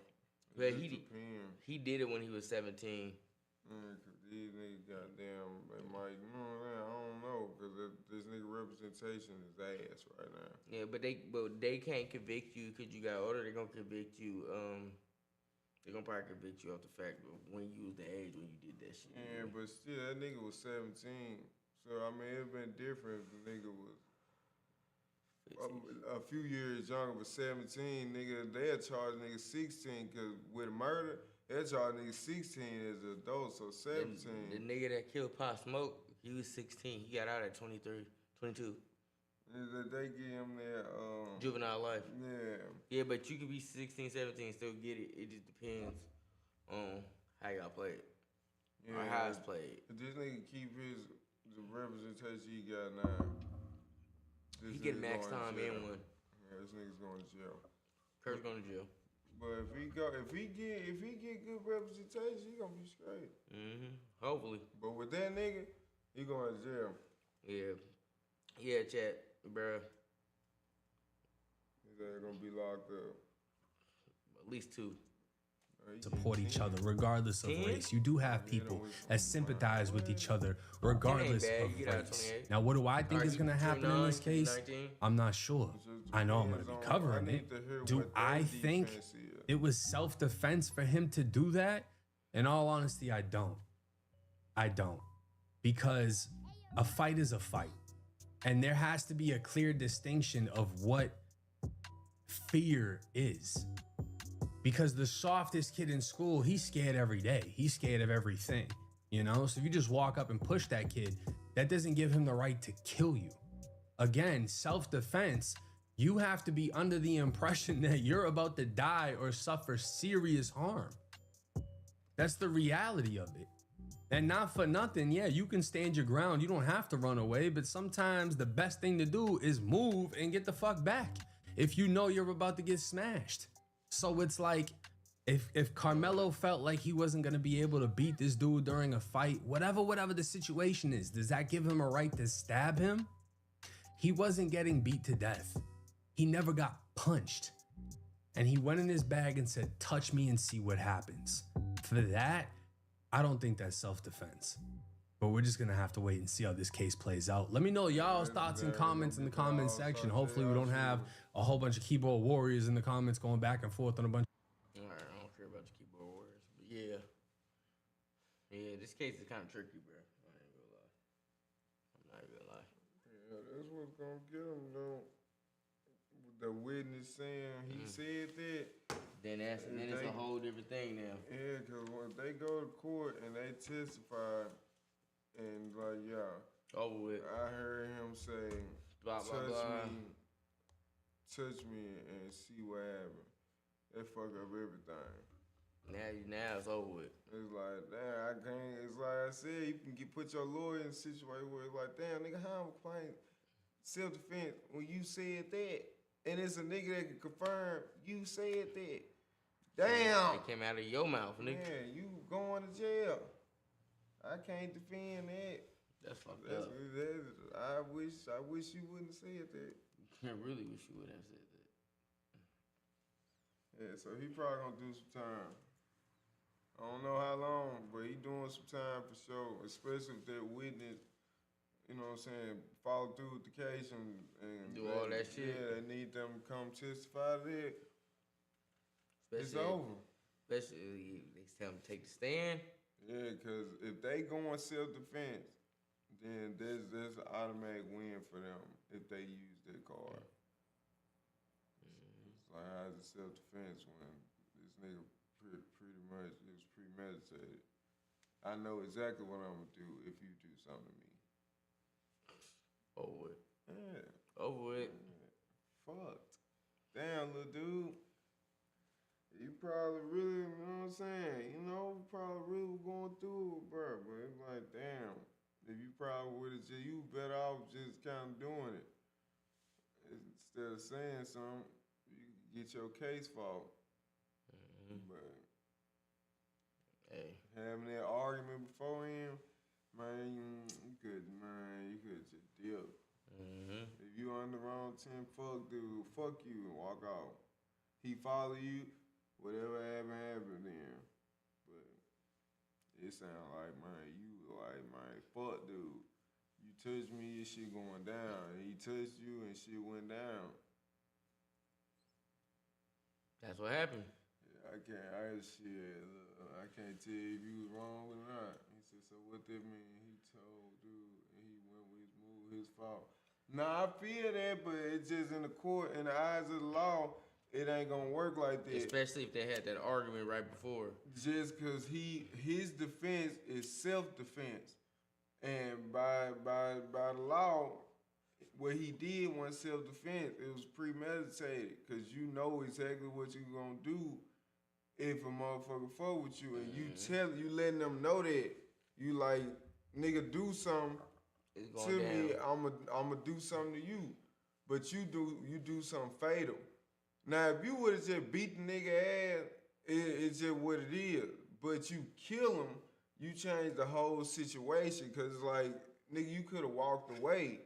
But he did it when he was 17. Cause these niggas goddamn, they might, you know what I'm saying? I don't know, cause this nigga representation is ass right now. Yeah, but they can't convict you because you got older. They're gonna convict you. They're gonna probably convict you off the fact of when you was the age when you did that shit. Yeah, but still, that nigga was 17. So, I mean, it'd been different if the nigga was a few years younger, but 17, nigga, they'll charge nigga 16, because with murder, they'll charge nigga 16 as an adult, so 17. The nigga that killed Pop Smoke, he was 16. He got out at 23, 22. They give him their juvenile life. Yeah. Yeah, but you could be 16, 17, still get it. It just depends on how y'all play it. Yeah, or how it's played. This nigga keep the representation he got now. He get max time in one. Yeah, this nigga's going to jail. Kurt's going to jail. But if he get good representation, he gonna be straight. Hopefully. But with that nigga, he going to jail. Yeah, chat, bruh. He's gonna be locked up. At least 2. Support each other regardless of race. You do have people that sympathize with each other regardless of race. Now, what do I think is going to happen in this case? I'm not sure. I know I'm going to be covering it. Do I think it was self-defense for him to do that? In all honesty, I don't. I don't. Because a fight is a fight. And there has to be a clear distinction of what fear is. Because the softest kid in school, he's scared every day. He's scared of everything, you know? So if you just walk up and push that kid, that doesn't give him the right to kill you. Again, self-defense, you have to be under the impression that you're about to die or suffer serious harm. That's the reality of it. And not for nothing, yeah, you can stand your ground. You don't have to run away, but sometimes the best thing to do is move and get the fuck back if you know you're about to get smashed. So it's like, if Carmelo felt like he wasn't going to be able to beat this dude during a fight, whatever the situation is, does that give him a right to stab him? He wasn't getting beat to death. He never got punched. And he went in his bag and said, touch me and see what happens. For that, I don't think that's self-defense. But we're just going to have to wait and see how this case plays out. Let me know y'all's thoughts and comments in the comment section. Hopefully we don't have a whole bunch of keyboard warriors in the comments going back and forth on a bunch. All right, I don't care about the keyboard warriors. But yeah. Yeah, this case is kind of tricky, bro. I ain't gonna lie. I'm not gonna lie. Yeah, that's what's going to get him, though. The witness saying he said that. Then it's a whole different thing now. Yeah, because when they go to court and they testify, and like, yeah, over with. I heard him say, blah, blah, blah. Touch me and see what happens. They fuck up everything. Now it's over with. It's like, damn, I can't. It's like I said, you can put your lawyer in a situation where it's like, damn, nigga, how I'm playing self-defense when you said that, and it's a nigga that can confirm you said that. Damn. It came out of your mouth, nigga. Yeah, you going to jail. I can't defend that. That's fucked up. I wish you wouldn't have said that. I really wish you wouldn't have said that. Yeah, so he probably gonna do some time. I don't know how long, but he doing some time for sure, especially if that witness, you know what I'm saying, follow through with the case and do all that shit. Yeah, they need them to come testify to that. It's over. Especially they tell them to take the stand. Yeah, because if they going self-defense, then there's an automatic win for them if they use that card. It's like, how's it self-defense when this nigga pretty much, it was premeditated. I know exactly what I'm gonna do if you do something to me. Over it. Yeah. Over it. Yeah. Fucked. Damn, little dude. You probably really, you know what I'm saying? You know, probably really going through it, bro. But it's like, damn. If you probably would have just, you better off just kind of doing it. Instead of saying something, you get your case fought. But hey, having that argument beforehand, man, you could just dip. If you on the wrong 10, fuck dude, fuck you and walk out. He follow you, whatever happened then. But it sound like, man, you like, man, fuck dude. You touched me, your shit going down. And he touched you and shit went down. That's what happened. I can't tell you if you was wrong or not. He said, so what that mean? He told dude, and he went with his move, his fault. Nah, I feel that, but it's just in the court, in the eyes of the law, it ain't gonna work like that. Especially if they had that argument right before. Just cause his defense is self-defense. And by the law, what he did wasn't self-defense, it was premeditated. Cause you know exactly what you gonna do if a motherfucker fuck with you, and you letting them know that. You like, nigga, do something to me, I'ma do something to you. But you do something fatal. Now, if you would've just beat the nigga ass, it's just what it is. But you kill him, you change the whole situation, cause it's like, nigga, you could've walked away.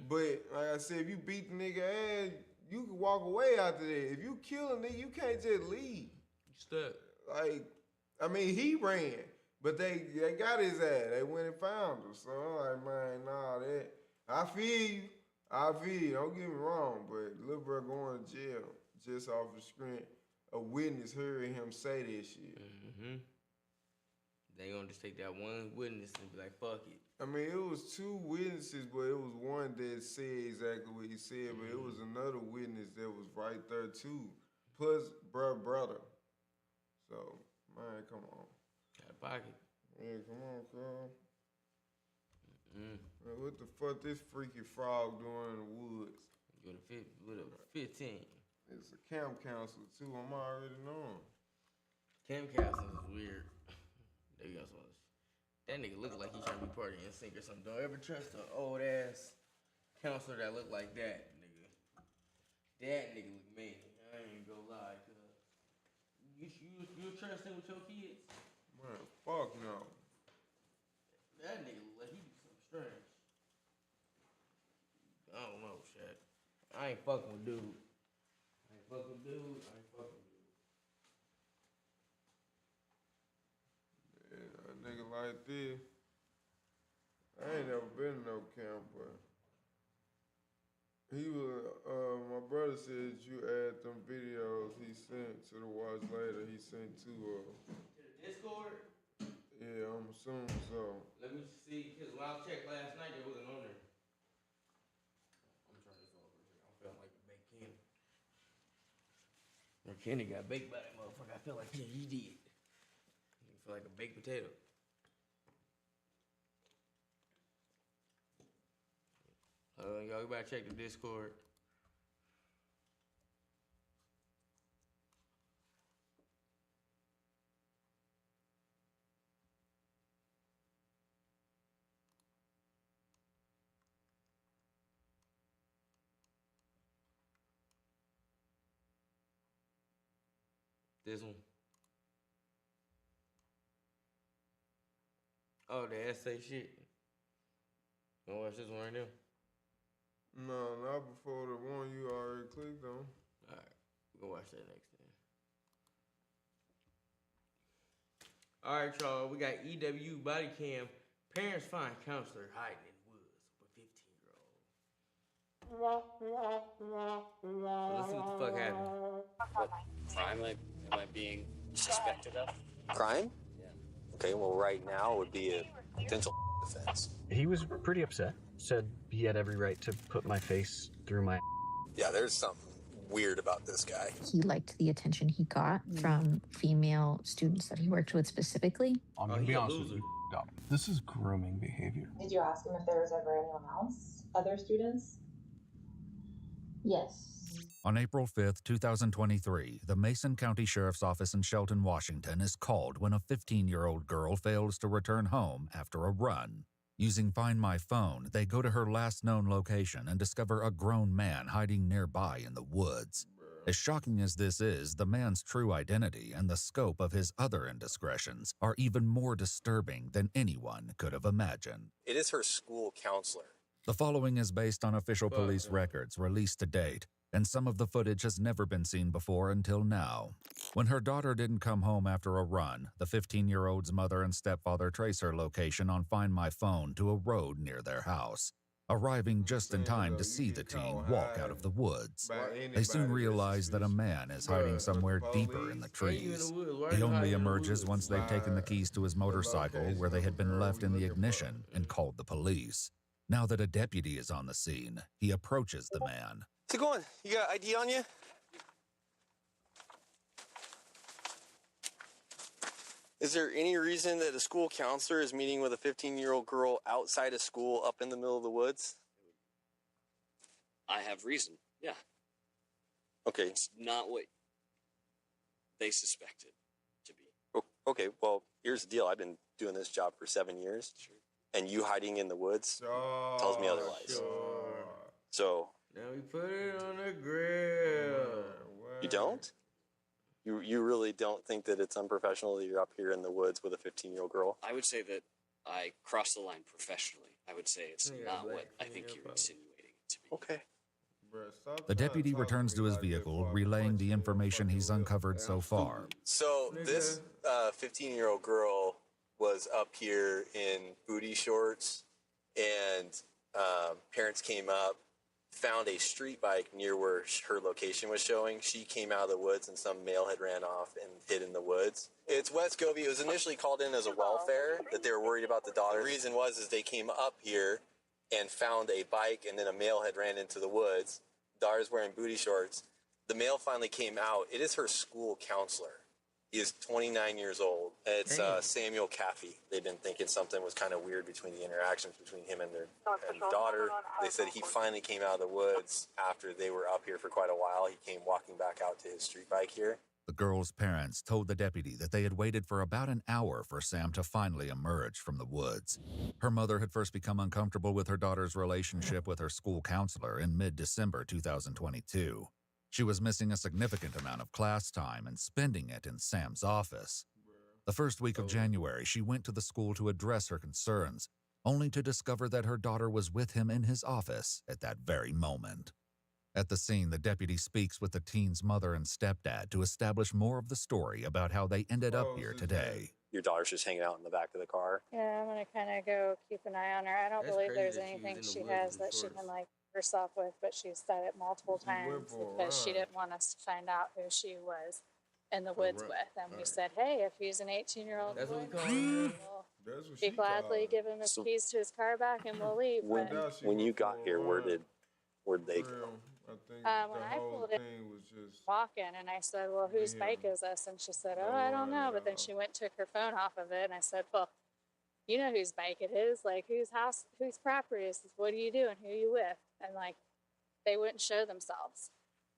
But like I said, if you beat the nigga ass, you can walk away after that. If you kill a nigga, you can't just leave. Stuck. Like, I mean, he ran, but they got his ass. They went and found him. So I'm like, man, nah, that. I feel you. Don't get me wrong, but Lil bro going to jail just off the screen. A witness heard him say that shit. They gonna just take that one witness and be like, fuck it. I mean, it was two witnesses, but it was one that said exactly what he said, but it was another witness that was right there too. Plus, brother. So, man, come on. Out of pocket. Yeah, come on, Carl. Man, what the fuck this freaky frog doing in the woods? With a 15. It's a camp counselor too, I'm already knowing. Camp counselor is weird. There you go, that nigga look like he trying to be part of NSYNC or something. Don't ever trust an old ass counselor that look like that, nigga. That nigga look mean. I ain't gonna lie, cuz. You trust him with your kids? Man, fuck no. That nigga look like he do something strange. I don't know, Shaq. I ain't fucking with dude. Yeah, a nigga like this. I ain't never been in no camp, but he was, my brother said you add them videos he sent to the watch later. He sent to the Discord? Yeah, I'm assuming so. Let me see, because when I checked last night, it wasn't on there. I'm trying this over. I feel like a baked Kenny. Kenny got baked by that motherfucker. I feel like, yeah, he did. He feel like a baked potato. Y'all better check the Discord. This one. Oh, the essay shit. You wanna watch this one right now? No, not before the one you already clicked on. Alright, we'll watch that next then. Alright, y'all, we got EW body cam. Parents find counselor hiding in woods with 15-year-old. So let's see what the fuck happened. What crime am I being suspected of? Crime? Yeah. Okay, well, right now it would be a potential offense. He was pretty upset. Said he had every right to put my face through my. Yeah, there's something weird about this guy. He liked the attention he got from female students that he worked with specifically. I'm gonna be honest with you. No, this is grooming behavior. Did you ask him if there was ever anyone else, other students? Yes. On April 5th, 2023, the Mason County Sheriff's Office in Shelton, Washington is called when a 15-year-old girl fails to return home after a run. Using Find My Phone, they go to her last known location and discover a grown man hiding nearby in the woods. As shocking as this is, the man's true identity and the scope of his other indiscretions are even more disturbing than anyone could have imagined. It is her school counselor. The following is based on official police records released to date, and some of the footage has never been seen before until now. When her daughter didn't come home after a run, the 15-year-old's mother and stepfather trace her location on Find My Phone to a road near their house, arriving just in time to see the teen walk out of the woods. They soon realize that a man is hiding somewhere deeper in the trees. He only emerges once they've taken the keys to his motorcycle, where they had been left in the ignition, and called the police. Now that a deputy is on the scene, he approaches the man. How's it going? You got ID on you? Is there any reason that a school counselor is meeting with a 15-year-old girl outside of school up in the middle of the woods? I have reason, yeah. Okay. It's not what they suspected to be. Okay, well, here's the deal. I've been doing this job for 7 years, and you hiding in the woods tells me otherwise. So... Now we put it on the grill. You don't? You really don't think that it's unprofessional that you're up here in the woods with a 15-year-old girl? I would say that I crossed the line professionally. I would say it's not what I think you're insinuating it to be. Okay. The deputy returns to his vehicle, relaying the information he's uncovered so far. So this 15-year-old girl was up here in booty shorts, and parents came up, found a street bike near where her location was showing. She came out of the woods and some male had ran off and hid in the woods. It's West Govey. It was initially called in as a welfare, that they were worried about the daughter. The reason was they came up here and found a bike, and then a male had ran into the woods. Daughter's wearing booty shorts. The male finally came out. It is her school counselor. He is 29 years old. It's Samuel Caffey. They've been thinking something was kind of weird between the interactions between him and their daughter. They said he finally came out of the woods after they were up here for quite a while. He came walking back out to his street bike here. The girl's parents told the deputy that they had waited for about an hour for Sam to finally emerge from the woods. Her mother had first become uncomfortable with her daughter's relationship with her school counselor in mid-December 2022. She was missing a significant amount of class time and spending it in Sam's office. The first week of January, she went to the school to address her concerns, only to discover that her daughter was with him in his office at that very moment. At the scene, the deputy speaks with the teen's mother and stepdad to establish more of the story about how they ended up here today. Your daughter's just hanging out in the back of the car? Yeah, I'm going to kind of go keep an eye on her. I don't believe there's anything she has that she can, like, herself with, but she's said it multiple times because she didn't want us to find out who she was in the woods with. And we said, hey, if he's an 18-year-old boy, we'll be gladly give him his keys to his car back and we'll leave. When you got here, where did they go? When I pulled in, walking, and I said, well, whose bike is this? And she said, oh, I don't know. But then she went and took her phone off of it, and I said, well, you know whose bike it is, like whose house, whose property is this? What are you doing? Who are you with? And like, they wouldn't show themselves.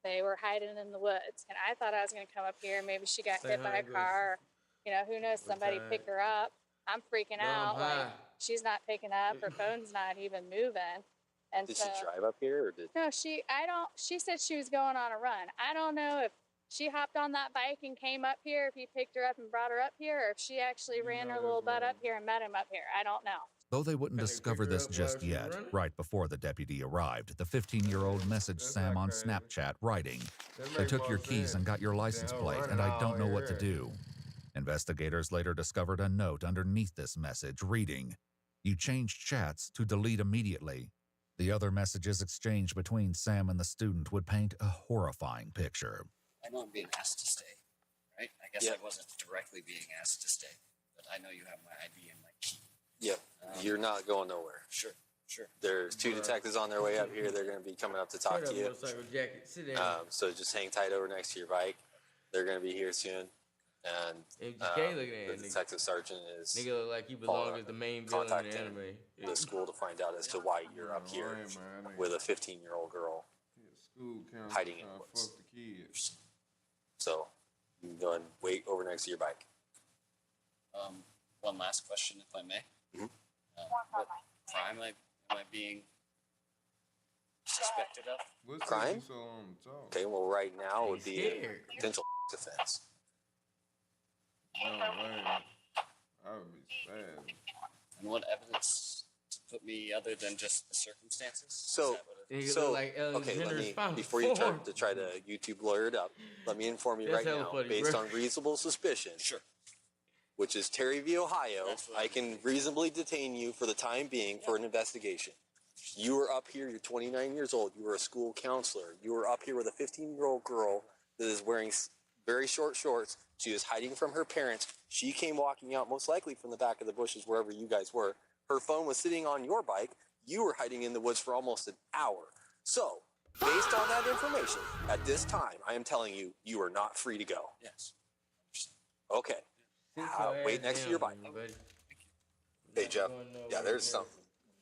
They were hiding in the woods. And I thought I was going to come up here. Maybe she got hit by a car. You know, who knows? Somebody pick her up. I'm freaking out. Like, she's not picking up. Her phone's not even moving. And did she drive up here, or did? No, she said she was going on a run. I don't know if she hopped on that bike and came up here, if he picked her up and brought her up here, or if she actually ran her little butt up here and met him up here. I don't know. Though they wouldn't discover this just yet, right before the deputy arrived, the 15-year-old messaged Sam on Snapchat, writing, "They took your keys and got your license plate, and I don't know what to do." Investigators later discovered a note underneath this message reading, "You changed chats to delete immediately." The other messages exchanged between Sam and the student would paint a horrifying picture. I know I'm being asked to stay, right? I guess I wasn't directly being asked to stay, but I know you have my ID and my key. Yep. You're not going nowhere. Sure. Sure. There's 2 detectives on their way up here. They're going to be coming up to talk to you. Motorcycle jacket. Sit down. So just hang tight over next to your bike. They're going to be here soon. And the detective sergeant is nigga look like you belong as the main villain in the anime. the school to find out as to why you're up here with a 15-year-old girl hiding in the woods. So you can go ahead and wait over next to your bike. One last question, if I may. Mm-hmm. What crime am I being suspected of? Crime? Okay, well, right now it would be a potential offense. No way. I would be sad. And what evidence to put me other than just the circumstances? So okay, let me, before you turn to try to YouTube lawyer it up, let me inform you right now, based on reasonable suspicion, which is Terry v. Ohio, I can reasonably detain you for the time being for an investigation. You were up here, you're 29 years old, you were a school counselor, you were up here with a 15-year-old girl that is wearing very short shorts. She was hiding from her parents. She came walking out, most likely from the back of the bushes, wherever you guys were. Her phone was sitting on your bike. You were hiding in the woods for almost an hour. So, based on that information, at this time, I am telling you, you are not free to go. Yes. Okay. Wait next to your bike. Hey, Jeff. Yeah, there's something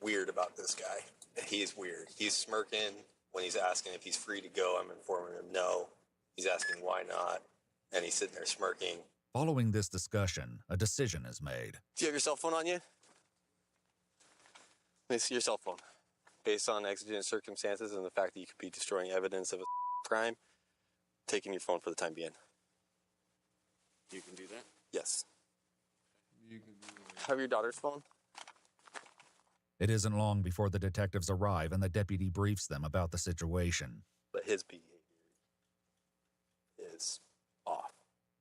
weird about this guy. He's weird. He's smirking when he's asking if he's free to go. I'm informing him no. He's asking why not. And he's sitting there smirking. Following this discussion, a decision is made. Do you have your cell phone on you? Let me see your cell phone. Based on exigent circumstances and the fact that you could be destroying evidence of a crime, taking your phone for the time being. You can do that? Yes. You can do that. Have your daughter's phone? It isn't long before the detectives arrive and the deputy briefs them about the situation. But his behavior is off.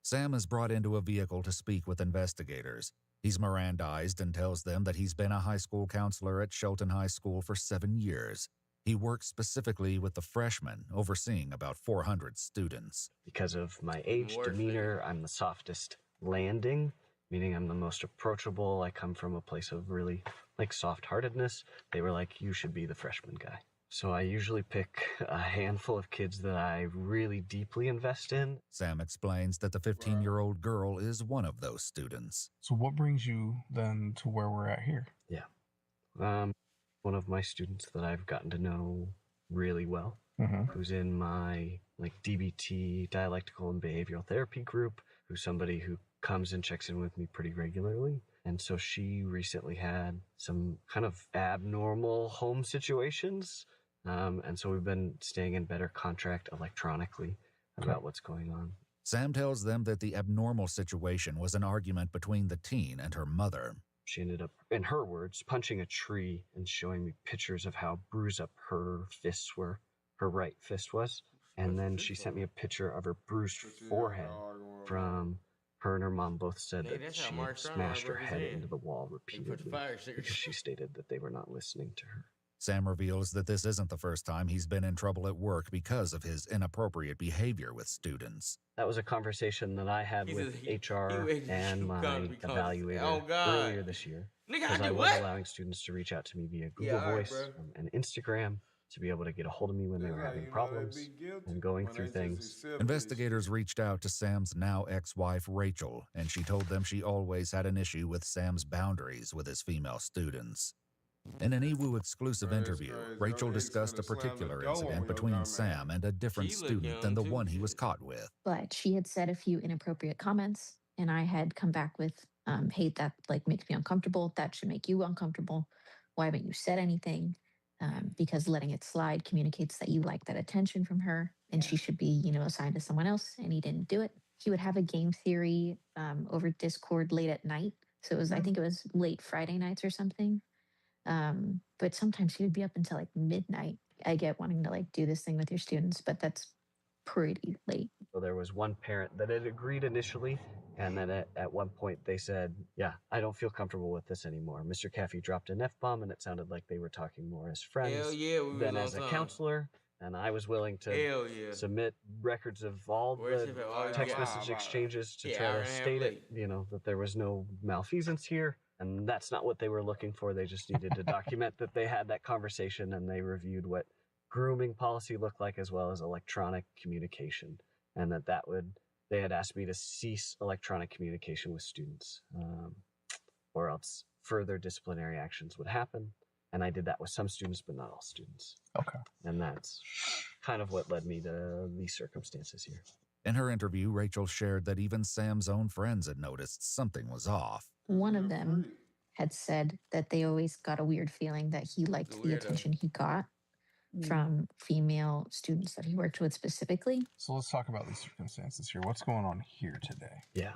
Sam is brought into a vehicle to speak with investigators. He's Mirandized and tells them that he's been a high school counselor at Shelton High School for 7 years. He works specifically with the freshmen, overseeing about 400 students. Because of my age, demeanor, I'm the softest landing, meaning I'm the most approachable. I come from a place of really, soft-heartedness. They were like, you should be the freshman guy. So I usually pick a handful of kids that I really deeply invest in. Sam explains that the 15-year-old girl is one of those students. So what brings you then to where we're at here? Yeah. One of my students that I've gotten to know really well, who's in my DBT, dialectical and behavioral therapy group, who's somebody who comes and checks in with me pretty regularly. And so she recently had some kind of abnormal home situations. And so we've been staying in better contact electronically about what's going on. Sam tells them that the abnormal situation was an argument between the teen and her mother. She ended up, in her words, punching a tree and showing me pictures of how bruised up her fists were, her right fist was. And then she sent me a picture of her bruised forehead from her and her mom both said that she had smashed her head into the wall repeatedly because she stated that they were not listening to her. Sam reveals that this isn't the first time he's been in trouble at work because of his inappropriate behavior with students. That was a conversation that I had with HR and my evaluator earlier this year. Because I was allowing students to reach out to me via Google Voice and Instagram to be able to get a hold of me when they were having problems and going through things. Investigators reached out to Sam's now ex-wife, Rachel, and she told them she always had an issue with Sam's boundaries with his female students. In an EWU exclusive interview, Rachel discussed a particular incident between Sam and a different student than the one he was caught with. But she had said a few inappropriate comments, and I had come back with, hey, that makes me uncomfortable. That should make you uncomfortable. Why haven't you said anything? Because letting it slide communicates that you like that attention from her, and she should be, assigned to someone else, and he didn't do it. He would have a game theory over Discord late at night. So it was, I think it was late Friday nights or something. But sometimes he would be up until midnight. I get wanting to do this thing with your students, but that's pretty late. So there was one parent that had agreed initially, and then at one point they said, yeah, I don't feel comfortable with this anymore. Mr. Caffey dropped an F-bomb, and it sounded like they were talking more as friends than as a counselor. And I was willing to submit records of all the text message exchanges to try to state it, that there was no malfeasance here. And that's not what they were looking for. They just needed to document that they had that conversation, and they reviewed what grooming policy looked like as well as electronic communication. And they had asked me to cease electronic communication with students, or else further disciplinary actions would happen. And I did that with some students, but not all students. Okay. And that's kind of what led me to these circumstances here. In her interview, Rachel shared that even Sam's own friends had noticed something was off. One of them had said that they always got a weird feeling that he liked the attention he got from female students that he worked with specifically. So let's talk about these circumstances here. What's going on here today? Yeah.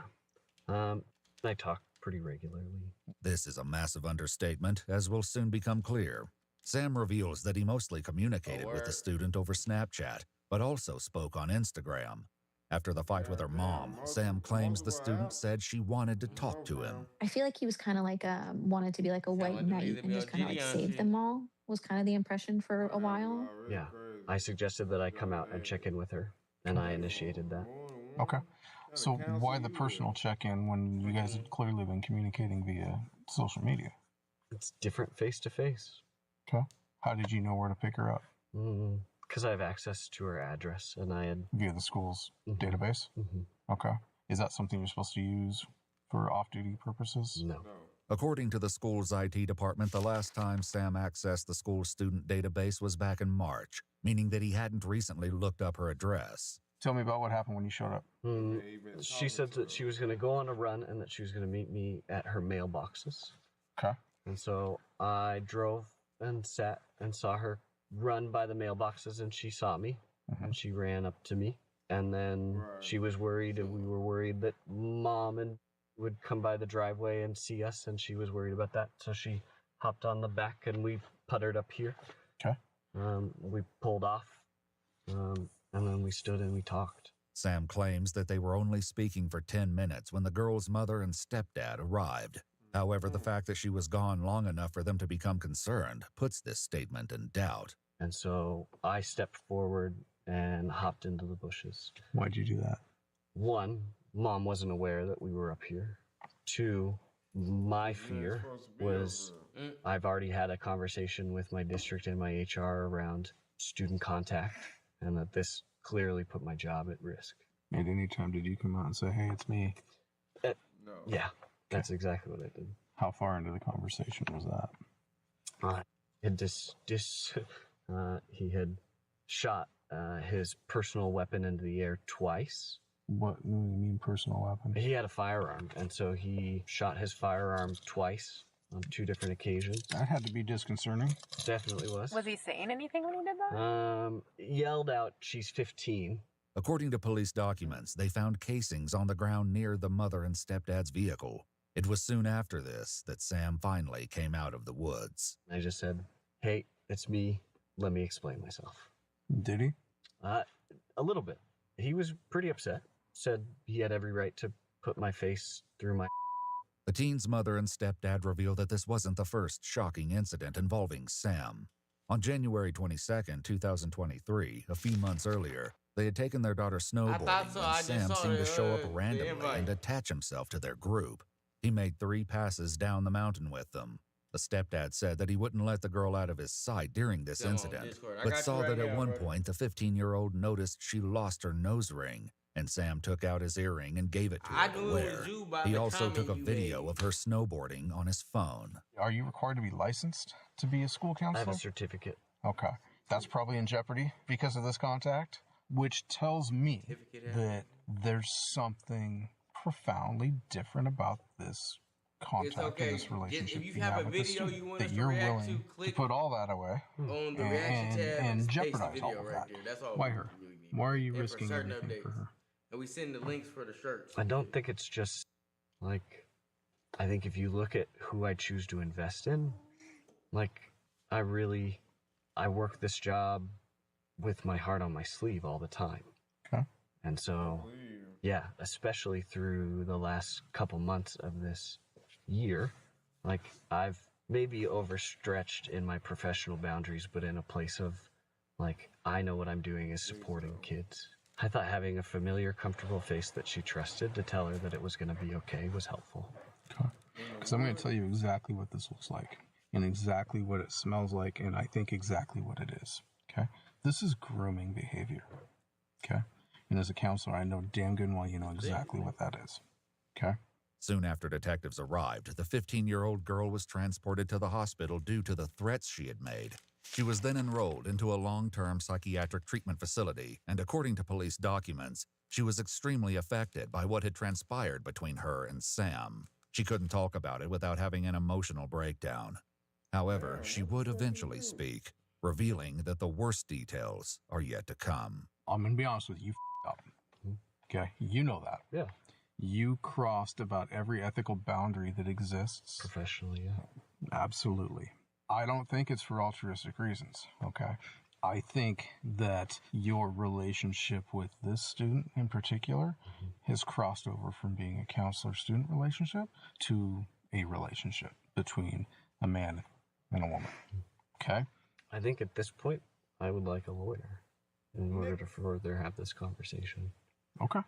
I talk pretty regularly. This is a massive understatement, as will soon become clear. Sam reveals that he mostly communicated with the student over Snapchat, but also spoke on Instagram. After the fight with her mom, Sam claims the student said she wanted to talk to him. I feel like he was kind of like wanted to be like a white knight and just kind of like save them all, was kind of the impression for a while. Yeah. I suggested that I come out and check in with her, and I initiated that. Okay. So why the personal check-in when you guys had clearly been communicating via social media? It's different face-to-face. Okay. How did you know where to pick her up? Because I have access to her address, and I had... Via the school's database? Okay. Is that something you're supposed to use for off-duty purposes? No. According to the school's IT department, the last time Sam accessed the school's student database was back in March, meaning that he hadn't recently looked up her address. Tell me about what happened when you showed up. She said that she was going to go on a run and that she was going to meet me at her mailboxes. Okay. And so I drove and sat and saw her run by the mailboxes, and she saw me, and she ran up to me. And then she was worried, and we were worried that Mom would come by the driveway and see us, and she was worried about that. So she hopped on the back, and we puttered up here. Okay. We pulled off. And then we stood and we talked. Sam claims that they were only speaking for 10 minutes when the girl's mother and stepdad arrived. However, the fact that she was gone long enough for them to become concerned puts this statement in doubt. And so I stepped forward and hopped into the bushes. Why'd you do that? 1, Mom wasn't aware that we were up here. 2, my fear was I've already had a conversation with my district and my HR around student contact, and that this clearly put my job at risk. At any time did you come out and say, hey, it's me? No. Yeah, that's exactly what I did. How far into the conversation was that? He had shot his personal weapon into the air twice. What do you mean personal weapon? He had a firearm, and so he shot his firearm twice on 2 different occasions. That had to be disconcerting. Definitely was. Was he saying anything when he did that? Yelled out, she's 15. According to police documents, they found casings on the ground near the mother and stepdad's vehicle. It was soon after this that Sam finally came out of the woods. I just said, hey, it's me. Let me explain myself. Did he? A little bit. He was pretty upset. Said he had every right to put my face through my... The teen's mother and stepdad revealed that this wasn't the first shocking incident involving Sam. On January 22nd, 2023, a few months earlier, they had taken their daughter snowboarding and Sam seemed to show up randomly and attach himself to their group. He made 3 passes down the mountain with them. The stepdad said that he wouldn't let the girl out of his sight during this incident, but saw that at one point the 15-year-old noticed she lost her nose ring, and Sam took out his earring and gave it to her to wear. He also took a video of her snowboarding on his phone. Are you required to be licensed to be a school counselor? I have a certificate. Okay. That's probably in jeopardy because of this contact, which tells me that there's something profoundly different about this contact and this relationship if you have a with the video student, you want that us to you're react willing to, to put all that away on the reaction tab and paste the jeopardize video all of right that. there. That's all Why we her? really need. Why are you And risking for certain everything updates. for her? And we send the links for the shirts. I don't think it's just, like, I think if you look at who I choose to invest in, like, I work this job with my heart on my sleeve all the time. Okay. And so, yeah, especially through the last couple months of this year, like, I've maybe overstretched in my professional boundaries, but in a place of, like, I know what I'm doing is supporting kids. I thought having a familiar, comfortable face that she trusted to tell her that it was going to be okay was helpful. Okay. Because I'm going to tell you exactly what this looks like and exactly what it smells like, and I think exactly what it is. Okay? This is grooming behavior. Okay? And as a counselor, I know damn good and well you know exactly what that is. Okay? Soon after detectives arrived, the 15-year-old girl was transported to the hospital due to the threats she had made. She was then enrolled into a long-term psychiatric treatment facility, and according to police documents, she was extremely affected by what had transpired between her and Sam. She couldn't talk about it without having an emotional breakdown. However, she would eventually speak, revealing that the worst details are yet to come. I'm going to be honest with you, you up. Okay? You know that. Yeah. You crossed about every ethical boundary that exists. Professionally, yeah. Absolutely. I don't think it's for altruistic reasons, okay? I think that your relationship with this student in particular has crossed over from being a counselor-student relationship to a relationship between a man and a woman, okay? I think at this point, I would like a lawyer in order to further have this conversation. Okay.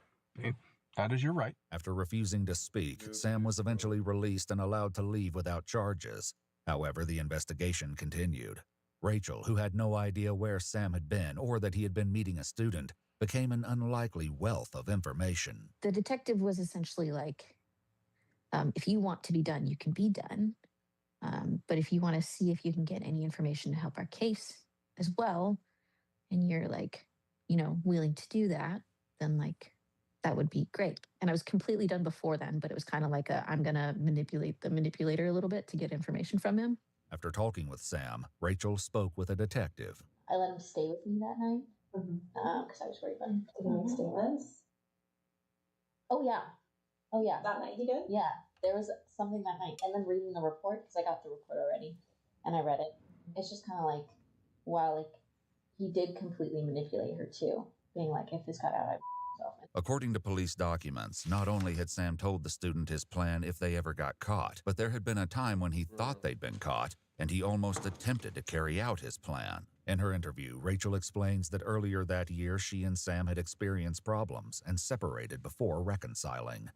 That is your right. After refusing to speak, Sam was eventually released and allowed to leave without charges. However, the investigation continued. Rachel, who had no idea where Sam had been or that he had been meeting a student, became an unlikely wealth of information. The detective was essentially like, if you want to be done, you can be done. But if you want to see if you can get any information to help our case as well, and you're like, willing to do that, then that would be great. And I was completely done before then, but it was kind of like I'm going to manipulate the manipulator a little bit to get information from him. After talking with Sam, Rachel spoke with a detective. I let him stay with me that night because I was worried about him. Did he make statements? Oh, yeah. That night he did? Yeah. There was something that night. And then reading the report, because I got the report already, and I read it. It's just kind of like, wow, he did completely manipulate her too. Being like, if this got out, I'd myself. According to police documents, not only had Sam told the student his plan if they ever got caught, but there had been a time when he thought they'd been caught, and he almost attempted to carry out his plan. In her interview, Rachel explains that earlier that year she and Sam had experienced problems and separated before reconciling.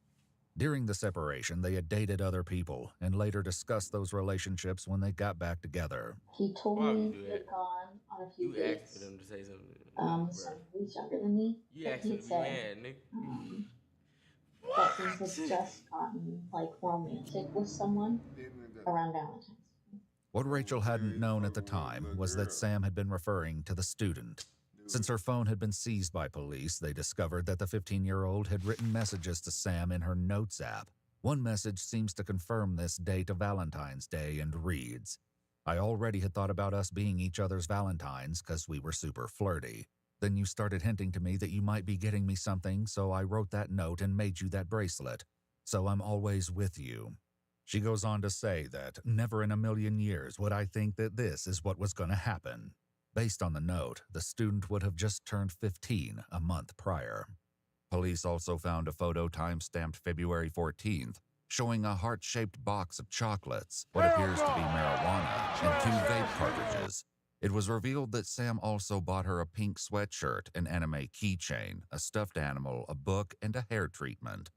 During the separation, they had dated other people and later discussed those relationships when they got back together. He told me he had gone on a few dates. You asked for them to say something. He's younger than me. You asked him, man, nigga. That things had just gotten romantic with someone around Valentine's. What Rachel hadn't known at the time was that Sam had been referring to the student. Since her phone had been seized by police, they discovered that the 15-year-old had written messages to Sam in her Notes app. One message seems to confirm this date of Valentine's Day and reads, "I already had thought about us being each other's Valentines because we were super flirty. Then you started hinting to me that you might be getting me something, so I wrote that note and made you that bracelet. So I'm always with you." She goes on to say that never in a million years would I think that this is what was going to happen. Based on the note, the student would have just turned 15 a month prior. Police also found a photo time-stamped February 14th, showing a heart-shaped box of chocolates, what appears to be marijuana, and 2 vape cartridges. It was revealed that Sam also bought her a pink sweatshirt, an anime keychain, a stuffed animal, a book, and a hair treatment.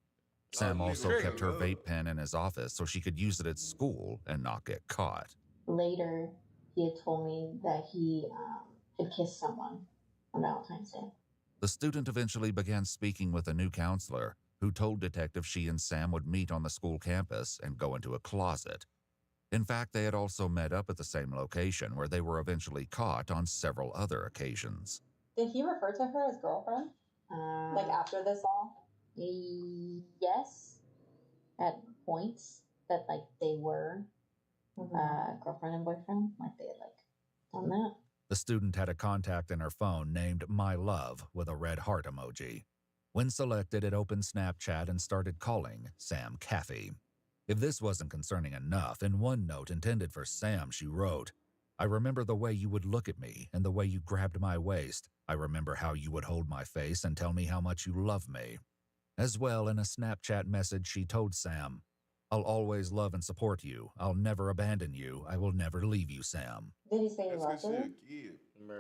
Sam also kept her vape pen in his office so she could use it at school and not get caught. Later, he had told me that he had kissed someone on Valentine's Day. The student eventually began speaking with a new counselor who told detectives she and Sam would meet on the school campus and go into a closet. In fact, they had also met up at the same location where they were eventually caught on several other occasions. Did he refer to her as girlfriend? After this all? Yes. At points that they were girlfriend and boyfriend. They had done that. The student had a contact in her phone named My Love with a red heart emoji. When selected, it opened Snapchat and started calling Sam Caffey. If this wasn't concerning enough, in one note intended for Sam, she wrote, "I remember the way you would look at me and the way you grabbed my waist. I remember how you would hold my face and tell me how much you love me." As well, in a Snapchat message, she told Sam, "I'll always love and support you. I'll never abandon you. I will never leave you, Sam." Did he say he loved her?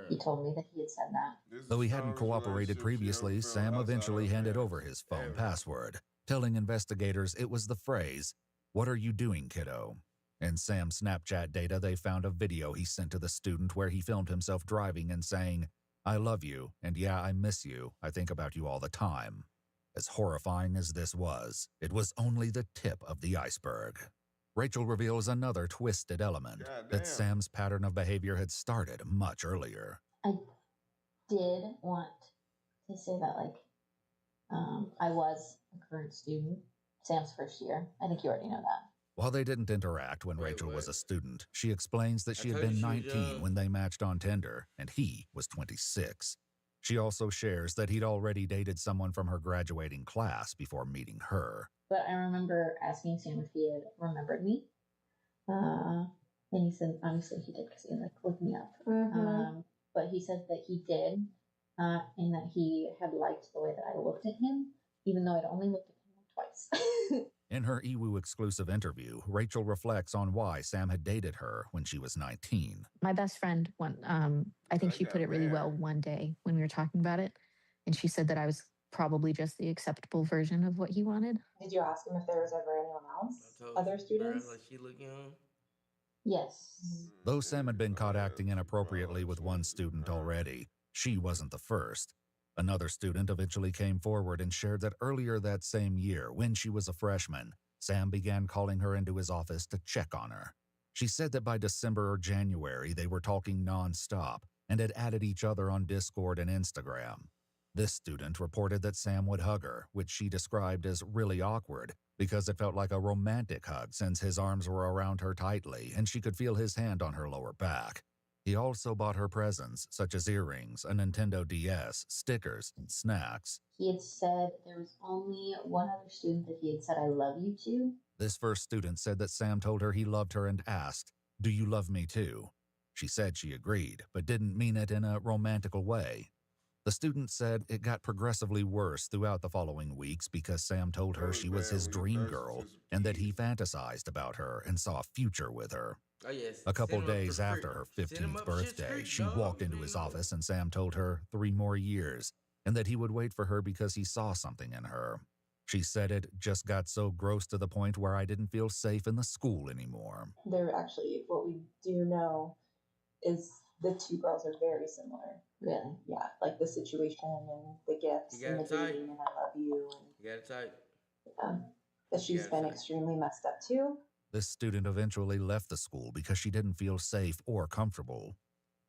He told me that he had said that. Though he hadn't cooperated previously, Sam eventually handed over his phone password, telling investigators it was the phrase, "What are you doing, kiddo?" In Sam's Snapchat data, they found a video he sent to the student where he filmed himself driving and saying, "I love you, and yeah, I miss you. I think about you all the time." As horrifying as this was, it was only the tip of the iceberg. Rachel reveals another twisted element, that Sam's pattern of behavior had started much earlier. I did want to say that, like, I was a current student, Sam's first year. I think you already know that. While they didn't interact when Rachel was a student, she explains that she had been 19 when they matched on Tinder, and he was 26. She also shares that he'd already dated someone from her graduating class before meeting her. But I remember asking Sam if he had remembered me. And he said, obviously he did because he had, like, looked me up. But he said that he did, and that he had liked the way that I looked at him, even though I'd only looked at him twice. In her EWU exclusive interview, Rachel reflects on why Sam had dated her when she was 19. My best friend, I think she put it really well one day when we were talking about it, and she said that I was probably just the acceptable version of what he wanted. Did you ask him if there was ever anyone else? Other students? Like she look young. Yes. Though Sam had been caught acting inappropriately with one student already, she wasn't the first. Another student eventually came forward and shared that earlier that same year, when she was a freshman, Sam began calling her into his office to check on her. She said that by December or January, they were talking nonstop and had added each other on Discord and Instagram. This student reported that Sam would hug her, which she described as really awkward because it felt like a romantic hug since his arms were around her tightly and she could feel his hand on her lower back. He also bought her presents, such as earrings, a Nintendo DS, stickers, and snacks. He had said there was only one other student that he had said, "I love you" to. This first student said that Sam told her he loved her and asked, "Do you love me too?" She said she agreed, but didn't mean it in a romantical way. The student said it got progressively worse throughout the following weeks because Sam told her she was his dream girl and that he fantasized about her and saw a future with her. Oh, yes. A couple days after her 15th birthday, she walked into his office and Sam told her 3 more years and that he would wait for her because he saw something in her. She said it just got so gross to the point where I didn't feel safe in the school anymore. They're actually, what we do know is the two girls are very similar. Really? Yeah, like the situation and the gifts and the dating and I love you. And, you got it tight. Yeah, that she's been extremely messed up too. This student eventually left the school because she didn't feel safe or comfortable.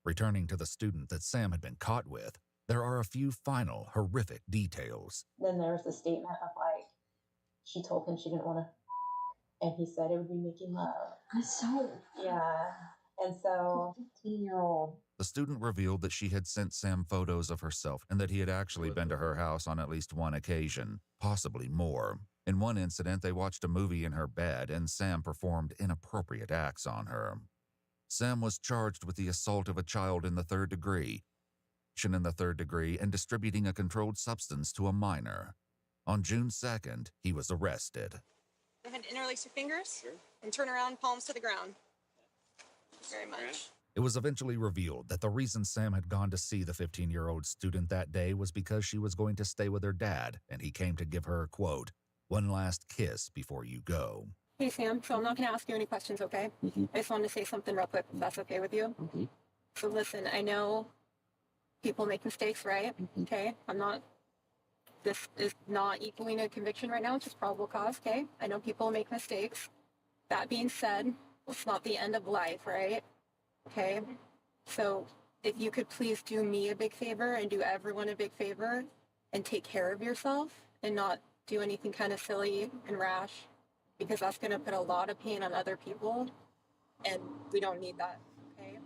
Returning to the student that Sam had been caught with, there are a few final horrific details. Then there was the statement of, like, she told him she didn't want to, and he said it would be making love. Yeah. And so, 15-year-old. The student revealed that she had sent Sam photos of herself and that he had actually been to her house on at least one occasion, possibly more. In one incident, they watched a movie in her bed and Sam performed inappropriate acts on her. Sam was charged with the assault of a child in the 3rd degree, and distributing a controlled substance to a minor. On June 2nd, he was arrested. Go ahead and interlace your fingers and turn around, palms to the ground. Very much. It was eventually revealed that the reason Sam had gone to see the 15-year-old student that day was because she was going to stay with her dad, and he came to give her, quote, "one last kiss before you go." Hey, Sam, so I'm not going to ask you any questions, okay? I just wanted to say something real quick, if that's okay with you. So listen, I know people make mistakes, right? Okay? This is not equaling a conviction right now, it's just probable cause, okay? I know people make mistakes. That being said, it's not the end of life, right? Okay? So if you could please do me a big favor and do everyone a big favor and take care of yourself and not do anything kind of silly and rash, because that's going to put a lot of pain on other people, and we don't need that, okay?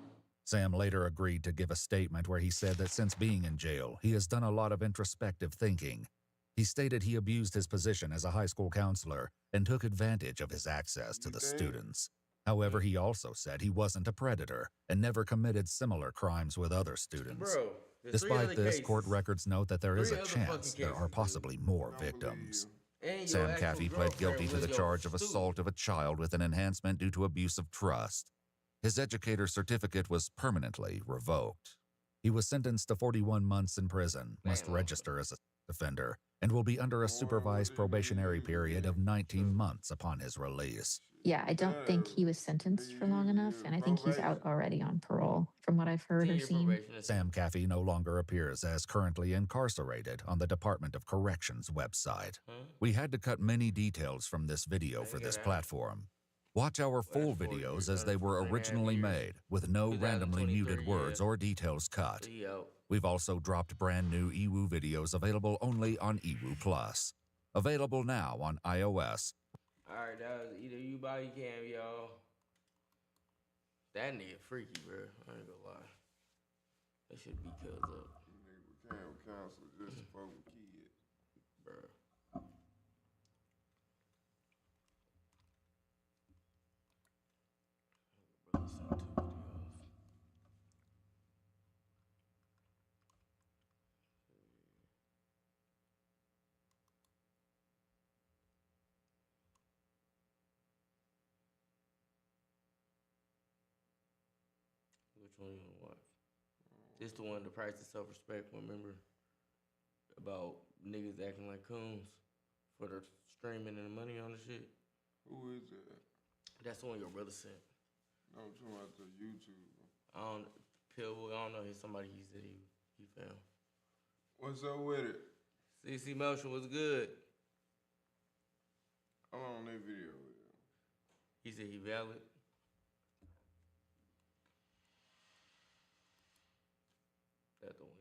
Sam later agreed to give a statement where he said that since being in jail, he has done a lot of introspective thinking. He stated he abused his position as a high school counselor and took advantage of his access to the students. However, he also said he wasn't a predator and never committed similar crimes with other students. Despite this, court records note that there is a chance there are possibly more victims. Sam Caffey pled guilty to the charge of assault of a child with an enhancement due to abuse of trust. His educator's certificate was permanently revoked. He was sentenced to 41 months in prison, must register as a offender and will be under a supervised probationary period of 19 months upon his release. Yeah, I don't think he was sentenced for long enough, and I think he's out already on parole, from what I've heard or seen. Sam Caffey no longer appears as currently incarcerated on the Department of Corrections website. We had to cut many details from this video for this platform. Watch our full videos as they were originally made, with no randomly muted words or details cut. We've also dropped brand new EWU videos available only on EWU Plus. Available now on iOS. Alright, that was either you body cam, y'all. That nigga freaky, bro. I ain't gonna lie. That should be cut up. Nigga can't counsel just to fuck with kids. Bro. Which one you wanna watch? This the one, The Price of Self-Respect, remember? About niggas acting like coons for the streaming and the money on the shit. Who is that? That's the one your brother sent. No, I'm talking about the YouTube. I don't know. He's somebody he said he found. What's up with it? CC Motion was good. I'm on that video with him. He said he valid. That the win.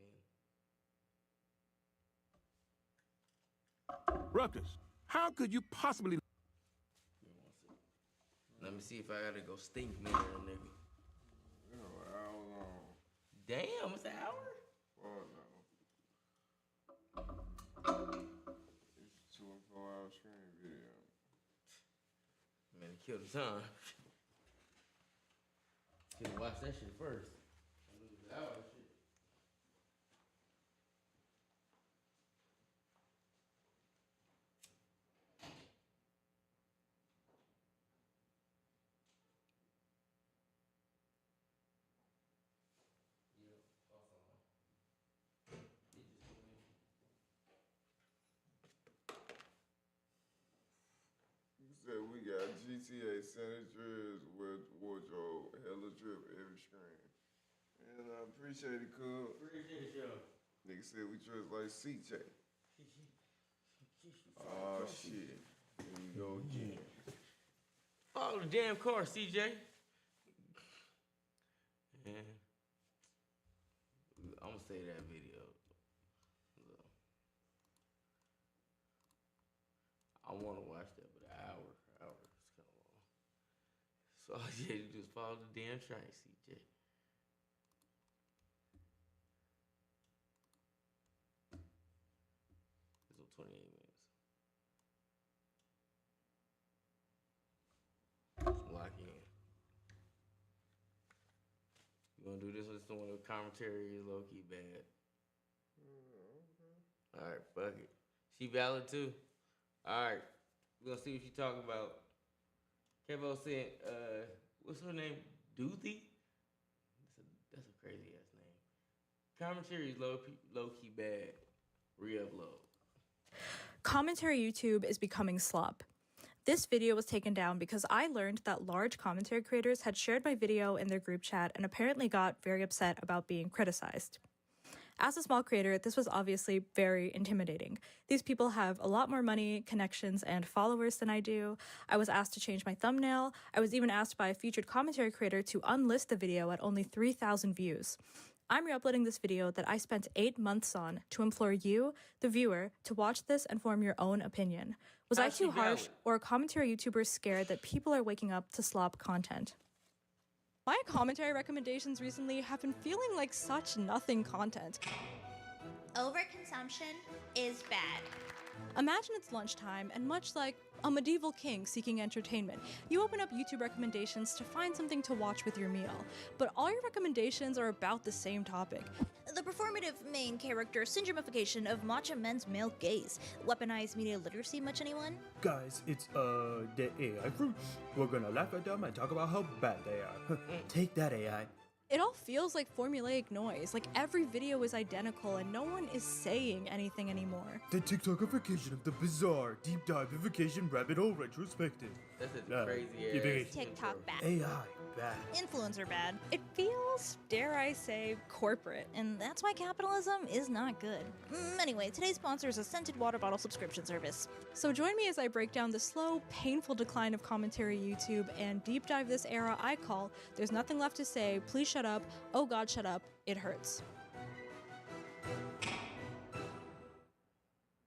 Ruckus, how could you possibly... Let me see if I gotta go stink me there, nigga. You know, how long? Damn, it's an hour? Oh, no. It's a 2 and 4 hour stream video. Man, it killed the time. Should've watched that shit first. I lose the hour shit. Said we got GTA San Andreas with wardrobe, hella drip every screen. And I appreciate it, cuz. Appreciate you. Nigga said we dress like CJ. Oh shit. Here we go again. Follow the damn car, CJ. Yeah. I'm gonna say that video. I wanna watch that, but an hour is kind of long. So all you had to do is follow the damn train, CJ. This was 28 minutes. Let's lock in. You wanna do this one? This is the one with commentary is low key bad. Alright, fuck it. She valid too. Alright, we're gonna see what she talking about. Kevo said, what's her name? Doothie? That's a crazy ass name. Commentary is low key bad. Re-upload. Commentary YouTube is becoming slop. This video was taken down because I learned that large commentary creators had shared my video in their group chat and apparently got very upset about being criticized. As a small creator, this was obviously very intimidating. These people have a lot more money, connections, and followers than I do. I was asked to change my thumbnail. I was even asked by a featured commentary creator to unlist the video at only 3,000 views. I'm re-uploading this video that I spent 8 months on to implore you, the viewer, to watch this and form your own opinion. Was I too harsh, or are commentary YouTubers scared that people are waking up to slop content? My commentary recommendations recently have been feeling like such nothing content. Overconsumption is bad. Imagine it's lunchtime, and much like a medieval king seeking entertainment, you open up YouTube recommendations to find something to watch with your meal. But all your recommendations are about the same topic. The performative main character syndromification of macho men's male gaze. Weaponized media literacy, much anyone? Guys, it's the AI fruits. We're gonna laugh at them and talk about how bad they are. Take that, AI. It all feels like formulaic noise, like every video is identical and no one is saying anything anymore. The TikTokification of the bizarre deep dive-ification rabbit hole retrospective. That's a crazy ass. TikTok bad. AI bad. Influencer bad. It feels, dare I say, corporate, and that's why capitalism is not good. Anyway, today's sponsor is a scented water bottle subscription service. So join me as I break down the slow, painful decline of commentary YouTube and deep dive this era I call "There's nothing left to say, please shut up, oh god shut up, it hurts."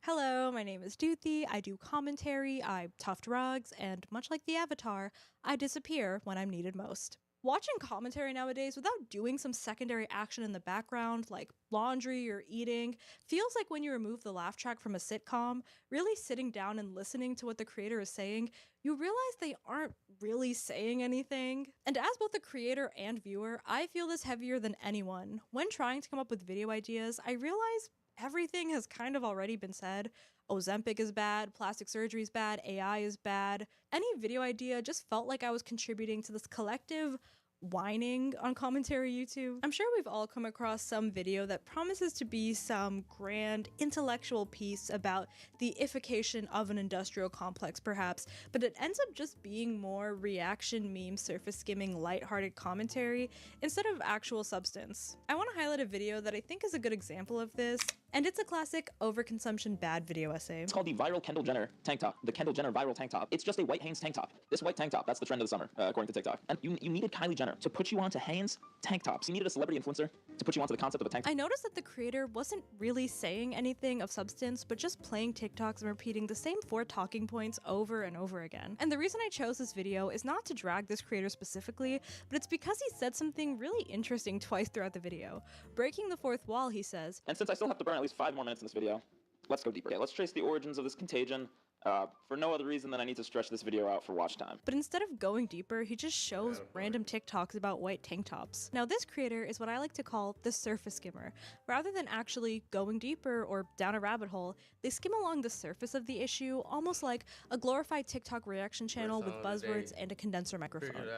Hello, my name is Doothie, I do commentary, I tough drugs, and much like the Avatar, I disappear when I'm needed most. Watching commentary nowadays without doing some secondary action in the background, like laundry or eating, feels like when you remove the laugh track from a sitcom, really sitting down and listening to what the creator is saying, you realize they aren't really saying anything. And as both a creator and viewer, I feel this heavier than anyone. When trying to come up with video ideas, I realize everything has kind of already been said. Ozempic is bad, plastic surgery is bad, AI is bad. Any video idea just felt like I was contributing to this collective whining on commentary YouTube. I'm sure we've all come across some video that promises to be some grand intellectual piece about the ification of an industrial complex perhaps, but it ends up just being more reaction meme surface skimming lighthearted commentary instead of actual substance. I want to highlight a video that I think is a good example of this, and it's a classic overconsumption bad video essay. It's called the viral Kendall Jenner tank top. The Kendall Jenner viral tank top. It's just a white Hanes tank top. This white tank top, that's the trend of the summer, according to TikTok. And you needed Kylie Jenner to put you onto Hanes tank tops. You needed a celebrity influencer to put you onto the concept of a tank top. I noticed that the creator wasn't really saying anything of substance, but just playing TikToks and repeating the same 4 talking points over and over again. And the reason I chose this video is not to drag this creator specifically, but it's because he said something really interesting twice throughout the video. Breaking the fourth wall, he says, and since I still have to burn at least 5 more minutes in this video, let's go deeper. Okay, let's trace the origins of this contagion for no other reason than I need to stretch this video out for watch time. But instead of going deeper, he just shows random TikToks about white tank tops. Now this creator is what I like to call the surface skimmer. Rather than actually going deeper or down a rabbit hole, they skim along the surface of the issue, almost like a glorified TikTok reaction channel with buzzwords and a condenser microphone.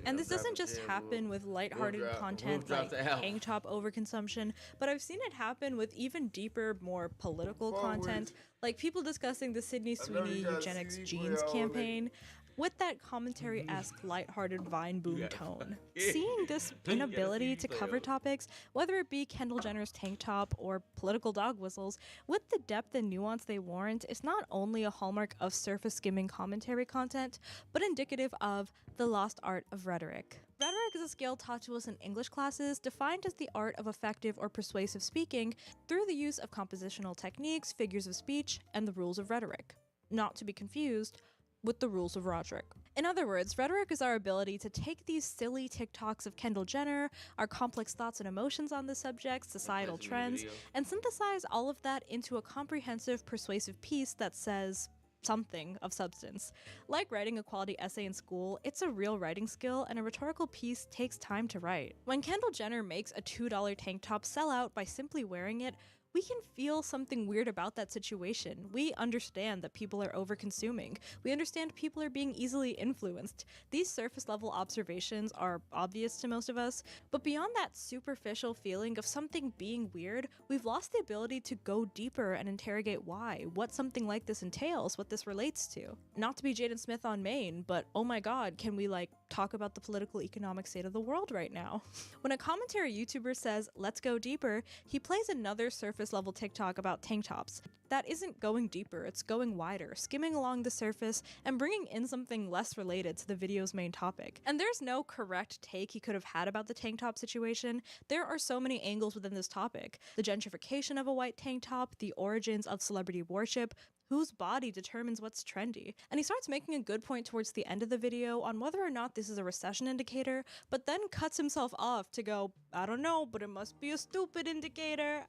And this doesn't just happen with lighthearted content like tank top overconsumption, but I've seen it happen with even deeper, more political content, like people discussing the Sydney Sweeney eugenics jeans campaign with that commentary-esque lighthearted Vine boom tone. Seeing this inability to cover topics, whether it be Kendall Jenner's tank top or political dog whistles, with the depth and nuance they warrant, is not only a hallmark of surface skimming commentary content, but indicative of the lost art of rhetoric. Rhetoric is a skill taught to us in English classes, defined as the art of effective or persuasive speaking through the use of compositional techniques, figures of speech, and the rules of rhetoric. Not to be confused with the rules of Roderick. In other words, rhetoric is our ability to take these silly TikToks of Kendall Jenner, our complex thoughts and emotions on the subject, societal trends, and synthesize all of that into a comprehensive, persuasive piece that says something of substance. Like writing a quality essay in school, it's a real writing skill, and a rhetorical piece takes time to write. When Kendall Jenner makes a $2 tank top sell out by simply wearing it, we can feel something weird about that situation. We understand that people are over-consuming. We understand people are being easily influenced. These surface-level observations are obvious to most of us, but beyond that superficial feeling of something being weird, we've lost the ability to go deeper and interrogate why, what something like this entails, what this relates to. Not to be Jaden Smith on Maine, but oh my god, can we talk about the political economic state of the world right now? When a commentary YouTuber says, "Let's go deeper," he plays another surface-level TikTok about tank tops. That isn't going deeper, it's going wider, skimming along the surface and bringing in something less related to the video's main topic. And there's no correct take he could have had about the tank top situation. There are so many angles within this topic. The gentrification of a white tank top, the origins of celebrity worship, whose body determines what's trendy. And he starts making a good point towards the end of the video on whether or not this is a recession indicator, but then cuts himself off to go, "I don't know, but it must be a stupid indicator."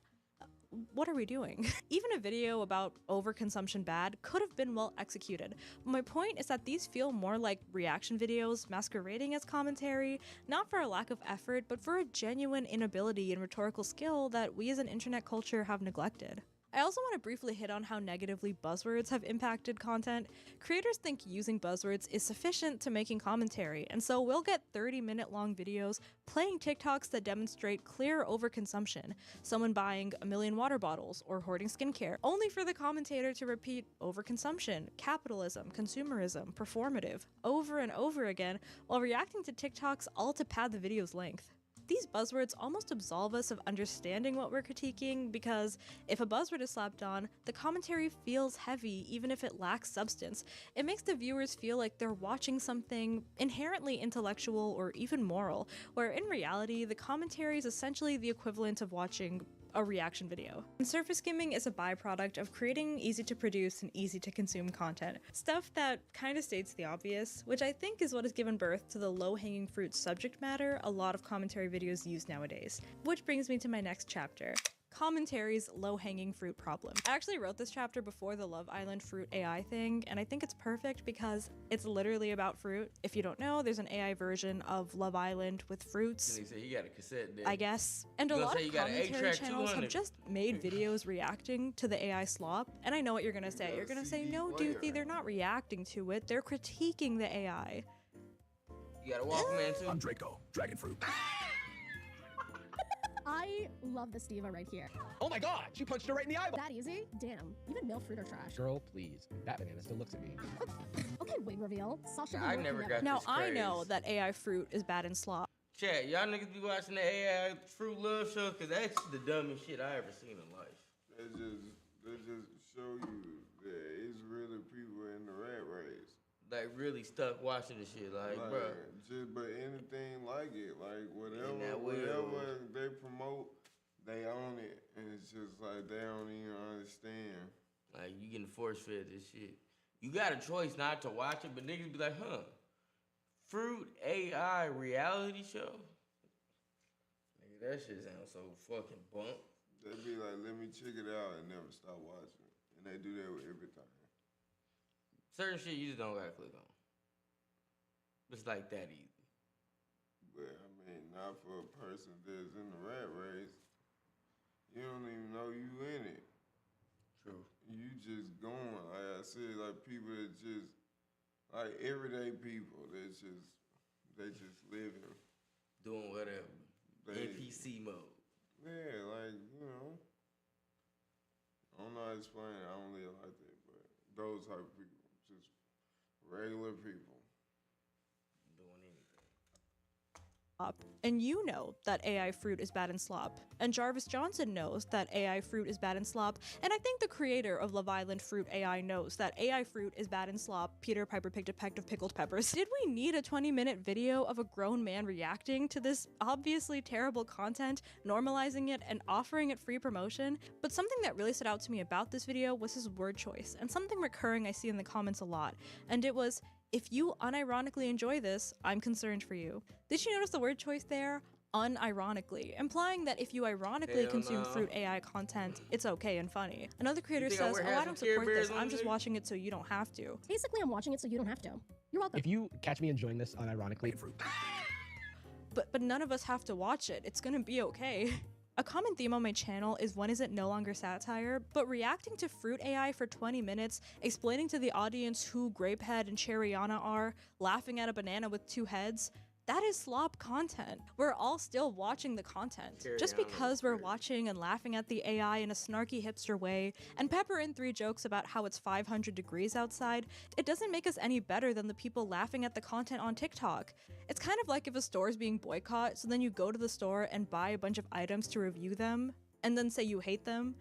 What are we doing? Even a video about overconsumption bad could have been well executed. But my point is that these feel more like reaction videos masquerading as commentary, not for a lack of effort, but for a genuine inability and rhetorical skill that we as an internet culture have neglected. I also want to briefly hit on how negatively buzzwords have impacted content. Creators think using buzzwords is sufficient to making commentary, and so we'll get 30-minute long videos playing TikToks that demonstrate clear overconsumption, someone buying a million water bottles or hoarding skincare, only for the commentator to repeat overconsumption, capitalism, consumerism, performative, over and over again while reacting to TikToks, all to pad the video's length. These buzzwords almost absolve us of understanding what we're critiquing, because if a buzzword is slapped on, the commentary feels heavy even if it lacks substance. It makes the viewers feel like they're watching something inherently intellectual or even moral, where in reality, the commentary is essentially the equivalent of watching a reaction video. And surface skimming is a byproduct of creating easy to produce and easy to consume content. Stuff that kind of states the obvious, which I think is what has given birth to the low-hanging fruit subject matter a lot of commentary videos use nowadays. Which brings me to my next chapter. Commentary's low-hanging fruit problem. I actually wrote this chapter before the Love Island fruit AI thing, and I think it's perfect because it's literally about fruit. If you don't know, there's an AI version of Love Island with fruits. And he said you got a cassette there. I guess. And a lot of commentary channels have just made videos reacting to the AI slop. And I know what you're gonna say. You're gonna say, no, Doothy, they're not reacting to it. They're critiquing the AI. You got a Walkman too? I'm Draco, dragon fruit. I love this diva right here. Oh my god, she punched her right in the eyeball. That easy? Damn, even male fruit are trash. Girl, please. That banana still looks at me. Okay, wig reveal. Sasha I never got Now this I craze. know that AI fruit is bad in slop. Chat, y'all niggas be watching the AI fruit love show, cause that's the dumbest shit I ever seen in life. They just show you that it's really people in the rat race. Like really stuck watching the shit, like bro. But anything like it, like whatever they promote, they own it, and it's just like they don't even understand. Like you getting force fed this shit. You got a choice not to watch it, but niggas be like, huh? Fruit AI reality show? Nigga, that shit sounds so fucking bunk. They be like, let me check it out and never stop watching it. And they do that with everything. Certain shit you just don't gotta click on. It's like that easy. But I mean, not for a person that's in the rat race. You don't even know you in it. True. You just going. Like I said, like people that just, like everyday people that just living. Doing whatever. NPC mode. Yeah, like, you know. I don't know how to explain it. I don't live like that, but those type of people. Just regular people. Doing anything. And you know that AI fruit is bad in slop. And Jarvis Johnson knows that AI fruit is bad in slop. And I think the creator of Love Island Fruit AI knows that AI fruit is bad in slop. Peter Piper picked a peck of pickled peppers. Did we need a 20-minute video of a grown man reacting to this obviously terrible content, normalizing it, and offering it free promotion? But something that really stood out to me about this video was his word choice, and something recurring I see in the comments a lot. And it was, if you unironically enjoy this, I'm concerned for you. Did you notice the word choice there? Unironically, implying that if you ironically consume fruit AI content, it's okay and funny. Another creator says, oh, I don't support this, I'm just watching it so you don't have to. Basically, I'm watching it so you don't have to. You're welcome. If you catch me enjoying this unironically, fruit. But none of us have to watch it, it's gonna be okay. A common theme on my channel is when is it no longer satire, but reacting to fruit AI for 20 minutes, explaining to the audience who Grapehead and Cherryana are, laughing at a banana with two heads, that is slop content. We're all still watching the content. Just because we're watching and laughing at the AI in a snarky hipster way, and pepper in 3 jokes about how it's 500 degrees outside, it doesn't make us any better than the people laughing at the content on TikTok. It's kind of like if a store is being boycotted, so then you go to the store and buy a bunch of items to review them, and then say you hate them,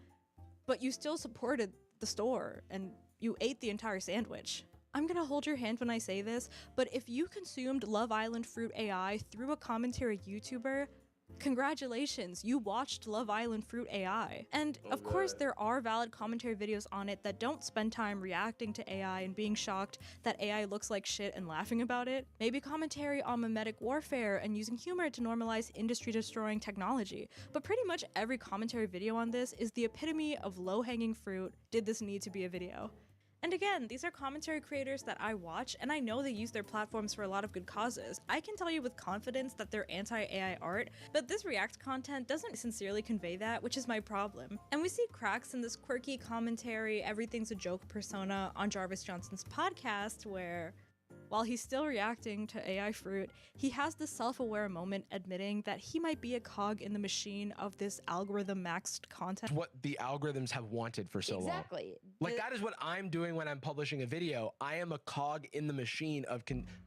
but you still supported the store, and you ate the entire sandwich. I'm gonna hold your hand when I say this, but if you consumed Love Island Fruit AI through a commentary YouTuber, congratulations, you watched Love Island Fruit AI. And of course there are valid commentary videos on it that don't spend time reacting to AI and being shocked that AI looks like shit and laughing about it. Maybe commentary on mimetic warfare and using humor to normalize industry-destroying technology. But pretty much every commentary video on this is the epitome of low-hanging fruit. Did this need to be a video? And again, these are commentary creators that I watch, and I know they use their platforms for a lot of good causes. I can tell you with confidence that they're anti-AI art, but this React content doesn't sincerely convey that, which is my problem. And we see cracks in this quirky commentary, everything's a joke persona on Jarvis Johnson's podcast, where while he's still reacting to AI fruit, he has this self-aware moment admitting that he might be a cog in the machine of this algorithm-maxed content. What the algorithms have wanted for so long. Exactly. Like, that is what I'm doing when I'm publishing a video. I am a cog in the machine of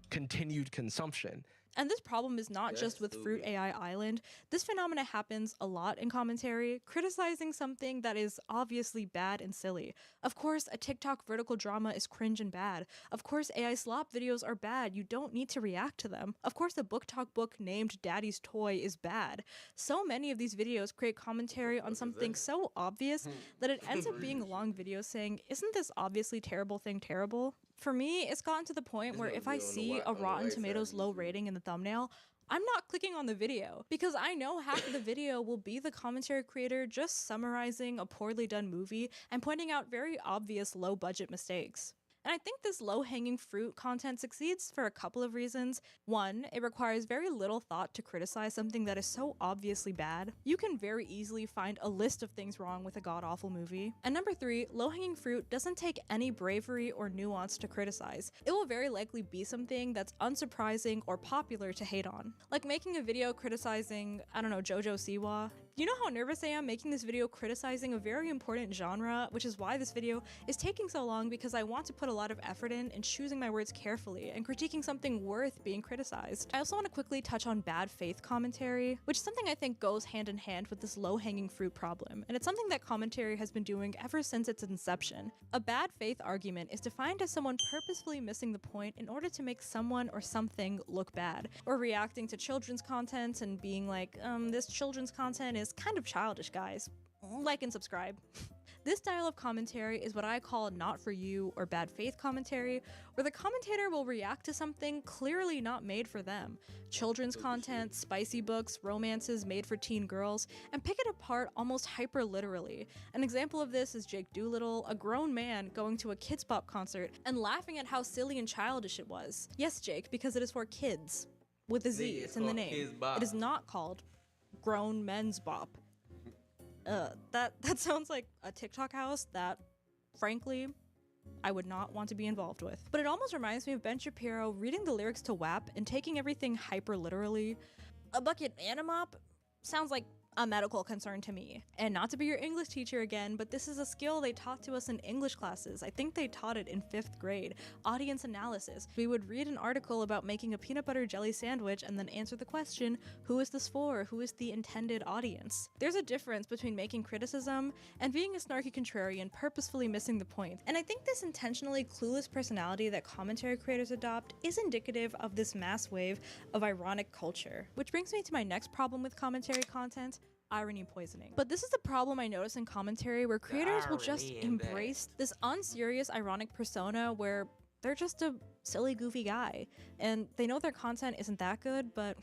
continued consumption. And this problem is not just with Fruit AI Island. This phenomena happens a lot in commentary, criticizing something that is obviously bad and silly. Of course, a TikTok vertical drama is cringe and bad. Of course, AI slop videos are bad. You don't need to react to them. Of course, a book talk book named Daddy's Toy is bad. So many of these videos create commentary on something so obvious that it ends up being a long video saying, "Isn't this obviously terrible thing terrible?" For me, it's gotten to the point where if I see a Rotten Tomatoes low rating in the thumbnail, I'm not clicking on the video because I know half of the video will be the commentary creator just summarizing a poorly done movie and pointing out very obvious low budget mistakes. And I think this low-hanging fruit content succeeds for a couple of reasons. One, it requires very little thought to criticize something that is so obviously bad. You can very easily find a list of things wrong with a god-awful movie. And number three, low-hanging fruit doesn't take any bravery or nuance to criticize. It will very likely be something that's unsurprising or popular to hate on. Like making a video criticizing, I don't know, JoJo Siwa. You know how nervous I am making this video criticizing a very important genre, which is why this video is taking so long, because I want to put a lot of effort in choosing my words carefully and critiquing something worth being criticized. I also want to quickly touch on bad faith commentary, which is something I think goes hand in hand with this low-hanging fruit problem, and it's something that commentary has been doing ever since its inception. A bad faith argument is defined as someone purposefully missing the point in order to make someone or something look bad, or reacting to children's content and being like, this children's content is kind of childish, guys. Like and subscribe. This style of commentary is what I call not for you or bad faith commentary, where the commentator will react to something clearly not made for them. Children's content, spicy books, romances made for teen girls, and pick it apart almost hyper literally. An example of this is Jake Doolittle, a grown man going to a Kids Bop concert and laughing at how silly and childish it was. Yes, Jake, because it is for kids. With a Z, it's in the name. It is not called Grown Men's Bop. That sounds like a TikTok house that, frankly, I would not want to be involved with. But it almost reminds me of Ben Shapiro reading the lyrics to WAP and taking everything hyper literally. A bucket and a mop sounds like a medical concern to me. And not to be your English teacher again, but this is a skill they taught to us in English classes. I think they taught it in 5th grade. Audience analysis. We would read an article about making a peanut butter jelly sandwich and then answer the question, who is this for? Who is the intended audience? There's a difference between making criticism and being a snarky contrarian purposefully missing the point. And I think this intentionally clueless personality that commentary creators adopt is indicative of this mass wave of ironic culture. Which brings me to my next problem with commentary content: irony poisoning. But this is the problem I notice in commentary, where creators will just embrace this unserious ironic persona where they're just a silly goofy guy and they know their content isn't that good, but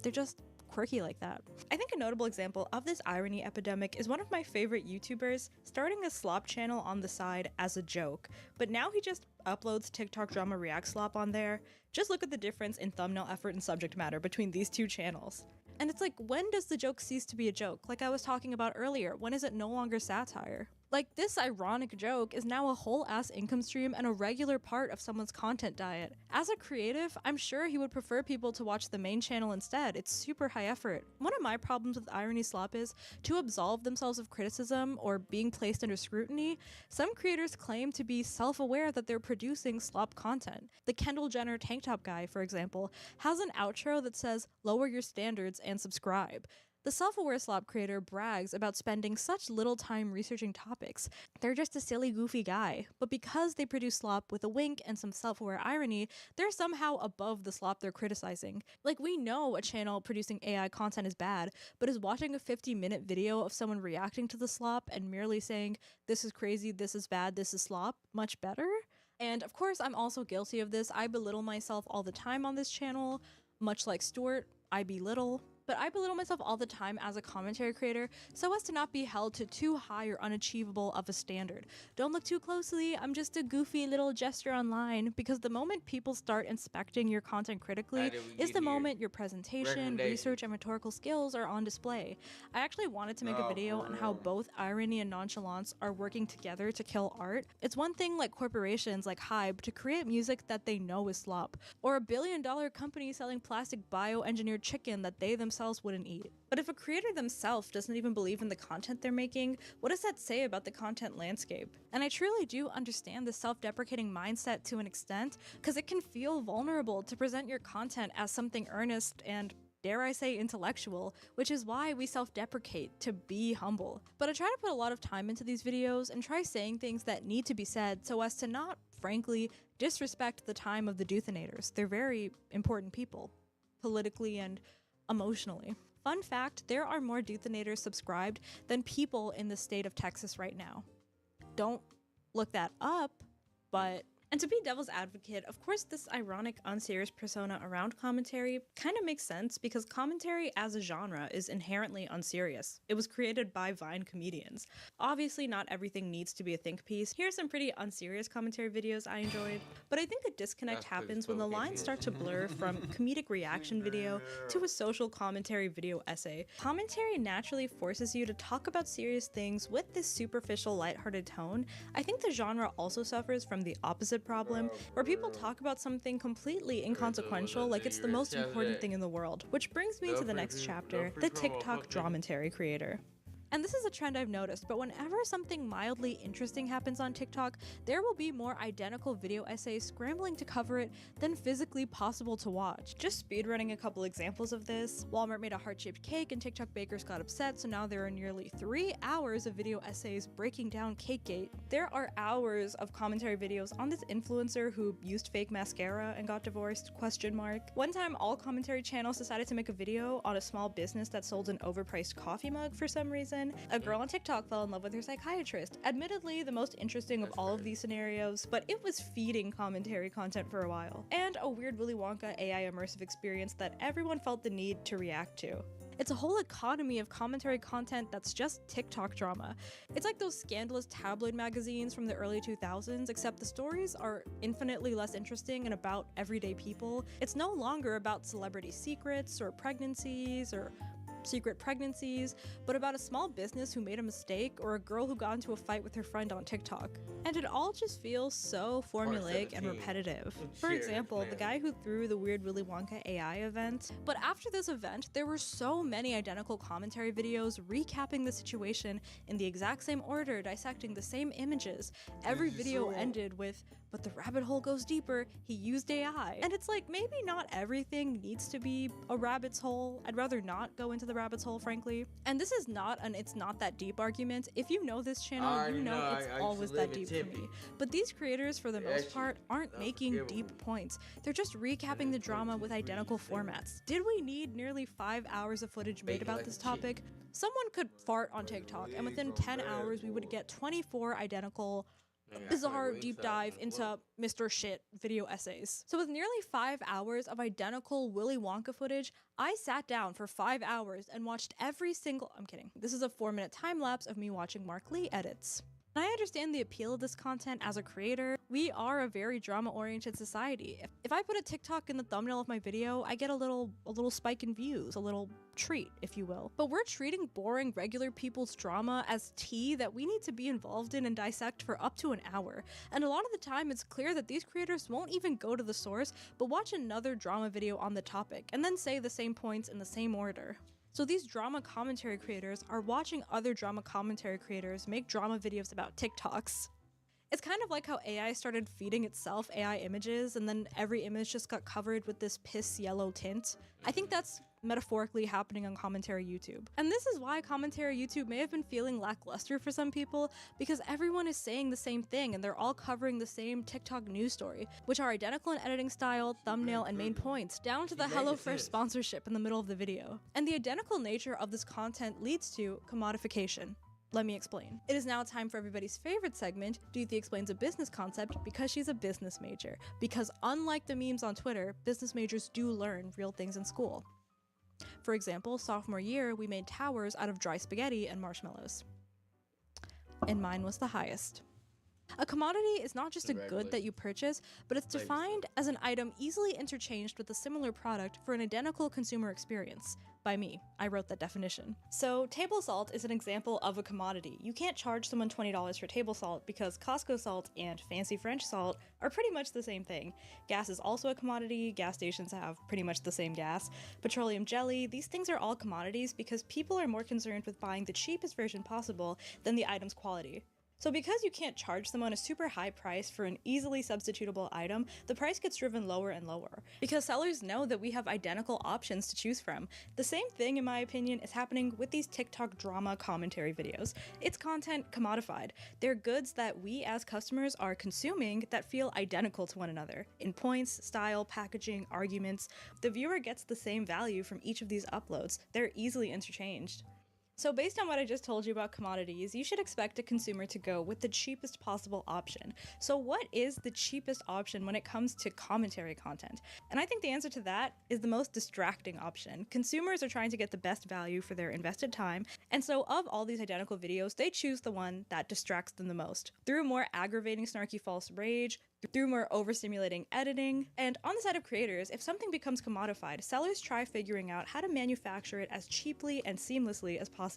they're just quirky like that. I think a notable example of this irony epidemic is one of my favorite YouTubers starting a slop channel on the side as a joke, but now he just uploads TikTok drama react slop on there. Just look at the difference in thumbnail effort and subject matter between these two channels. And it's like, when does the joke cease to be a joke? Like I was talking about earlier, when is it no longer satire? Like, this ironic joke is now a whole ass income stream and a regular part of someone's content diet. As a creative, I'm sure he would prefer people to watch the main channel instead. It's super high effort. One of my problems with irony slop is, to absolve themselves of criticism or being placed under scrutiny, some creators claim to be self-aware that they're producing slop content. The Kendall Jenner tank top guy, for example, has an outro that says, "Lower your standards and subscribe." The self-aware slop creator brags about spending such little time researching topics. They're just a silly, goofy guy. But because they produce slop with a wink and some self-aware irony, they're somehow above the slop they're criticizing. Like, we know a channel producing AI content is bad, but is watching a 50-minute video of someone reacting to the slop and merely saying, "This is crazy, this is bad, this is slop," much better? And of course, I'm also guilty of this. I belittle myself all the time on this channel. Much like Stuart, I belittle. but I belittle myself all the time as a commentary creator so as to not be held to too high or unachievable of a standard. Don't look too closely, I'm just a goofy little jester online, because the moment people start inspecting your content critically is the moment your presentation, research, and rhetorical skills are on display. I actually wanted to make a video on how both irony and nonchalance are working together to kill art. It's one thing like corporations like Hybe to create music that they know is slop, or a billion-dollar company selling plastic bioengineered chicken that they themselves wouldn't eat. But if a creator themselves doesn't even believe in the content they're making, what does that say about the content landscape? And I truly do understand the self-deprecating mindset to an extent, because it can feel vulnerable to present your content as something earnest and, dare I say, intellectual, which is why we self-deprecate, to be humble. But I try to put a lot of time into these videos and try saying things that need to be said so as to not, frankly, disrespect the time of the Douthinators. They're very important people, politically and emotionally. Fun fact, there are more Douthinators subscribed than people in the state of Texas right now. Don't look that up, but... And to be devil's advocate, of course this ironic, unserious persona around commentary kind of makes sense because commentary as a genre is inherently unserious. It was created by Vine comedians. Obviously not everything needs to be a think piece. Here are some pretty unserious commentary videos I enjoyed, but I think a disconnect happens when the lines start to blur from comedic reaction video to a social commentary video essay. Commentary naturally forces you to talk about serious things with this superficial, lighthearted tone. I think the genre also suffers from the opposite problem, where people talk about something completely inconsequential like it's the most important thing in the world. Which brings me to the next chapter, the TikTok dramatary creator. And this is a trend I've noticed, but whenever something mildly interesting happens on TikTok, there will be more identical video essays scrambling to cover it than physically possible to watch. Just speedrunning a couple examples of this. Walmart made a heart-shaped cake and TikTok bakers got upset, so now there are nearly 3 hours of video essays breaking down Cakegate. There are hours of commentary videos on this influencer who used fake mascara and got divorced, ? One time, all commentary channels decided to make a video on a small business that sold an overpriced coffee mug for some reason. A girl on TikTok fell in love with her psychiatrist. Admittedly, the most interesting of all of these scenarios, but it was feeding commentary content for a while. And a weird Willy Wonka AI immersive experience that everyone felt the need to react to. It's a whole economy of commentary content that's just TikTok drama. It's like those scandalous tabloid magazines from the early 2000s, except the stories are infinitely less interesting and about everyday people. It's no longer about celebrity secrets or pregnancies or secret pregnancies, but about a small business who made a mistake or a girl who got into a fight with her friend on TikTok. And it all just feels so formulaic and repetitive. For example, the guy who threw the weird Willy Wonka AI event. But after this event, there were so many identical commentary videos recapping the situation in the exact same order, dissecting the same images. Every video ended with, "But the rabbit hole goes deeper, he used AI." And it's like, maybe not everything needs to be a rabbit's hole. I'd rather not go into the rabbit's hole, frankly. And this is not an it's not that deep argument. If you know this channel, you know it's always that deep for me. But these creators, for the most part, aren't making deep points. They're just recapping the drama with identical formats. Did we need nearly 5 hours of footage made about this topic? Someone could fart on TikTok, and within 10 hours, we would get 24 identical bizarre deep dive into Mr. Shit video essays. So with nearly 5 hours of identical Willy Wonka footage, I sat down for 5 hours and watched every single— I'm kidding. This is a 4-minute time lapse of me watching Mark Lee edits. And I understand the appeal of this content as a creator. We are a very drama-oriented society. If I put a TikTok in the thumbnail of my video, I get a little spike in views, a little treat, if you will. But we're treating boring, regular people's drama as tea that we need to be involved in and dissect for up to an hour. And a lot of the time, it's clear that these creators won't even go to the source, but watch another drama video on the topic, and then say the same points in the same order. So these drama commentary creators are watching other drama commentary creators make drama videos about TikToks. It's kind of like how AI started feeding itself AI images and then every image just got covered with this piss yellow tint. I think that's metaphorically happening on commentary YouTube. And this is why commentary YouTube may have been feeling lackluster for some people, because everyone is saying the same thing and they're all covering the same TikTok news story, which are identical in editing style, thumbnail, and main points, down to the HelloFresh sponsorship in the middle of the video. And the identical nature of this content leads to commodification. Let me explain. It is now time for everybody's favorite segment, Douthy Explains a Business Concept, because she's a business major. Because unlike the memes on Twitter, business majors do learn real things in school. For example, sophomore year, we made towers out of dry spaghetti and marshmallows. And mine was the highest. A commodity is not just a good that you purchase, but it's defined as an item easily interchanged with a similar product for an identical consumer experience. By me, I wrote that definition. So table salt is an example of a commodity. You can't charge someone $20 for table salt because Costco salt and fancy French salt are pretty much the same thing. Gas is also a commodity. Gas stations have pretty much the same gas. Petroleum jelly, these things are all commodities because people are more concerned with buying the cheapest version possible than the item's quality. So because you can't charge someone a super high price for an easily substitutable item, the price gets driven lower and lower. Because sellers know that we have identical options to choose from. The same thing, in my opinion, is happening with these TikTok drama commentary videos. It's content commodified. They're goods that we as customers are consuming that feel identical to one another. In points, style, packaging, arguments, the viewer gets the same value from each of these uploads. They're easily interchanged. So based on what I just told you about commodities, you should expect a consumer to go with the cheapest possible option. So what is the cheapest option when it comes to commentary content? And I think the answer to that is the most distracting option. Consumers are trying to get the best value for their invested time, and so of all these identical videos, they choose the one that distracts them the most. Through more aggravating snarky false rage, through more overstimulating editing, and on the side of creators, if something becomes commodified, sellers try figuring out how to manufacture it as cheaply and seamlessly as possible.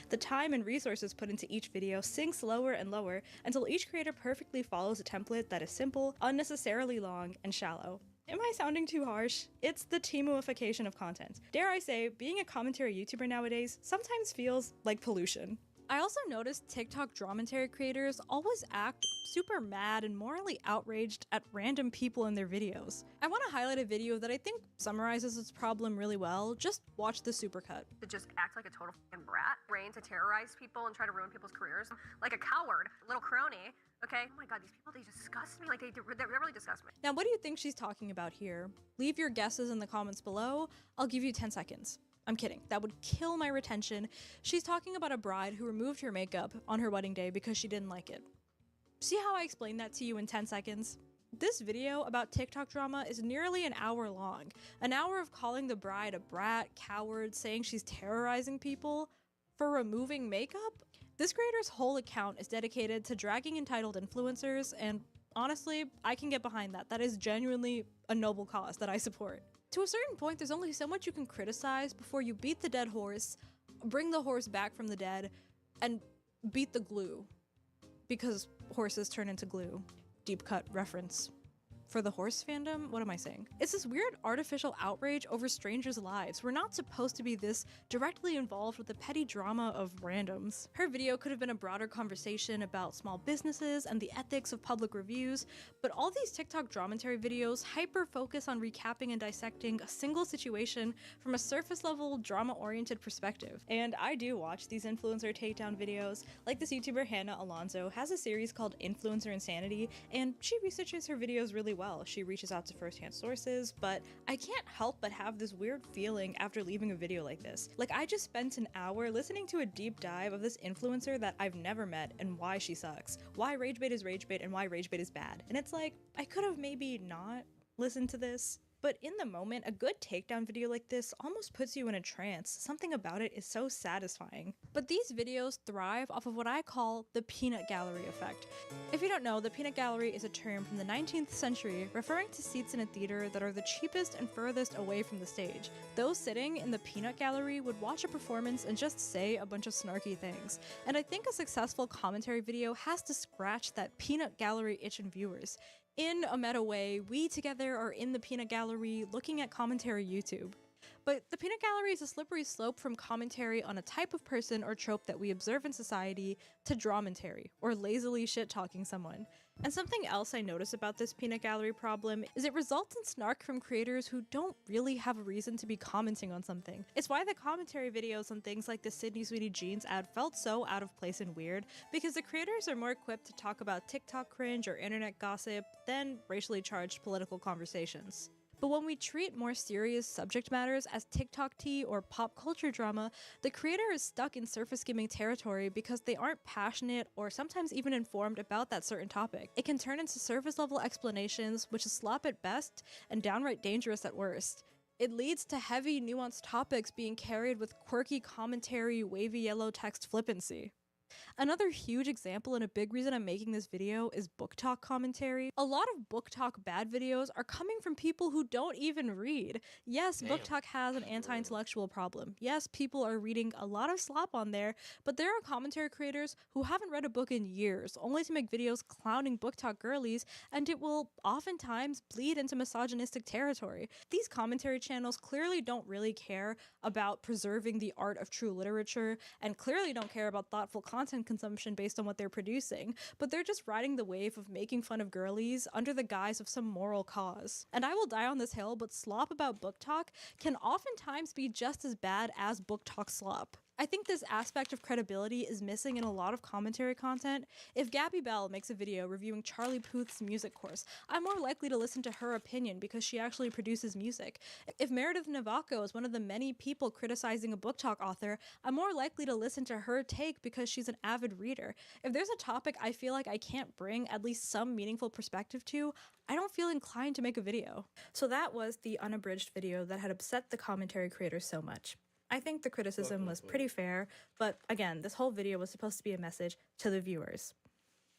The time and resources put into each video sinks lower and lower until each creator perfectly follows a template that is simple, unnecessarily long, and shallow. Am I sounding too harsh? It's the Timuification of content. Dare I say, being a commentary YouTuber nowadays sometimes feels like pollution. I also noticed TikTok dramatary creators always act super mad and morally outraged at random people in their videos. I want to highlight a video that I think summarizes this problem really well. Just watch the supercut. To just act like a total fucking brat, brain to terrorize people and try to ruin people's careers, like a coward, little crony. Okay, oh my god, these people, they disgust me. Like, they really disgust me. Now, what do you think she's talking about here? Leave your guesses in the comments below. I'll give you 10 seconds. I'm kidding. That would kill my retention. She's talking about a bride who removed her makeup on her wedding day because she didn't like it. See how I explained that to you in 10 seconds? This video about TikTok drama is nearly an hour long. An hour of calling the bride a brat, coward, saying she's terrorizing people for removing makeup? This creator's whole account is dedicated to dragging entitled influencers, and honestly, I can get behind that. That is genuinely a noble cause that I support. To a certain point, there's only so much you can criticize before you beat the dead horse, bring the horse back from the dead, and beat the glue. Because horses turn into glue. Deep cut reference. For the horse fandom? What am I saying? It's this weird artificial outrage over strangers' lives. We're not supposed to be this directly involved with the petty drama of randoms. Her video could have been a broader conversation about small businesses and the ethics of public reviews, but all these TikTok dramatary videos hyper-focus on recapping and dissecting a single situation from a surface-level, drama-oriented perspective. And I do watch these influencer takedown videos. Like this YouTuber Hannah Alonso has a series called Influencer Insanity, and she researches her videos really well. She reaches out to first-hand sources, but I can't help but have this weird feeling after leaving a video like this. Like, I just spent an hour listening to a deep dive of this influencer that I've never met and why she sucks, why rage bait is rage bait, and why rage bait is bad. And it's like, I could have maybe not listened to this. But in the moment, a good takedown video like this almost puts you in a trance. Something about it is so satisfying. But these videos thrive off of what I call the peanut gallery effect. If you don't know, the peanut gallery is a term from the 19th century referring to seats in a theater that are the cheapest and furthest away from the stage. Those sitting in the peanut gallery would watch a performance and just say a bunch of snarky things. And I think a successful commentary video has to scratch that peanut gallery itch in viewers. In a meta way, we together are in the peanut gallery looking at commentary YouTube. But the peanut gallery is a slippery slope from commentary on a type of person or trope that we observe in society to dramatary, or lazily shit-talking someone. And something else I notice about this peanut gallery problem is it results in snark from creators who don't really have a reason to be commenting on something. It's why the commentary videos on things like the Sydney Sweetie Jeans ad felt so out of place and weird, because the creators are more equipped to talk about TikTok cringe or internet gossip than racially charged political conversations. But when we treat more serious subject matters as TikTok tea or pop culture drama, the creator is stuck in surface skimming territory because they aren't passionate or sometimes even informed about that certain topic. It can turn into surface level explanations, which is slop at best and downright dangerous at worst. It leads to heavy, nuanced topics being carried with quirky commentary, wavy yellow text flippancy. Another huge example and a big reason I'm making this video is book talk commentary. A lot of book talk bad videos are coming from people who don't even read. Yes, book talk has an anti-intellectual problem. Yes, people are reading a lot of slop on there, but there are commentary creators who haven't read a book in years, only to make videos clowning book talk girlies, and it will oftentimes bleed into misogynistic territory. These commentary channels clearly don't really care about preserving the art of true literature, and clearly don't care about thoughtful content consumption based on what they're producing, but they're just riding the wave of making fun of girlies under the guise of some moral cause. And I will die on this hill, but slop about book talk can oftentimes be just as bad as book talk slop. I think this aspect of credibility is missing in a lot of commentary content. If Gabby Bell makes a video reviewing Charlie Puth's music course, I'm more likely to listen to her opinion because she actually produces music. If Meredith Navaco is one of the many people criticizing a book talk author, I'm more likely to listen to her take because she's an avid reader. If there's a topic I feel like I can't bring at least some meaningful perspective to, I don't feel inclined to make a video. So that was the unabridged video that had upset the commentary creators so much. I think the criticism was pretty fair, but again, this whole video was supposed to be a message to the viewers.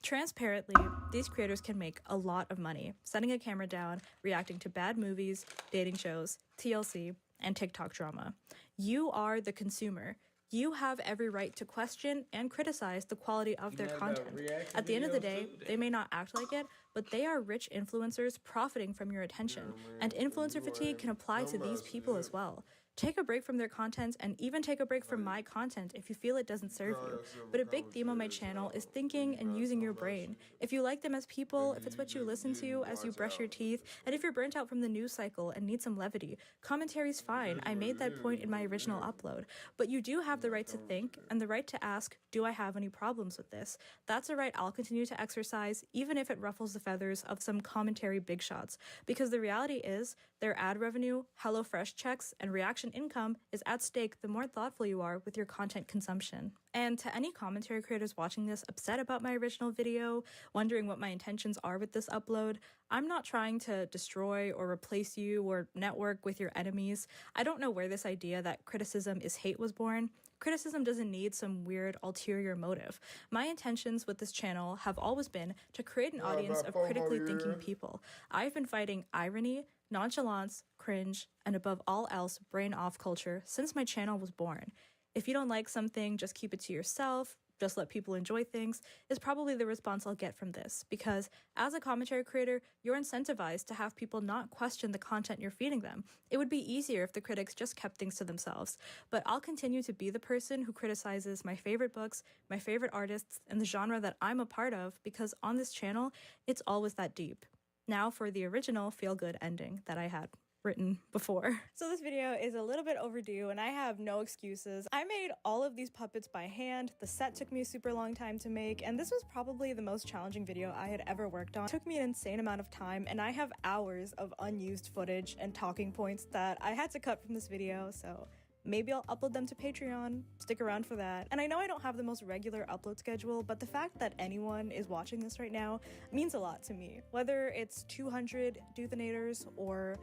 Transparently, these creators can make a lot of money, setting a camera down, reacting to bad movies, dating shows, TLC, and TikTok drama. You are the consumer. You have every right to question and criticize the quality of their content. At the end of the day, they may not act like it, but they are rich influencers profiting from your attention, and influencer fatigue can apply to these people as well. Take a break from their content and even take a break from my content if you feel it doesn't serve you. But a big theme on my channel is thinking and using your brain. If you like them as people, if it's what you listen to as you brush your teeth, and if you're burnt out from the news cycle and need some levity, commentary's fine. I made that point in my original upload. But you do have the right to think and the right to ask, do I have any problems with this? That's a right I'll continue to exercise, even if it ruffles the feathers of some commentary big shots. Because the reality is, their ad revenue, HelloFresh checks, and reaction income is at stake the more thoughtful you are with your content consumption. And to any commentary creators watching this upset about my original video, wondering what my intentions are with this upload, I'm not trying to destroy or replace you or network with your enemies. I don't know where this idea that criticism is hate was born. Criticism doesn't need some weird ulterior motive. My intentions with this channel have always been to create an audience of critically thinking people. I've been fighting irony, nonchalance, cringe, and above all else, brain off culture since my channel was born. If you don't like something, just keep it to yourself, just let people enjoy things, is probably the response I'll get from this, because as a commentary creator, you're incentivized to have people not question the content you're feeding them. It would be easier if the critics just kept things to themselves, but I'll continue to be the person who criticizes my favorite books, my favorite artists, and the genre that I'm a part of, because on this channel, it's always that deep. Now for the original feel-good ending that I had written before. So this video is a little bit overdue and I have no excuses. I made all of these puppets by hand. The set took me a super long time to make, and this was probably the most challenging video I had ever worked on. It took me an insane amount of time, and I have hours of unused footage and talking points that I had to cut from this video, so maybe I'll upload them to Patreon. Stick around for that. And I know I don't have the most regular upload schedule, but the fact that anyone is watching this right now means a lot to me. Whether it's 200 Doothinators or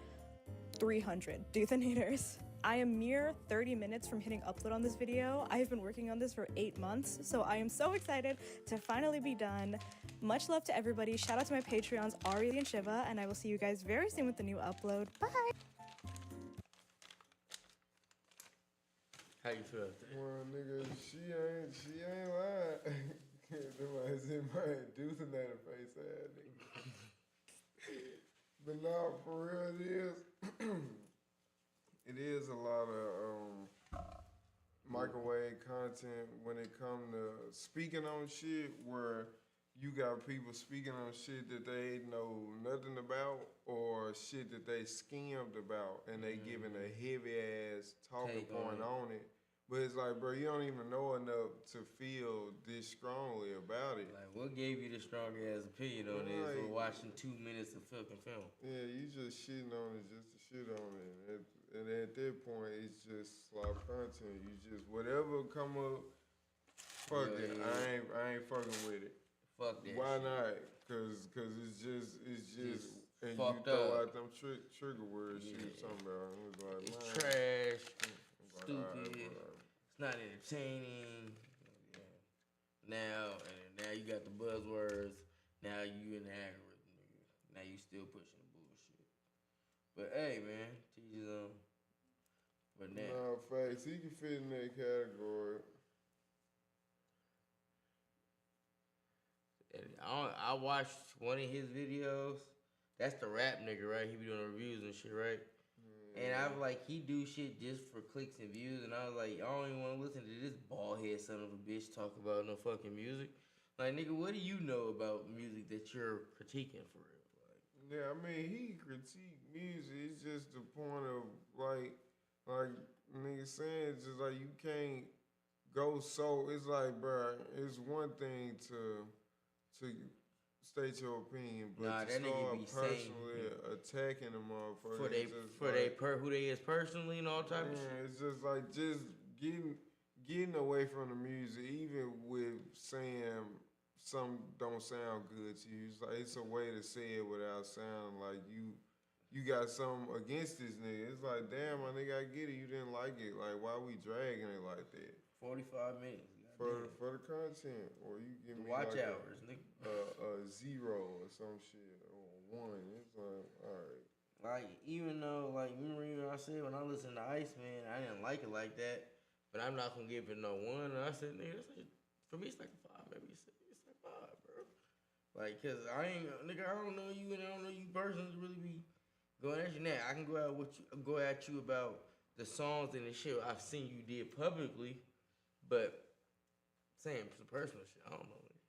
300 Doothinators. I am mere 30 minutes from hitting upload on this video. I have been working on this for 8 months, so I am so excited to finally be done. Much love to everybody. Shout out to my Patreons, Ari and Shiva, and I will see you guys very soon with the new upload. Bye! How you feel? Well, nigga, she ain't lying. Somebody said my Doothinator face ass nigga. But no, for real, it is a lot of microwave content when it comes to speaking on shit where you got people speaking on shit that they know nothing about or shit that they skimmed about and they giving a heavy ass talking point on it. But it's like, bro, you don't even know enough to feel this strongly about it. Like, what gave you the strong ass opinion on this for watching 2 minutes of fucking film? Yeah, you just shitting on it just to shit on it. And at that point, it's just slop content. You just, whatever come up, fuck it. Yeah. I ain't fucking with it. Fuck that Why shit. not? Cause it's just And fucked you throw up. out them trigger words she was talking about. It was like, It's man, trash, like, stupid. Right. It's not entertaining. Now you got the buzzwords. Now you in the algorithm, nigga. Now you still pushing the bullshit. But hey, man, teach his own. But now, no, facts. He can fit in that category. I watched one of his videos. That's the rap nigga, right? He be doing reviews and shit, right? And I was like, he do shit just for clicks and views, and I was like, I don't even want to listen to this bald head son of a bitch talk about no fucking music. Like, nigga, what do you know about music that you're critiquing for real? Like, yeah, I mean, he critique music. It's just the point of like nigga saying, it's just like you can't go so. It's like, bro, it's one thing to state your opinion, but to start personally attacking a motherfucker who they is personally and all type of shit. It's just like getting away from the music, even with saying something don't sound good to you. It's like it's a way to say it without sounding like you got something against this nigga. It's like, damn, my nigga, I get it. You didn't like it. Like, why we dragging it like that? 45 minutes. For the content, or you give me watch like hours, nigga. A 0 or some shit, or 1. It's like, all right. Like, even though, like, remember I said when I listened to Iceman, I didn't like it like that, but I'm not gonna give it no 1. And I said, nigga, for me, it's like a 5, maybe it's like 5, bro. Like, cause I don't know you, and I don't know you personally to really be going at you now. I can go at you about the songs and the shit I've seen you did publicly, but saying some personal shit, I don't know you.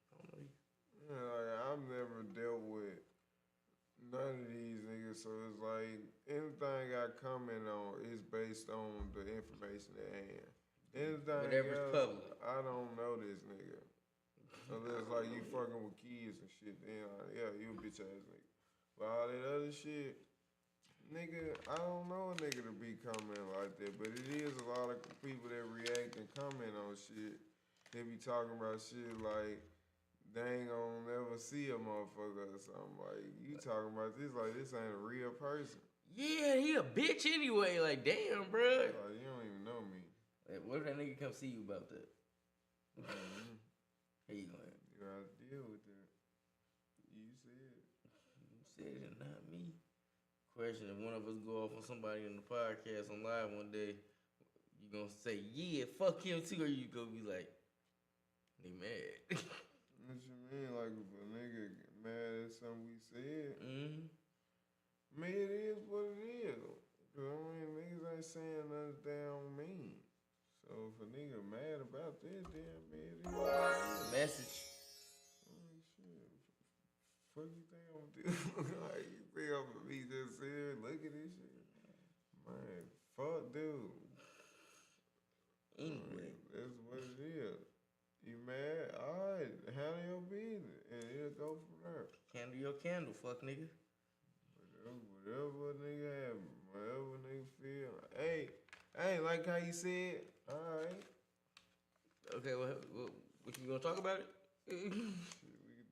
Yeah, like, I've never dealt with none of these niggas, so it's like anything I comment on is based on the information at hand. Anything Whatever's else, public. I don't know this nigga. Unless like you fucking with kids and shit, then yeah, you a bitch ass nigga. But all that other shit, nigga, I don't know a nigga to be commenting like that. But it is a lot of people that react and comment on shit. They be talking about shit like they ain't gonna never see a motherfucker or something. Like, you talking about this like this ain't a real person. Yeah, he a bitch anyway. Like, damn, bro. Like, you don't even know me. Like, what if that nigga come see you about that? Here you go. You gotta deal with that. You said it. You said it, not me. Question: if one of us go off on somebody in the podcast on live one day, you gonna say, yeah, fuck him too, or you gonna be like, they mad? What you mean? Like, if a nigga mad at something we said? Mm-hmm. I mean, it is what it is. Cause I mean, niggas ain't saying nothing damn mean. So if a nigga mad about that, damn man, it is. Message. Shit. Fuck you think I'm gonna do? Like, you think I'm gonna be just here? Look at this shit. Man, fuck dude. Anyway. That's what it is. You mad? Alright, handle your business. And it'll go from there. Candle your candle, fuck nigga. Whatever nigga have, whatever nigga feel. Hey, I ain't like how you said. Alright. Okay, what you gonna talk about it? Shit, we can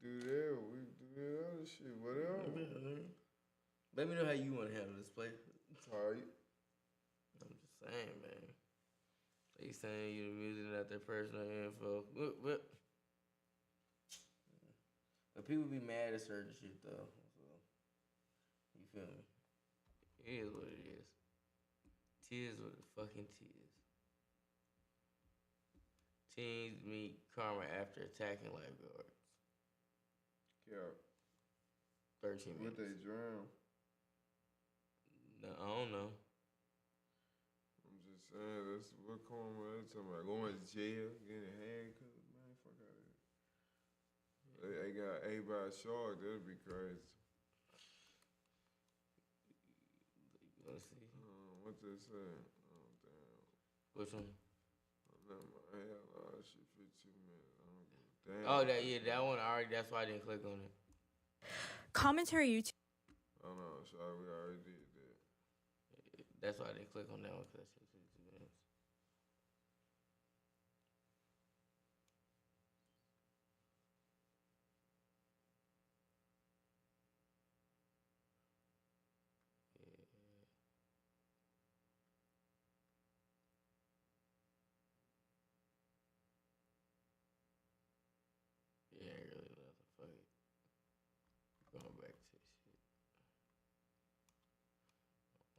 do that. We can do that other shit. Whatever. Let me know how you want to handle this play. Alright. I'm just saying, man. They saying you the music, not their personal info. But people be mad at certain shit though. So you feel me? It is what it is. Tis what it fucking tis. Teens meet karma after attacking lifeguards. Yeah. 13 minutes. What they drown? No, I don't know. I'm just saying, that's what karma they talking about. Going to jail, getting handcuffed, man, fuck out of here. They got ate by a shark, that'd be crazy. Let's see. What they say? Oh, damn. Which one? Never mind. Hell, no, that shit 15 minutes. I don't give a damn. Oh, that one already. That's why I didn't click on it. Commentary YouTube. Oh no, sorry, we already did that. That's why I didn't click on that one because that shit 52 minutes.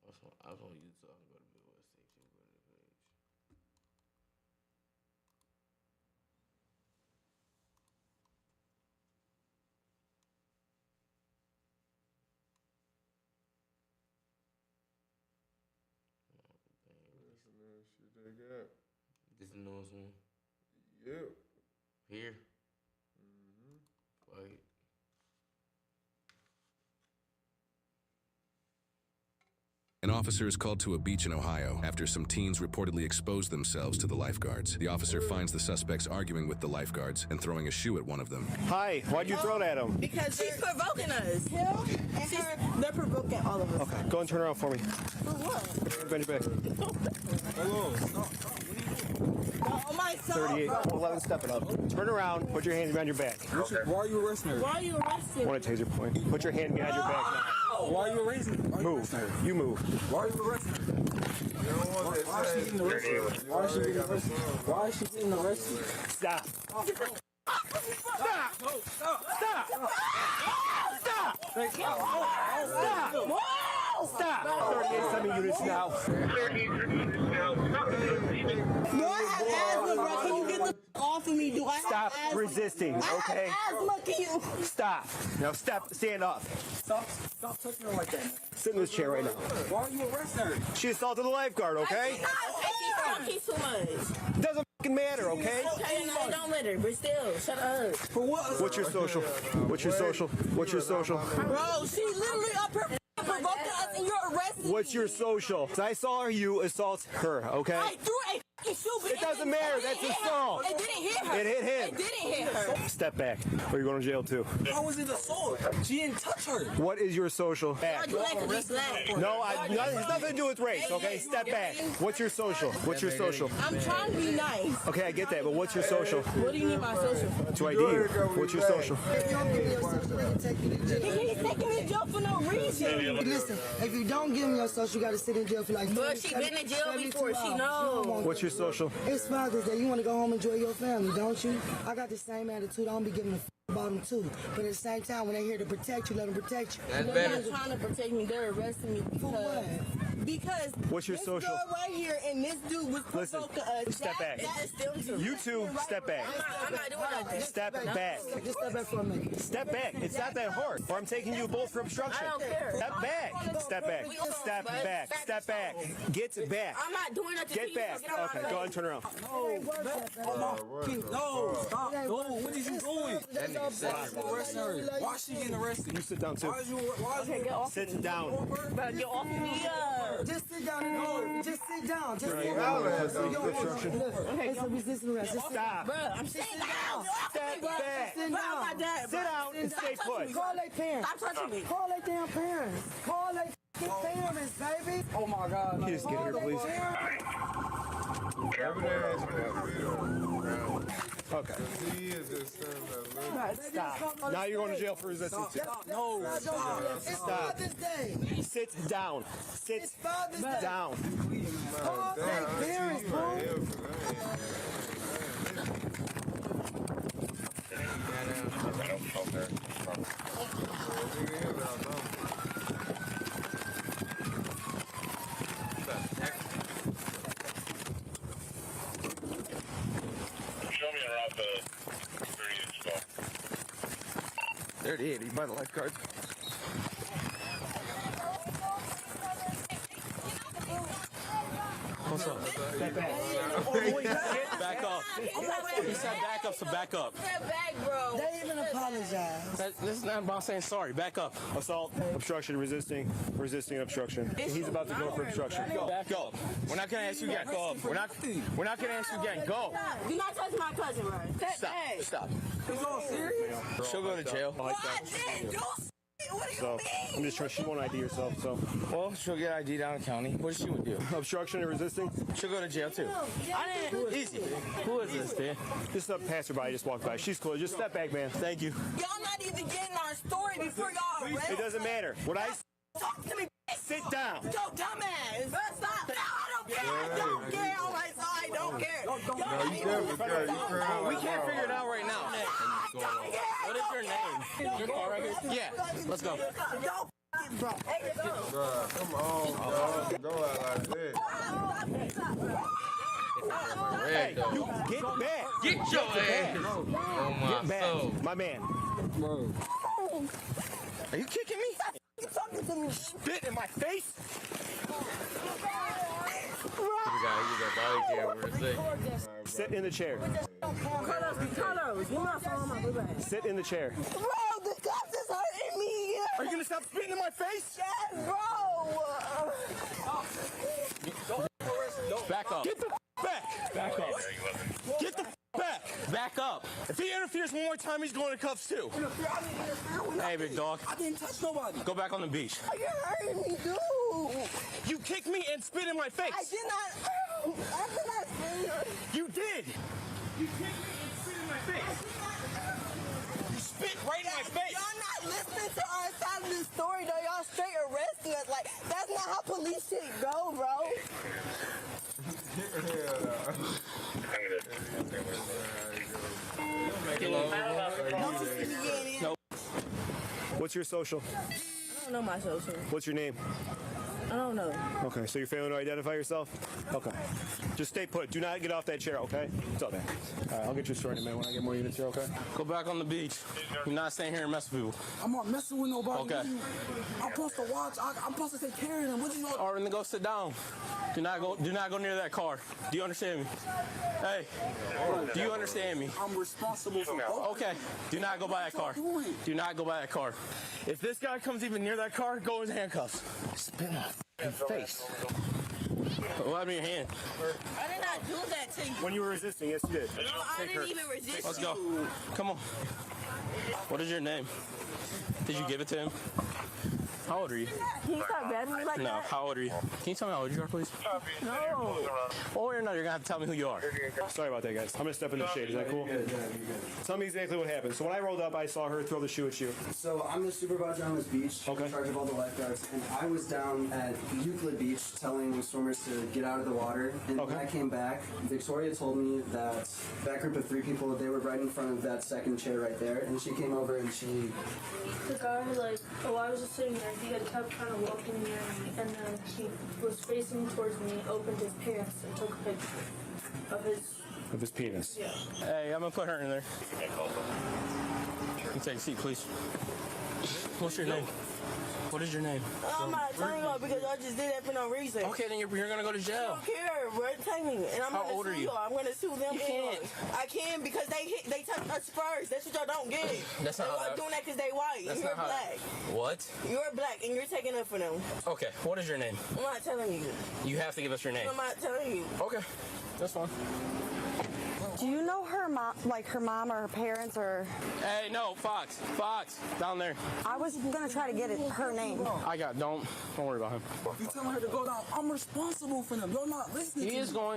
I was on YouTube. I can go to Midwest section. Go to the page. Shit they got. This is the newest one. Yep. Here. Mm-hmm. Wait. An officer is called to a beach in Ohio after some teens reportedly exposed themselves to the lifeguards. The officer finds the suspects arguing with the lifeguards and throwing a shoe at one of them. Hi, why'd you throw it at him? Because she's provoking us. They're provoking all of us. Okay, go and turn around for me. For what? Bend your back. Hello. Oh, my son. 38, 11, step it up. Turn around, put your hands behind your back. Why are you arresting her? Why are you arresting her? Want a taser point. Put your hand behind your back now. Why are you arresting her? Move. You move. Why are you arresting her? Why is she getting arrested? Why is she getting arrested? Why is she getting arrested? Stop. Stop! Stop! 38 semi-units now. No, I have asthma, bro. Can you get the off of me? Do I have Stop asthma? resisting, I okay? have asthma. Can you? Stop. Now stand up. Stop touching her like that. Sit in this chair right now. Why are you arresting her? She assaulted the lifeguard, okay? She's too much. Doesn't fucking matter, okay? Okay, no, it don't matter, but still, shut up. For what? What's your social? What's your social? What's your social? Bro, she literally up here provoking us and you're arresting What's your social? I saw you assault her, okay? I threw a fucking shoe, but It doesn't matter, that's assault. It didn't hit her. It hit him. It didn't hit her. Step back, or you're going to jail too. How was it assault? She didn't touch her. What is your social? Back. You like to be slapped. No, it has nothing to do with race, okay? Step back. What's your social? What's your social? I'm trying to be nice. Okay, I get that, but what's your social? What do you need my social for? To ID you. What's your social? If you don't give me your social, they can take you to jail. He's taking me to jail for no reason. Listen, if you don't give me your social, you got to sit in jail for like. But she been in jail before. She knows. What's your social? It's Father's Day. You want to go home and enjoy your family, don't you? I got the same attitude. I don't be giving a about them too. But at the same time, when they're here to protect you, let them protect you. That's better. They're not trying to protect me. They're arresting me because. For what? Because. What's your this social? girl right here and this dude was provoking us. Step back. You two, step back. I'm not doing that. Step back. Just step back for a minute. Step back. It's not that hard. Or I'm taking you both for obstruction. I don't care. Step back. Step back. Step back. Step back. Get back. I'm not doing that to Get you. back. Okay, go ahead and turn around. No, stop. No, what is you doing? Why is she getting arrested? You sit down too. Okay, get off. Sit down. But get off me. Just sit down. No, just sit down. Just sit Obstruction. Okay, it's a resisting arrest. Just Stop. Bro, I'm sitting down. Step back. Sit down. Sit down and stay put. Call their parents. Stop touching me. Call their damn parents. Call their parents, baby. Oh my God. Can you just get here, please? Okay. Stop. Now you're going to jail for resistance. No. Stop. Sit down. Sit down. Call their parents, bro. Show me around the 30-inch ball. 38, he's by the lifeguard. What's up? Step back. Back up. He said back up, so back up. Step back, bro. They even apologize. This is not about saying sorry. Back up. Assault, obstruction, resisting, obstruction. He's about to go for obstruction. Back up. We're not gonna ask you again. Go up. We're not gonna ask you again. Go. Do not touch my cousin, right? Step back. Stop. You all serious? She'll go to jail. What do So I'm just trying. She won't ID herself. So well, she'll get ID down in county. What she would do? Obstruction and resisting. She'll go to jail too. I didn't. Easy. Who is this, man? Just a passerby just walked by. She's close. Just step back, man. Thank you. Y'all not even getting our story before y'all arrest. It doesn't matter. What I Talk to me. sit down. Yo, dumbass. Stop. No, I don't care. I don't care. All right, so I don't care. We can't figure it out right now. What is your name? Your car right here? Yeah. Let's go. Don't bro. Hey, Bro, come on, bro. Go out like that. Red, though. You get back. Get your ass. Oh, my Get back, soul. my man. Bro. Are you kicking me? You talking to me? Spit in my face? You got body cam for a second. Sit in the chair. Carlos, you're not following my blue bag. Sit in the chair. Bro, the cops is hurting me. Are you gonna stop spitting in my face? Yes, bro. Back up. Get the back. Back up. Get the back. Back up. If he interferes one more time, he's going to cuffs too. Hey, big dog. I didn't touch nobody. Go back on the beach. You're hurting me, dude. You kicked me and spit in my face. I did not spit. You did. You kicked me and spit in my face. You spit right in my face. Y'all not listening to our side of the story, though. Y'all straight arresting us. Like, that's not how police shit go, bro. Nope. What's your social? I don't know my social. What's your name? I don't know. Okay, so you're failing to identify yourself? Okay. Just stay put. Do not get off that chair, okay? What's up, man? All right, I'll get you a story in a minute when I get more units here, okay? Go back on the beach. You're not staying here and mess with people. I'm not messing with nobody. Okay. I'm supposed to watch. I'm supposed to take care of them. What you know? All right, then go sit down. Do not go near that car. Do you understand me? Hey, do you understand me? I'm responsible for both. Okay. Do not go by that car. Do not go by that car. If this guy comes even near that car, go in handcuffs. Spit in my face. Let me your hand. I did not do that to you. When you were resisting, yes, you did. No, I didn't even resist. Let's go. Come on. What is your name? Did you give it to him? How old are you? Can you stop grabbing me like No. that? How old are you? Can you tell me how old you are, please? No. Or no, you're gonna have to tell me who you are. Sorry about that, guys. I'm gonna step in the shade. Is that cool? Tell me exactly what happened. So when I rolled up, I saw her throw the shoe at you. So I'm the supervisor on this beach, in charge of all the lifeguards, and I was down at Euclid Beach telling swimmers to get out of the water. And when I came back, Victoria told me that that group of 3 people, they were right in front of that second chair right there, and she came over and she... The guy, I was just sitting there, he had kept kind of walking near me, and then he was facing towards me, opened his pants, and took a picture of his penis. Yeah. Hey, I'm gonna put her in there. You take a seat, please. What's your name? What is your name? I'm not telling y'all because y'all just did that for no reason. Okay, then you're gonna go to jail. I don't care, bro. Take me. And I'm How gonna old sue are you? y'all. I'm gonna sue them. You can't. I can because they touched us first. That's what y'all don't get. That's not how Y'all that- doing that because they white. That's You're not how. black. What? You're black and you're taking up for them. Okay, what is your name? I'm not telling you. You have to give us your name. I'm not telling you. Okay, that's fine. Do you know her mom, like her mom or her parents or? Hey, no, Fox, down there. I was gonna try to get her name. Don't worry about him. You telling her to go down. I'm responsible for them. You're not listening.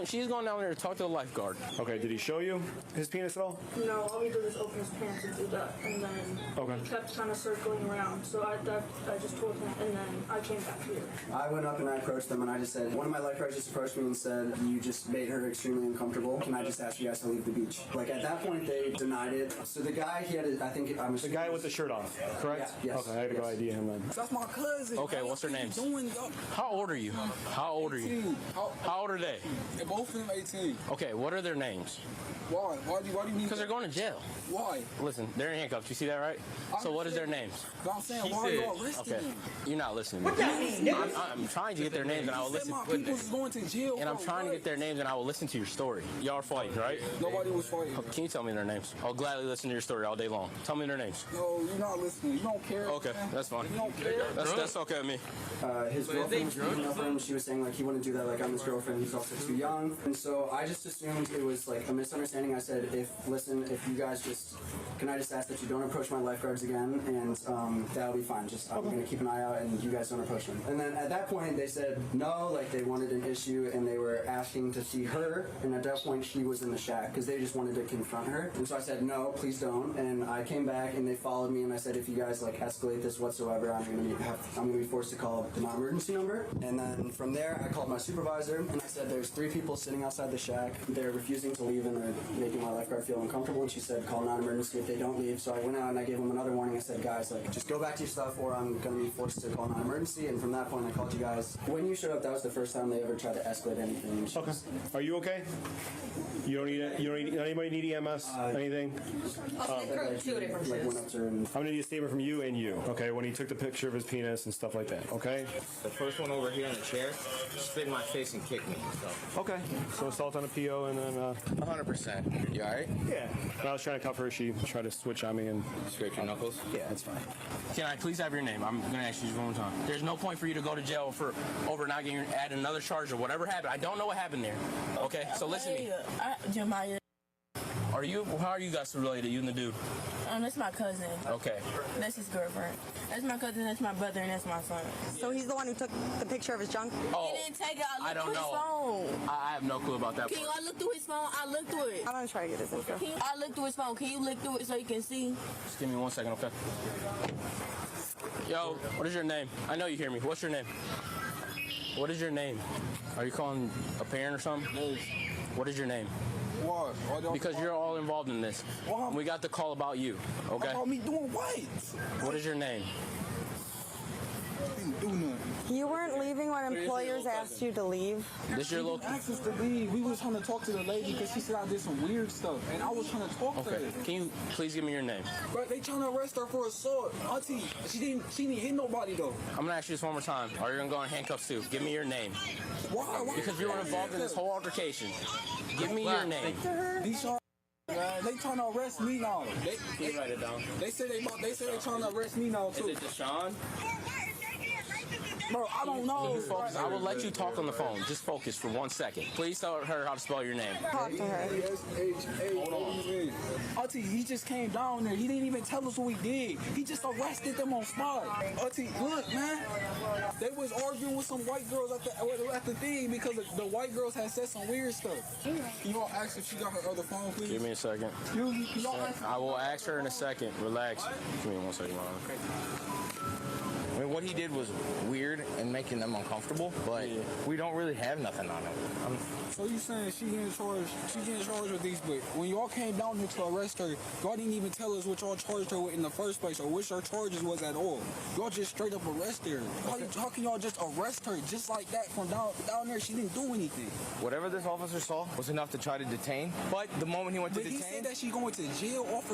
She's going down there to talk to the lifeguard. Okay, did he show you his penis at all? No, all he did was open his pants and do that, and then he kept kind of circling around. So I just told him, and then I came back here. I went up and I approached them and I just said, one of my lifeguards just approached me and said, you just made her extremely uncomfortable. Can I just ask you guys to leave the beach? Like at that point they denied it. So the guy, he had, the guy with the shirt off, correct? Yeah, yes. Okay, I had to go ID him then. That's my cousin. Okay, what's their names? How old are you? How old are you? How old are they? They're both of them 18. Okay, what are their names? Why? Why do you need? Because they're going to jail. Why? Listen, they're in handcuffs. You see that, right? So what is their names? But I'm saying, why are you arresting Okay, them? you're not listening. What that mean? I'm trying to get their names and I will listen. My people's going to jail. And I'm trying to get their names and I will listen to your story. Y'all are fighting, right? Nobody was fighting. Can you tell me their names? I'll gladly listen to your story all day long. Tell me their names. No, you're not listening. You don't care. Okay, that's fine. You don't care. That's okay with me. His girlfriend was speaking over him. She was saying like he wouldn't do that. Like I'm his girlfriend. He's also too young. And so I just assumed it was like a misunderstanding. I said, if you guys can I just ask that you don't approach my lifeguards again, and that'll be fine. I'm gonna keep an eye out, and you guys don't approach them. And then at that point they said no, like they wanted an issue, and they were asking to see her. And at that point she was in the shack because they just wanted to confront her. And so I said, no, please don't. And I came back and they followed me and I said, if you guys like escalate this whatsoever, I'm gonna be forced to call the non-emergency number. And then from there, I called my supervisor and I said, there's 3 people sitting outside the shack. They're refusing to leave and they're making my lifeguard feel uncomfortable. And she said, call non-emergency if they don't leave. So I went out and I gave them another warning. I said, guys, like, just go back to your stuff or I'm gonna be forced to call non-emergency. And from that point, I called you guys. When you showed up, that was the first time they ever tried to escalate anything. Okay. Are you okay? You don't need anybody need EMS? Anything? I'm gonna need a statement from you and you. Okay, when he took the picture of his penis and stuff like that. Okay. The first one over here in the chair spit in my face and kicked me. So. Okay. So assault on a PO and then 100%. You alright? Yeah. When I was trying to cuff her, she tried to switch on me and scrape your knuckles. Yeah, that's fine. Can I please have your name? I'm gonna ask you just one more time. There's no point for you to go to jail for over not getting add another charge or whatever happened. I don't know what happened there. Okay, so listen to me. How are you guys related? You and the dude? That's my cousin. Okay. That's his girlfriend. That's my cousin, that's my brother, and that's my son. So he's the one who took the picture of his junk? Oh, he didn't take it. I I don't looked through know. his phone. I have no clue about that. Can you, I looked through his phone. I looked through it. I'm gonna try to get his info. I looked through his phone. Can you look through it so you can see? Just give me 1 second, okay? Yo, what is your name? I know you hear me. What's your name? What is your name? Are you calling a parent or something? No. What is your name? Why? Because you're all involved in this. We got the call about you, okay? About me doing what? What is your name? I didn't do nothing. You weren't leaving when employers asked you to leave? This your little... asked us to leave. We was trying to talk to the lady because she said I did some weird stuff, and I was trying to talk to her. Can you please give me your name? But they trying to arrest her for assault. Auntie, she didn't hit nobody though. I'm gonna ask you this one more time, or you're gonna go in handcuffs too. Give me your name. Why? Because you were involved in this whole altercation. Give me your name. These are they trying to arrest me now. Can you write it down? They say they trying to arrest me now too. Is it Deshaun? Bro, I don't know. Focus. I will let you talk on the phone. Just focus for 1 second. Please tell her how to spell your name. Talk to her. Hold on. Auntie, he just came down there. He didn't even tell us what we did. He just arrested them on spot. Auntie, look, man. They was arguing with some white girls at the thing because the white girls had said some weird stuff. You gonna ask if she got her other phone, please? Give me a second. I will ask her in a second. Relax. Give me 1 second, Ron. I mean, what he did was weird and making them uncomfortable, but we don't really have nothing on him. So you saying she getting charged with these, but when y'all came down here to arrest her, y'all didn't even tell us what y'all charged her with in the first place or which her charges was at all. Y'all just straight up arrested her. How can y'all just arrest her just like that from down there? She didn't do anything. Whatever this officer saw was enough to try to detain, but the moment he went to detain... But he said that she going to jail off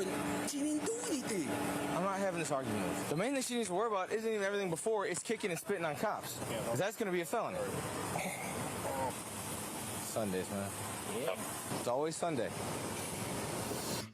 she didn't do anything. I'm not having this argument with you. The main thing she needs to worry about isn't even everything before, it's kicking and spitting on cops. Because that's going to be a felony. Sundays, man. Yeah. It's always Sunday.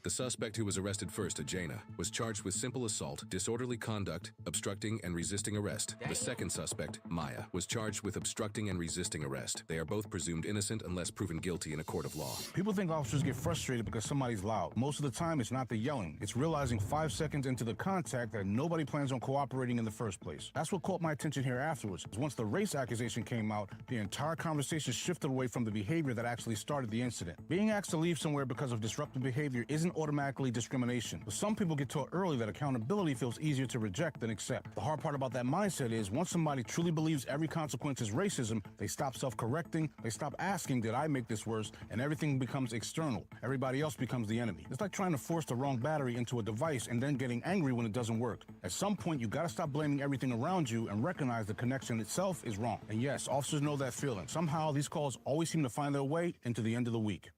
The suspect who was arrested first, Ajana, was charged with simple assault, disorderly conduct, obstructing and resisting arrest. The second suspect, Maya, was charged with obstructing and resisting arrest. They are both presumed innocent unless proven guilty in a court of law. People think officers get frustrated because somebody's loud. Most of the time, it's not the yelling. It's realizing 5 seconds into the contact that nobody plans on cooperating in the first place. That's what caught my attention here afterwards. Once the race accusation came out, the entire conversation shifted away from the behavior that actually started the incident. Being asked to leave somewhere because of disruptive behavior isn't automatically discrimination. But some people get taught early that accountability feels easier to reject than accept. The hard part about that mindset is once somebody truly believes every consequence is racism, they stop self-correcting, they stop asking, did I make this worse? And everything becomes external. Everybody else becomes the enemy. It's like trying to force the wrong battery into a device and then getting angry when it doesn't work. At some point, you gotta stop blaming everything around you and recognize the connection itself is wrong. And yes, officers know that feeling. Somehow, these calls always seem to find their way into the end of the week.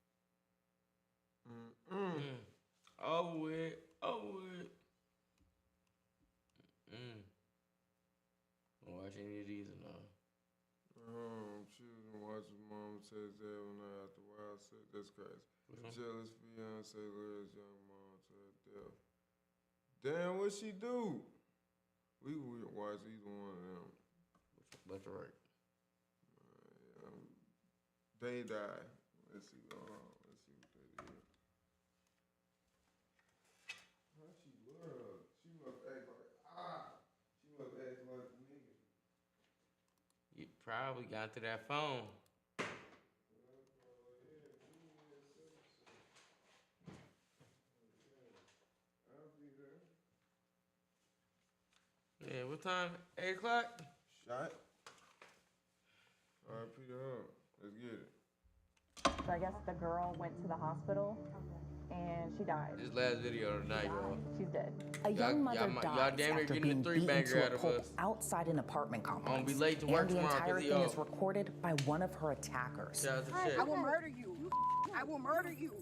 Over with. Watch any of these or not? I'm choosing to watch his mom text that when I after a while said that's crazy. Jealous fiance lures young mom to her death. Damn, what she do? We watch either one of them. Left or right? They die. Let's see. Let's see what they did. How she love? She must act like She must act like a nigga. You probably got to that phone. Yeah, what time? 8 o'clock? Shot. All right, Peter, let's get it. So I guess the girl went to the hospital and she died. This last video tonight, y'all. She's dead. A young mother y'all dies damn near after getting being a three beaten banger to out a of pulp us. outside an apartment complex. I'm gonna be late to work and the tomorrow entire 'cause thing of is y'all. recorded by one of her attackers. Shout out to Shaq. I will murder you. I will murder you.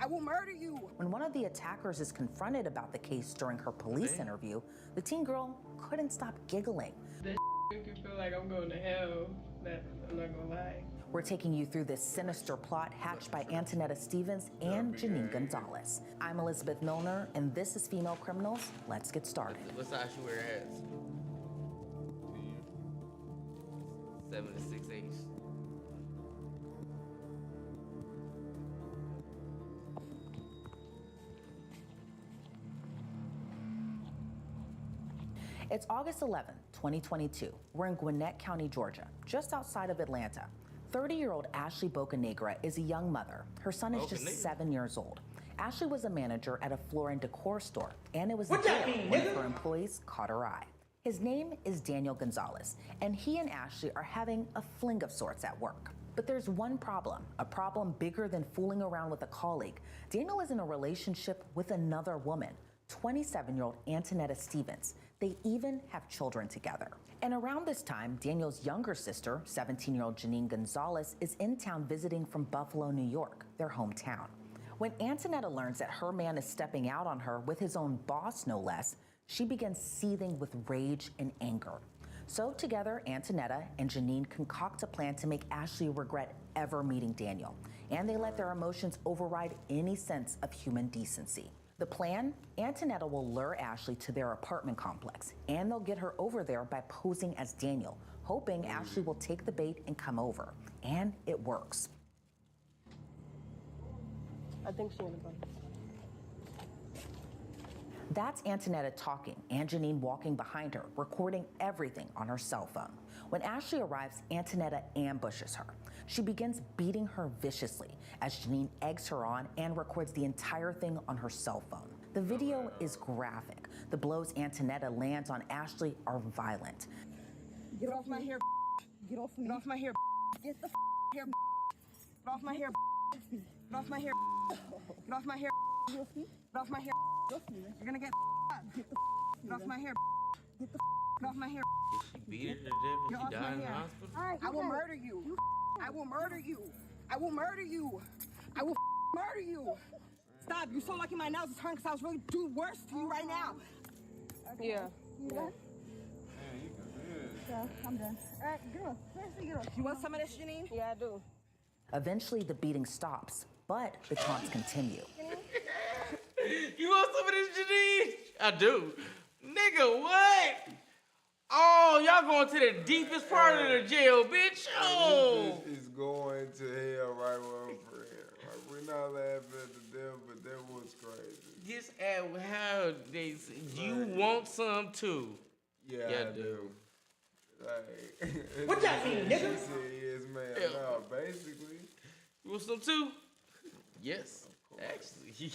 I will murder you. When one of the attackers is confronted about the case during her police interview, the teen girl couldn't stop giggling. That make you feel like I'm going to hell. I'm not gonna lie. We're taking you through this sinister plot hatched by Antonetta Stevens and Janine Gonzalez. I'm Elizabeth Milner, and this is Female Criminals. Let's get started. Let's actually wear hats. 7 to 6 8. It's August 11, 2022. We're in Gwinnett County, Georgia, just outside of Atlanta. 30-year-old Ashley Bocanegra is a young mother. Her son is just 7 years old. Ashley was a manager at a floor and decor store, and it was there one of her employees caught her eye. His name is Daniel Gonzalez, and he and Ashley are having a fling of sorts at work. But there's one problem, a problem bigger than fooling around with a colleague. Daniel is in a relationship with another woman, 27-year-old Antonetta Stevens. They even have children together. And around this time, Daniel's younger sister, 17-year-old Janine Gonzalez, is in town visiting from Buffalo, New York, their hometown. When Antonetta learns that her man is stepping out on her with his own boss, no less, she begins seething with rage and anger. So together, Antonetta and Janine concoct a plan to make Ashley regret ever meeting Daniel. And they let their emotions override any sense of human decency. The plan? Antonetta will lure Ashley to their apartment complex, and they'll get her over there by posing as Daniel, hoping Ashley will take the bait and come over. And it works. I think she wanted to. That's Antonetta talking and Janine walking behind her, recording everything on her cell phone. When Ashley arrives, Antonetta ambushes her. She begins beating her viciously as Janine eggs her on and records the entire thing on her cell phone. The video is graphic. The blows Antonetta lands on Ashley are violent. Get off my hair. Get off me. Get off my hair. Get the hair. Get off my hair. Get off my hair. Get off my hair. Get off my hair. You're gonna get off my hair. Get off my hair. She beat her to death and she died in the hospital? I will murder you. I will murder you. I will murder you. I will murder you. Stop. You're so lucky my nails is hurting because I was really doing worse to you right now. Yeah. Yeah, I'm done. All right, girl. You want some of this, Janine? Yeah, I do. Eventually, the beating stops, but the taunts continue. You want some of this, Janine? I do. Nigga, what? Oh, y'all going to the deepest part of the jail, bitch. Oh. This is going to hell right where I'm from. Like, we're not laughing at the devil, but that was crazy. Just at how they say, you want some too. Yeah, I do. Like, What that mean, nigga? She said yes, man. No, basically. You want some too? Yes. Actually,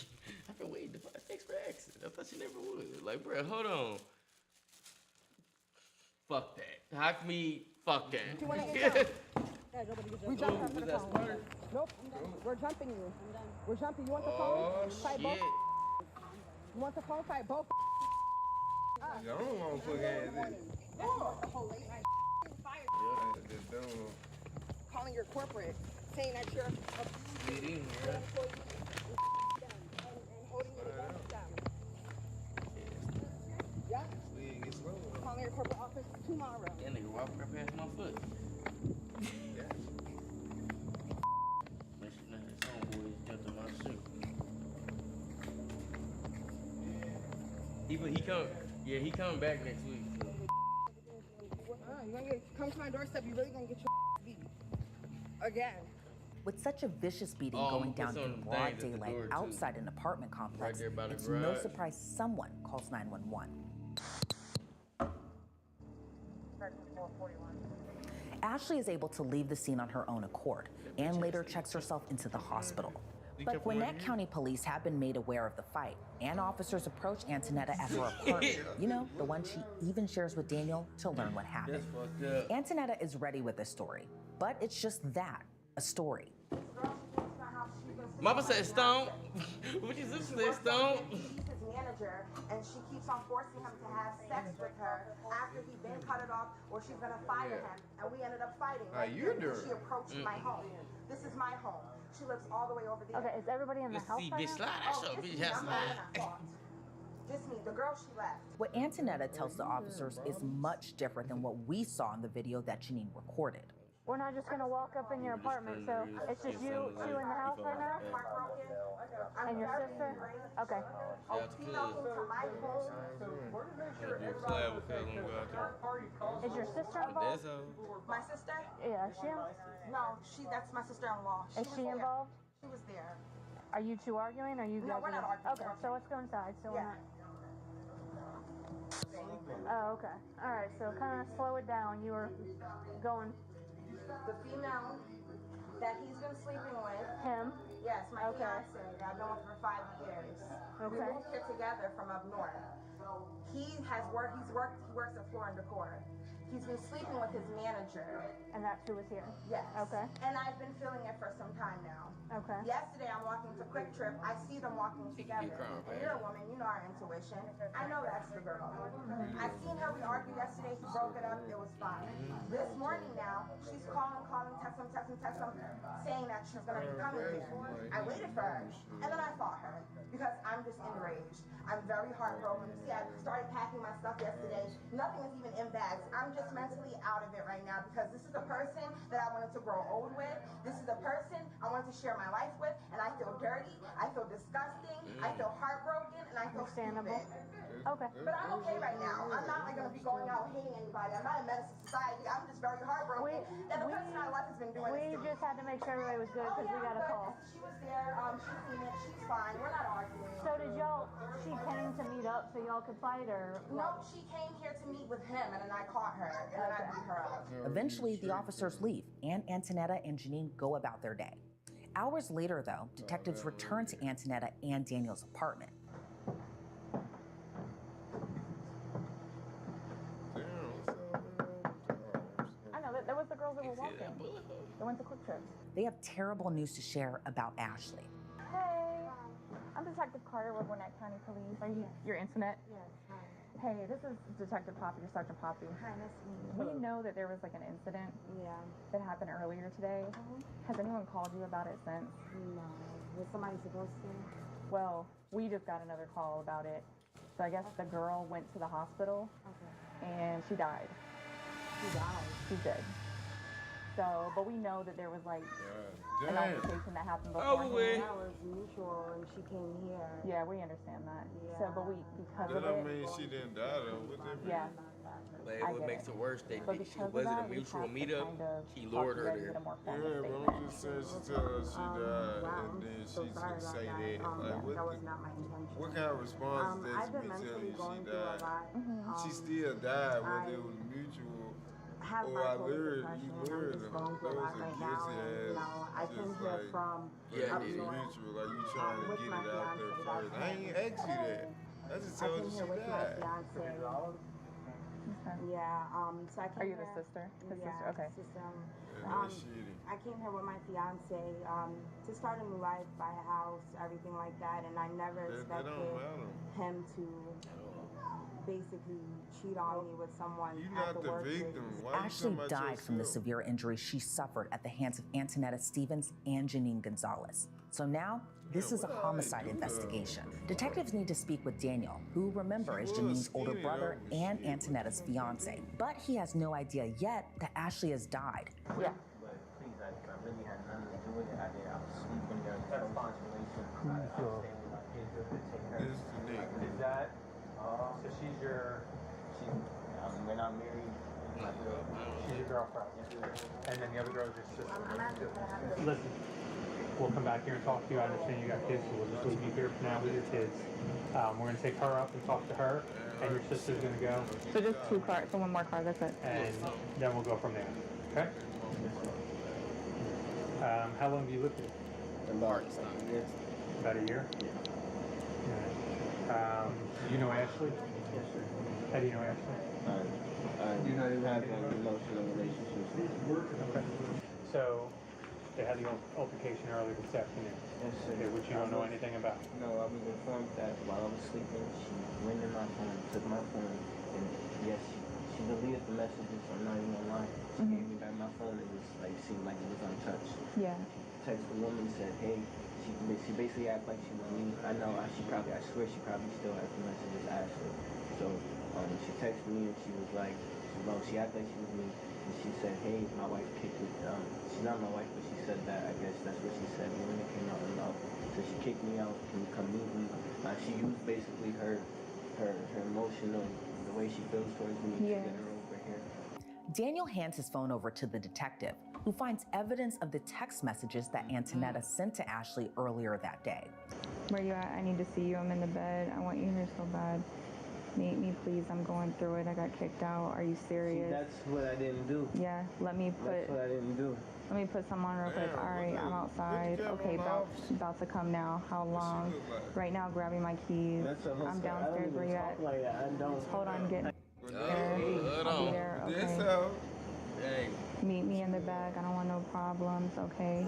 I've been waiting to find thanks for asking. I thought you never would. Like, bro, hold on. Fuck that. How can we fuck that? Do you want to get We jump after the phone. Nope. We're jumping you. We're jumping. You want the phone? Fight both. You want the phone? Fight both. I don't want to put hands in. Calling your corporate, saying that you're Get in here. Yeah. Calling your corporate office tomorrow. That nigga walked right past my foot. Mention that his homeboy jumped in my shoe. He coming back next week. You're gonna come to my doorstep, you're really gonna get your beat. Again. With such a vicious beating going down in broad daylight outside an apartment complex, it's no surprise someone calls 911. Ashley is able to leave the scene on her own accord and later checks herself into the hospital. But Gwinnett County Police have been made aware of the fight, and officers approach Antonetta at her apartment. You know, the one she even shares with Daniel to learn what happened. Antonetta is ready with this story, but it's just that, a story. Mama said Stone. What you said, Stone? She's his manager, and she keeps on forcing him to have sex with her after he's been cut it off, or she's gonna fire him. And we ended up fighting. How you doing? She approached my home. This is my home. She lives all the way over there. Okay, is everybody in the house right now? Just me, the girl she left. What Antonetta tells the officers is much different than what we saw in the video that Janine recorded. We're not just gonna walk up in your apartment, so it's just you in the house right now? And your sister? Okay. Is your sister involved? My sister? Yeah, is she? No, that's my sister-in-law. Is she involved? She was there. Are you two arguing? Or are you guys? No, we're not arguing. Okay, so let's go inside. So we're not. Oh, okay. All right. So kind of slow it down. You were going. The female that he's been sleeping with. Him? Yes, my fiance that I've been with for 5 years. Okay. We moved here together from up north. He works at Floor and Decor. He's been sleeping with his manager. And that's who was here? Yes. Okay. And I've been feeling it for some time now. Okay. Yesterday I'm walking to Quick Trip. I see them walking together. And you're a woman, you know our intuition. I know that's the girl. I've seen her, we argued yesterday, he broke it up, it was fine. This morning now, she's calling, text him, saying that she's gonna be coming here. I waited for her, and then I fought her because I'm just enraged. I'm very heartbroken. See, I started packing my stuff yesterday. Nothing is even in bags. I'm just mentally out of it right now because this is the person that I wanted to grow old with. This is the person I wanted to share my life with, and I feel dirty. I feel disgusting. I feel heartbroken, and I feel stupid. Okay. But I'm okay right now. I'm not gonna be going out hating anybody. I'm not a menace to society. I'm just very heartbroken. And the person I love has been doing this. We just had to make sure everybody was good because we got a call. She was there. She's seen it. She's fine. We're not arguing. So she came to meet up so y'all could fight, or? No, she came here to meet with him, and then I caught her, and then I beat her up. Eventually, the officers leave, and Antonetta and Janine go about their day. Hours later, though, detectives return to Antonetta and Daniel's apartment. I know, that was the girls that were walking. They went to Quick Trip. They have terrible news to share about Ashley. Hey, I'm Detective Carter with Gwinnett County Police. Are you your internet? Yes, hi. Hey, this is Detective Poppy, or Sergeant Poppy. Hi, nice to meet you. We know that there was like an incident that happened earlier today. Has anyone called you about it since? No. Was somebody supposed to? Well, we just got another call about it. So I guess the girl went to the hospital and she died. She died? She did. So, but we know that there was like an altercation that happened before. That was mutual and she came here. Yeah, we understand that. Yeah. So, but because That of don't it. mean she didn't die though. What that mean? Yeah. But what makes it worse, she because wasn't of a mutual that, we meet-up. have to kind of He lured her there. Yeah, but I'm just saying she tell her she died and then she could say that. Like, That was not my intention. what kind of response is I've that been to me telling mentally you going she through a died? lot. She still died, whether it was mutual or I lured you lured her. That was a guilty ass. I came here from up mutual, like you trying to get it out there first. I ain't asked you that. I just told you she died. Yeah, so I came Are you here, the sister? His yeah, sister? Okay. Sister. That's shitty. I came here with my fiance to start a new life, buy a house, everything like that, and I never expected him to basically cheat on me with someone at the workplace. Ashley died from the severe injury she suffered at the hands of Antonetta Stevens and Janine Gonzalez. So now, this is a homicide investigation. Detectives need to speak with Daniel, who, remember, is Janine's older brother and Antonetta's fiance. But he has no idea yet that Ashley has died. Yeah. Is that, so we're not married. She's your girlfriend. And then the other girl is your sister. Listen, we'll come back here and talk to you. I understand you got kids, so we'll just leave you here for now with your kids. We're going to take her up and talk to her, and your sister's going to go. So just 2 cars, so 1 more car, that's it. And then we'll go from there, okay? How long do you live here? About a year. About a year? Yeah. You know Ashley? Yes, sir. How do you know Ashley? I have an emotional relationship with her. Okay. So, they had the altercation earlier this afternoon? Yes, sir. Okay, which you don't know anything about? No, I was informed that while I was sleeping, she went in my phone, took my phone, and yes, she deleted the messages. I'm not even gonna lie. She gave me back my phone. It was like, seemed like it was untouched. Yeah. She texted the woman and said, hey, she basically acted like she was me. I know, I swear she probably still has the messages, Ashley. So, she texted me and she was like, she acted like she was me. And she said, hey, my wife kicked me. She's not my wife, but she said that. I guess that's what she said when it came out in love. So she kicked me out. Can you come meet me? She used basically her emotional, the way she feels towards me to get her over here. Daniel hands his phone over to the detective, who finds evidence of the text messages that Antonetta sent to Ashley earlier that day. Where you at? I need to see you. I'm in the bed. I want you here so bad. Meet me, please. I'm going through it. I got kicked out. Are you serious? See, that's what I didn't do. Yeah, let me put... That's what I didn't do. Let me put some on real quick. All right, I'm outside. Okay, about to come now. How long? Right now, grabbing my keys. I'm downstairs. Where you at? Like that. I don't. Hold on, get there. Hold I'll be on. there. This Okay. how. Dang. Meet me in the back. I don't want no problems. Okay.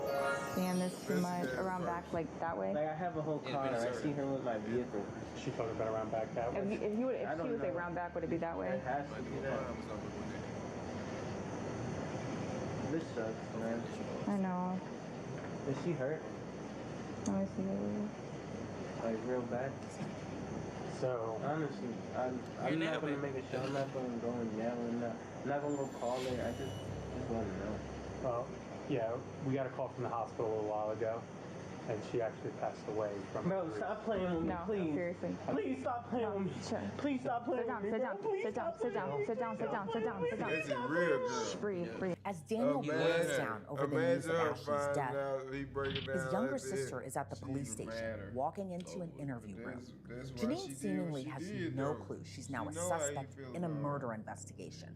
Damn, this too much. Around back, like that way. Like I have a whole car. I see her with my vehicle. She talking about around back that way? If she would say round back, would it be that way? It has to be that. This sucks, man. I know. Is she hurt? Let me see. Like real bad? So honestly, I'm not gonna make a show. I'm not gonna go and yell and I'm not gonna go call her. I just want to know. Well, yeah, we got a call from the hospital a little while ago, and she actually passed away from. Bro, stop playing with me, No, please. seriously. Please stop playing with me. Please stop playing with me. Sit down. This is real good. Breathe. As Daniel breaks down over the news of Ashley's death, his younger sister is at the police station, walking into an interview room. Janine seemingly has no clue she's now a suspect in a murder investigation.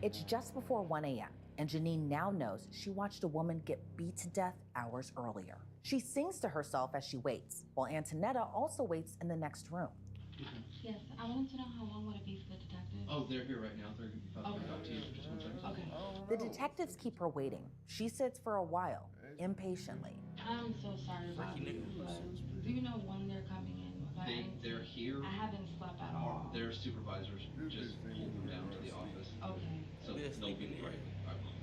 It's just before 1 a.m., and Janine now knows she watched a woman get beat to death hours earlier. She sings to herself as she waits, while Antonetta also waits in the next room. Yes, I wanted to know how long would it be for the detectives? Oh, they're here right now. They're about to talk to you. Just 1 second. Okay. The detectives keep her waiting. She sits for a while, impatiently. I'm so sorry about you, but do you know when they're coming in? They're here. I haven't slept at all. Their supervisors just pulled them down to the office. Okay. So they'll be right.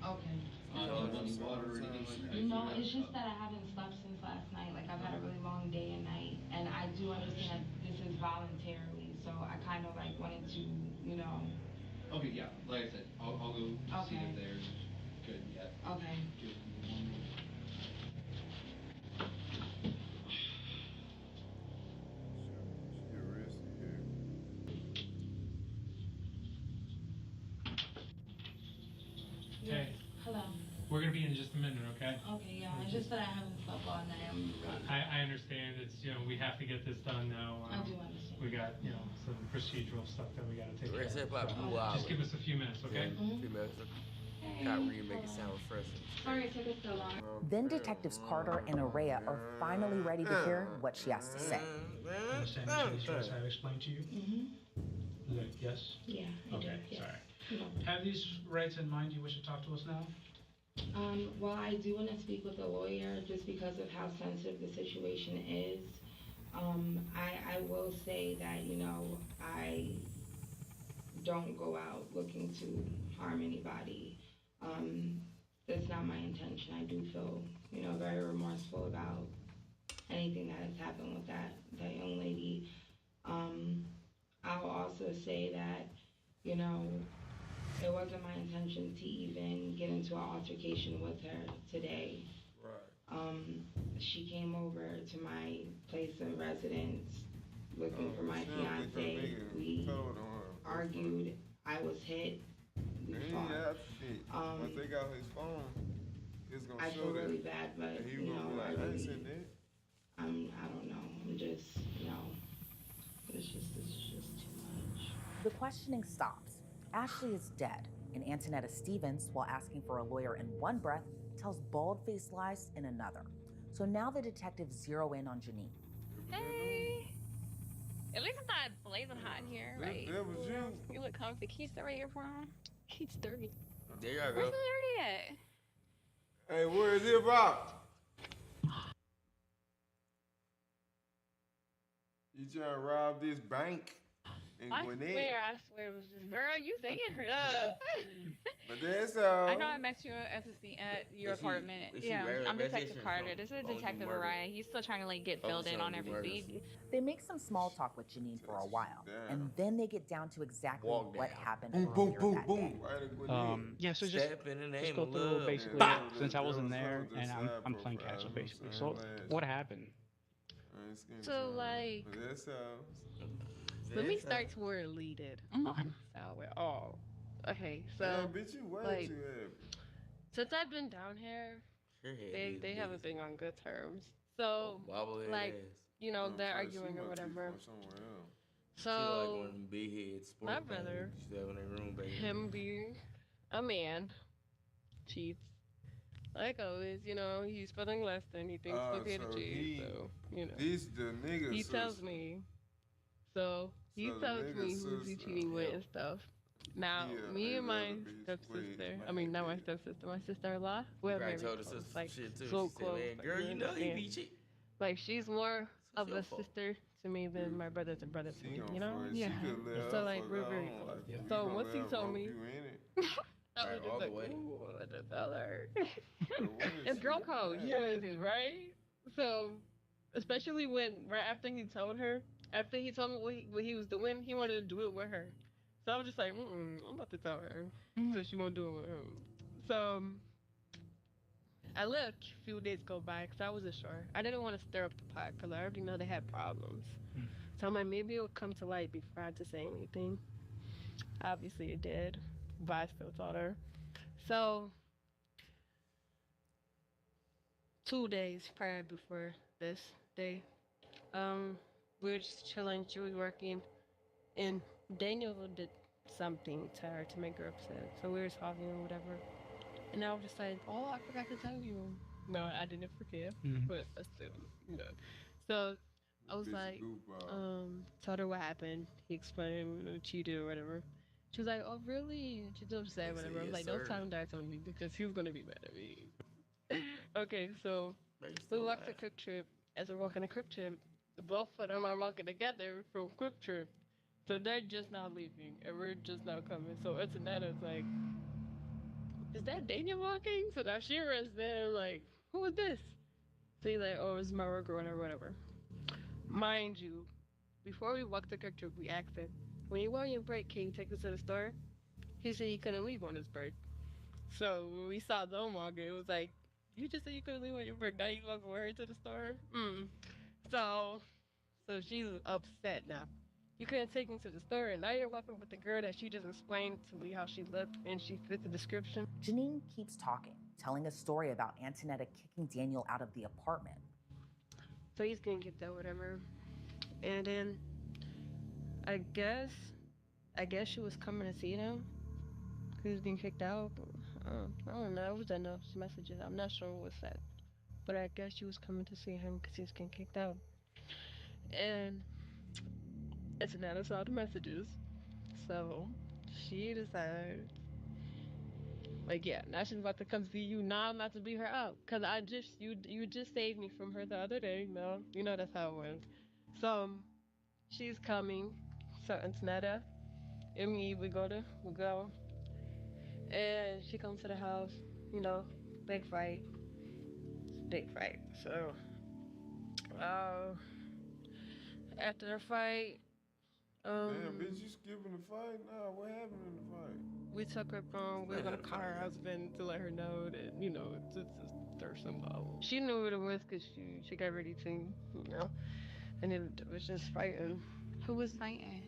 Okay. Any water or anything like that? No, it's just that I haven't slept since last night. Like, I've had a really long day and night, and I do understand that this is voluntarily, so I kind of, like, wanted to, you know... Okay, yeah. Like I said, I'll go see if they're good yet. Okay. Give me 1 minute. Hey. Hello. We're gonna be in just a minute, okay? Okay, yeah. It's just that I haven't slept all night. I understand. It's, you know, we have to get this done now. I do understand. We got, you know, some procedural stuff that we gotta take care of. So, just give us a few minutes, okay? A few minutes. Can't really make it sound refreshing. Sorry it took us so long. Then Detectives Carter and Araya are finally ready to hear what she has to say. Understand the situation I've explained to you? Mm-hmm. Yes? Yeah, I Okay, do. sorry. Yeah. Have these rights in mind you wish to talk to us now? Well, I do want to speak with a lawyer just because of how sensitive the situation is. I will say that, you know, I don't go out looking to harm anybody. That's not my intention. I do feel, you know, very remorseful about anything that has happened with that young lady. I'll also say that, you know, it wasn't my intention to even get into an altercation with her today. Right. She came over to my place of residence looking for my fiance. We argued. I was hit. We fought. Once they got his phone, it's gonna I show feel that. really bad, but And he you gonna know, be like, I ain't seen that. I don't know. I'm just, you know, it's just too much. The questioning stops. Ashley is dead, and Antonetta Stevens, while asking for a lawyer in one breath, tells bald-faced lies in another. So now the detectives zero in on Janine. Hey! At least it's not blazing hot in here, right? That was you. You look comfy. Can you stay right here for him? He's dirty. There you Where's go. the dirty at? Hey, where is it about? You trying to rob this bank in I Gwinnett? swear it was just, girl, you saying it. But that's all. I know I met you at your apartment. Yeah, I'm Detective Carter. This is Detective Orion. He's still trying to like get filled in on everything. They make some small talk with Janine for a while, and then they get down to exactly what happened Boom, earlier boom, that boom, day. boom. Yeah, so just go through basically since I wasn't there and I'm playing catch up basically. So what happened? So like, let me start to where Lee did. Oh, okay. So bitch, you way like, too happy. since I've been down here, they haven't been on good terms. So like, you know, they're arguing or whatever. So my brother, him being a man, cheats. Like always, you know, he's spending less than he thinks he's okay to cheat. So, you know, This the nigga. he tells me. So he tells me who's he cheating with and stuff. Now, me and my stepsister, I mean, not my stepsister, my sister-in-law, we're married close, like, so close. Like, girl, you know he be cheating. Like, she's more of a sister to me than my brother's a brother to me, you know? Yeah. So, like, we're very close. So, once he told me, I was just like, ooh, what the feller. It's girl code, yes, right? So, especially when, right after he told me what he was doing, he wanted to do it with her. So I was just like, I'm about to tell her. So she won't do it with him. So I let a few days go by because I wasn't sure. I didn't want to stir up the pot because I already know they had problems. So I'm like, maybe it'll come to light before I had to say anything. Obviously it did, but I still told her. So 2 days prior before this day, we were just chilling, she was working, and Daniel did something to her to make her upset. So we were talking or whatever. And I was just like, oh, I forgot to tell you. No, I didn't forget, but still, you know. So I was like, told her what happened. He explained, cheated or whatever. She was like, oh, really? She's upset, whatever. I was like, don't tell him that on me because he was going to be mad at me. Okay, so we walked a quick trip. As we're walking a quick trip, both of them are walking together from quick trip. So they're just now leaving, and we're just now coming. So Antonetta's like, is that Daniel walking? So now she runs there, like, who is this? So he's like, oh, it's my worker or whatever. Mind you, before we walked the quick trip, we asked him, when you go on your break, can you take us to the store? He said he couldn't leave on his break. So when we saw them walking, it was like, you just said you couldn't leave on your break, now you walking with her to the store? So she's upset now. You couldn't take him to the store, and now you're walking with the girl that she just explained to me how she looked, and she fit the description. Janine keeps talking, telling a story about Antonetta kicking Daniel out of the apartment. So he's gonna get that, whatever. And then, I guess she was coming to see him. He was being kicked out. I don't know. It was enough messages. I'm not sure what was said. But I guess she was coming to see him because he was getting kicked out. And Antonetta saw the messages. So she decided, like, yeah, now she's about to come see you. Now I'm about to beat her up. Because you just saved me from her the other day. No, you know that's how it went. So she's coming. So Antonetta and me, we go. And she comes to the house, you know, big fight. So, after the fight, damn, bitch, you skipping the fight? Nah, what happened in the fight? we took her phone. We were gonna call her husband to let her know that, you know, it's a thirst involved. She knew what it was because she got ready to, you know, and it was just fighting. Who was fighting?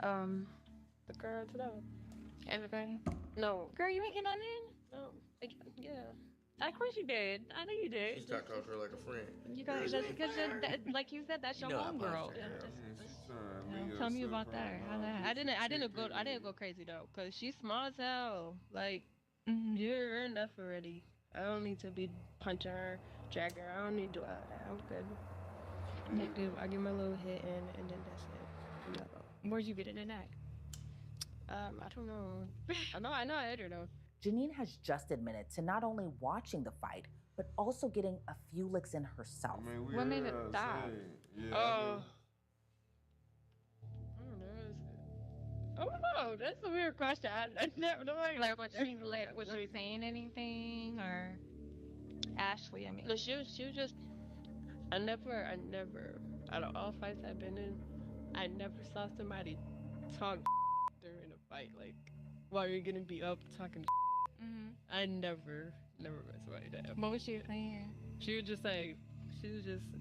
The girl to know. Everybody? No. Girl, you ain't getting on in? No. Yeah. Of course you did. I know you did. She talked to her like a friend. You guys, that's because, like you said, that's You your know I homegirl. punched her. Tell me about that. I didn't go crazy though, cause she's small as hell. Like, you're enough already. I don't need to be punching her, dragging her. I don't need to do all that. I'm good. I give my little hit and then that's it. Where'd you get it in that? I don't know. I know I hit her though. Janine has just admitted to not only watching the fight, but also getting a few licks in herself. What made it stop? I don't know. That's a weird question. I never know. Like, was she saying anything, or Ashley? I mean, No, she was just. I never. Out of all fights I've been in, I never saw somebody talk during a fight. Like, while you're gonna be up talking. I never met somebody that. What was she saying? She was just,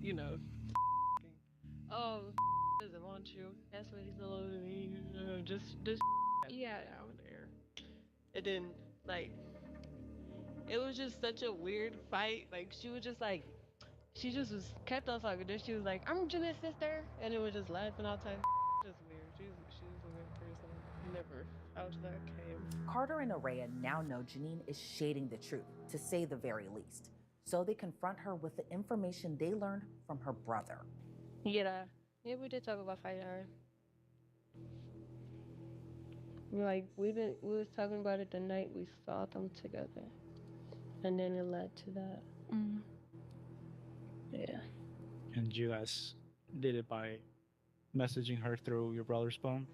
you know, oh, doesn't want you. That's what he's all over me. Just Yeah. out there. And then, like, it was just such a weird fight. Like, she was just like, she just kept on talking. Then she was like, I'm Jana's sister. And it was just laughing all the time. Just weird. She was a weird person. Never. I was like, okay. Carter and Araya now know Janine is shading the truth, to say the very least. So they confront her with the information they learned from her brother. Yeah, we did talk about fighting her. Like, we was talking about it the night we saw them together. And then it led to that. Yeah. And you guys did it by messaging her through your brother's phone?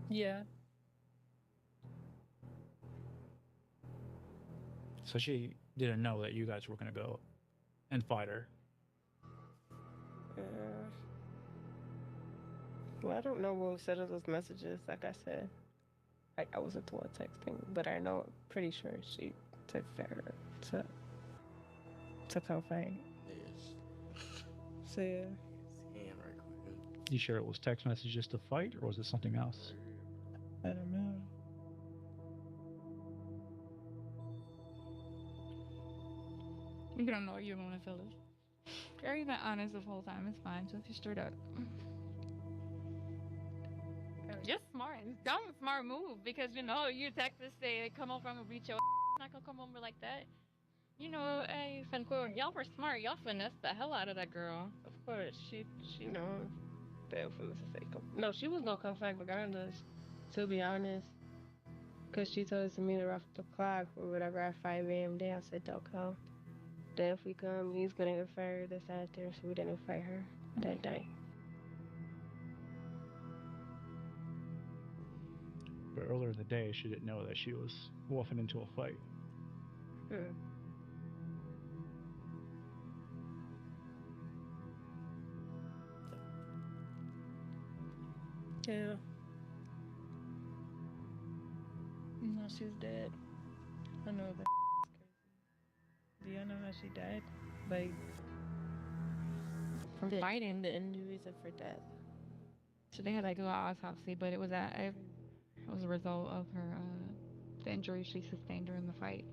Yeah. So she didn't know that you guys were gonna go and fight her. Well, I don't know what was said in those messages, like I said. Like, I wasn't the one texting, but I know, pretty sure she texted her to come fight. Yes. So, yeah. Hand right quick. You sure it was text messages to fight, or was it something else? I don't know. You don't know what you want to feel it. You're even honest the whole time. It's fine. Just be straight up. Just smart. Dumb smart move, because you know you text this say come over and beat your not gonna come over like that. You know, hey, y'all were smart. Y'all finessed the hell out of that girl. Of course, she know that for the sake of. No, she was gonna come back regardless. To be honest, cause she told us to meet her off the clock or whatever at 5 a.m. Then I said don't come. Then if we come, he's gonna interfere this after, so we didn't fight her that day. But earlier in the day, she didn't know that she was wolfing into a fight. Yeah. No, she's dead. I know that. Do y'all know how she died? Like, From fighting. The injuries are for death. So they had like do an autopsy, but it was a result of her the injury she sustained during the fight.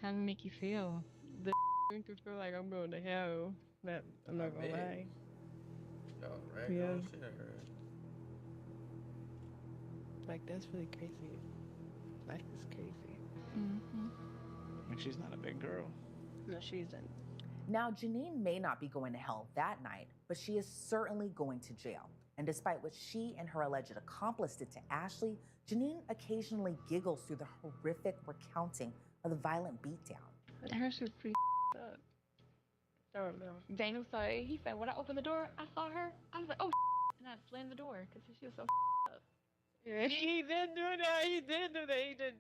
How did it make you feel? The make you feel like I'm going to hell. That I'm not gonna lie. Yeah. Like, that's really crazy. Life is crazy. And she's not a big girl. No, she isn't. Now, Janine may not be going to hell that night, but she is certainly going to jail. And despite what she and her alleged accomplice did to Ashley, Janine occasionally giggles through the horrific recounting of the violent beatdown. Ashley's pretty up. I don't know. Daniel saw it. He said, when I opened the door, I saw her. I was like, oh, and I slammed the door because she was so up. Yeah, he did do that. He did do that.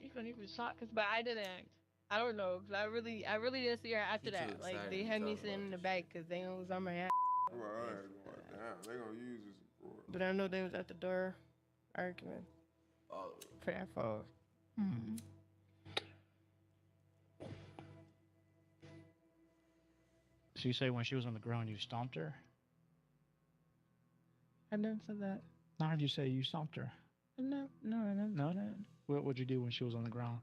You couldn't even shocked, But I didn't act. I don't know, cause I really didn't see her after that. Like, they had me sitting in the back because they was on my ass. Right, they gonna use this for it. But I know they was at the door arguing for that fall. So you say when she was on the ground, you stomped her? I never said that. I heard you say you stomped her. No. No. What would you do when she was on the ground?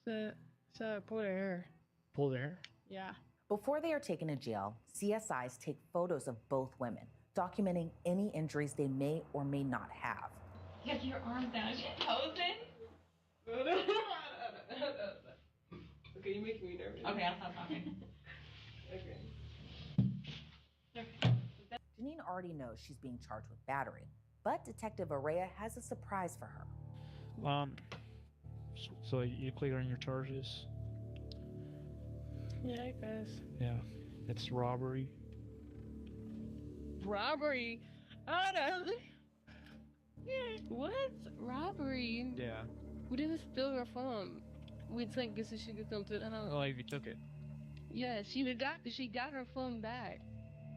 So I pulled her hair. Pulled her hair? Yeah. Before they are taken to jail, CSIs take photos of both women, documenting any injuries they may or may not have. Get your arm down. She's posing. Okay, you're making me nervous. Okay, I'll stop talking. Okay. Janine already knows she's being charged with battery, but Detective Araya has a surprise for her. So you clear on your charges? Yeah, I guess. Yeah. It's robbery. Robbery? Oh, no. Yeah, what? Robbery? Yeah. We didn't steal her phone. We think this is she could come to the house. Oh, if you took it. Yeah, she got her phone back.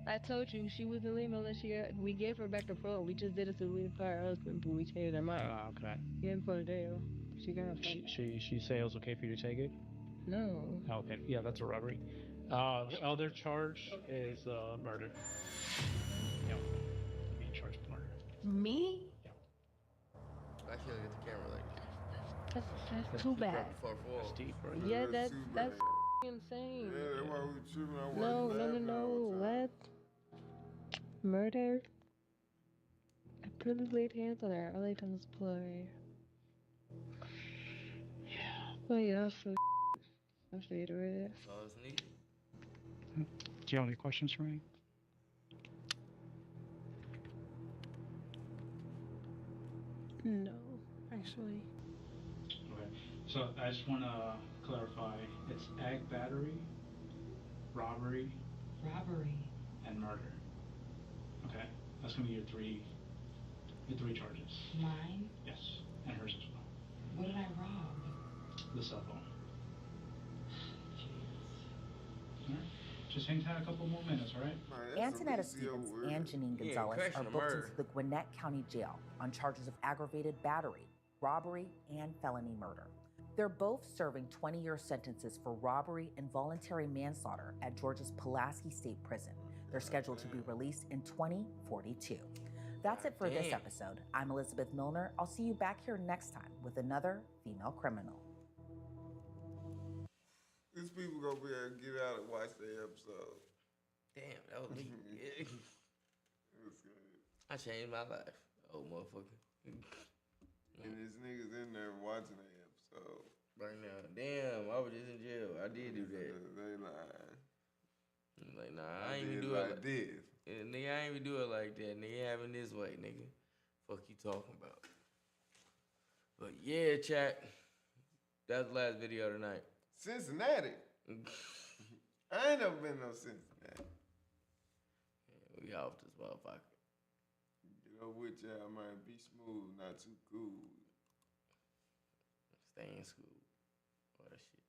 I told you she wasn't leaving unless we gave her back the phone. We just did it to leave her husband, but we changed her mind. Oh, okay. Yeah, for the deal. She got her phone. She say it was okay for you to take it? No. Oh, okay. Yeah, that's a robbery. The other charge is murder. Yeah. Being charged with murder. Me? I can't get the camera like that. That's too bad. That's deep, bro. Yeah, that's insane. Yeah, that's why we tripping. I No. What? Murder? I probably laid hands on her. All I done was pull her hair. Yeah. Oh yeah, I'm afraid of it. That's all it's needed. Do you have any questions for me? No, actually. Okay. So I just want to clarify. It's ag battery, robbery, and murder. Okay. That's gonna be your three charges. Mine? Yes, and hers as well. What did I rob? The cell phone. All right. Just hang tight a couple more minutes, all right? Antonetta Stevens and Janine Gonzalez are booked into the Gwinnett County Jail on charges of aggravated battery, robbery, and felony murder. They're both serving 20-year sentences for robbery and voluntary manslaughter at Georgia's Pulaski State Prison. They're scheduled to be released in 2042. That's it for this episode. I'm Elizabeth Milner. I'll see you back here next time with another female criminal. These people gonna be able to get out and watch the episode. Damn, that was me. It was good. I changed my life. Oh, motherfucker. And these niggas in there watching the episode. Right now. Damn, I was just in jail. I did do that. They lying. Like, nah, I ain't even do it like this. Yeah, nigga, I ain't even do it like that. Nigga, having this way, nigga. Fuck you talking about. But yeah, chat. That's the last video tonight. Cincinnati. I ain't never been no Cincinnati. Yeah, we off this motherfucker. Get up with y'all, man. Be smooth, not too cool. Stay in school. All that shit.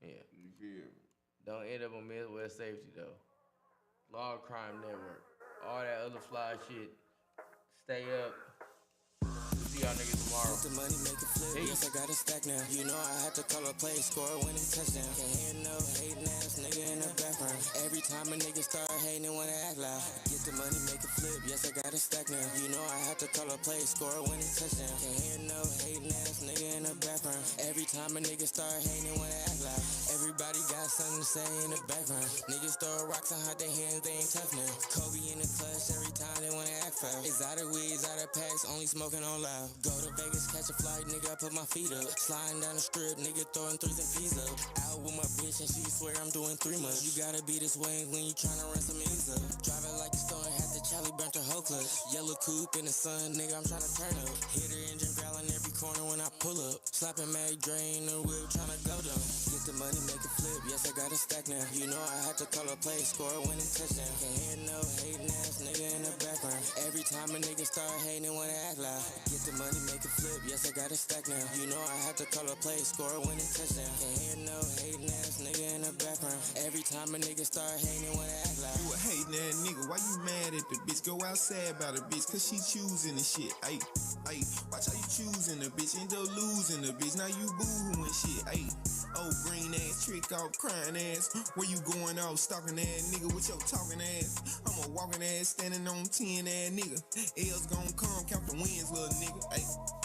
Yeah. You feel me? Don't end up on Midwest Safety, though. Law Crime Network. All that other fly shit. Stay up. See y'all niggas tomorrow. The money make it flip. Yes, I got a stack now. You know I had to call a play, score a winning touchdown. Can't hear no hating ass nigga in the background. Every time a nigga start hating, they wanna act loud. Get the money, make it flip. Yes, I got a stack now. You know I had to call a play, score a winning touchdown. Can't hear no hating ass nigga in the background. Every time a nigga start hating, they wanna act loud. Everybody got something to say in the background. Niggas throw rocks and hide their hands, they ain't tough now. Kobe in the clutch every time they wanna act foul. Exotic weeds, out of packs, only smoking on loud. Go to Vegas, catch a flight, nigga, I put my feet up. Sliding down the strip, nigga, throwing threes and P's up. Out with my bitch and she swear I'm doing 3 months. You gotta be this way when you tryna run some ends up. Driving like a stone, had the Charlie burnt her whole clutch. Yellow coupe in the sun, nigga, I'm tryna turn up. Hit her engine growling every corner when I pull up. Slapping Mag drain the whip, tryna go down. Get the money, make it flip, yes, I got a stack now. You know I had to call a play, score a winning touchdown. Can't hear no hating ass nigga in the background. Every time a nigga start hating, they wanna act loud. Get the money, make it flip, yes, I got a stack now. You know I had to call a play, score a winning touchdown. Can't hear no hating ass nigga in the background. Every time a nigga start hating, they wanna act loud. You a hating ass nigga, why you mad at the bitch? Go outside about a bitch, cause she choosing the shit. Ayy, ayy, watch how you choosing the bitch, end up losing the bitch. Now you boo-hooing shit, ayy. Oh, green ass, trick off, crying ass. Where you going off, stalking ass nigga with your talking ass? I'm a walking ass, standing on 10 ass nigga. L's gon' come, count the wins, little nigga. Ay,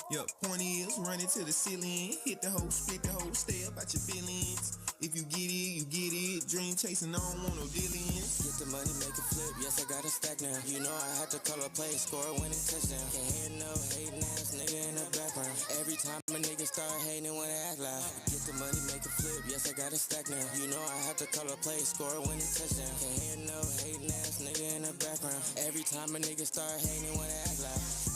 yeah, point is, run it to the ceiling. Hit the hoe, split the hoe, stay up at your feelings. If you get it, you get it. Dream chasing, I don't want no dealings. Get the money, make it flip. Yes, I got a stack now. You know I had to color play, score a winning touchdown. Can't hear no hating ass nigga in the background. Every time a nigga start hating when I act loud. Get the money, make it flip. Yes, I got a stack now. You know I had to color play, score a winning touchdown. Can't hear no hating ass nigga in the background. Every time a nigga start hating when I act loud.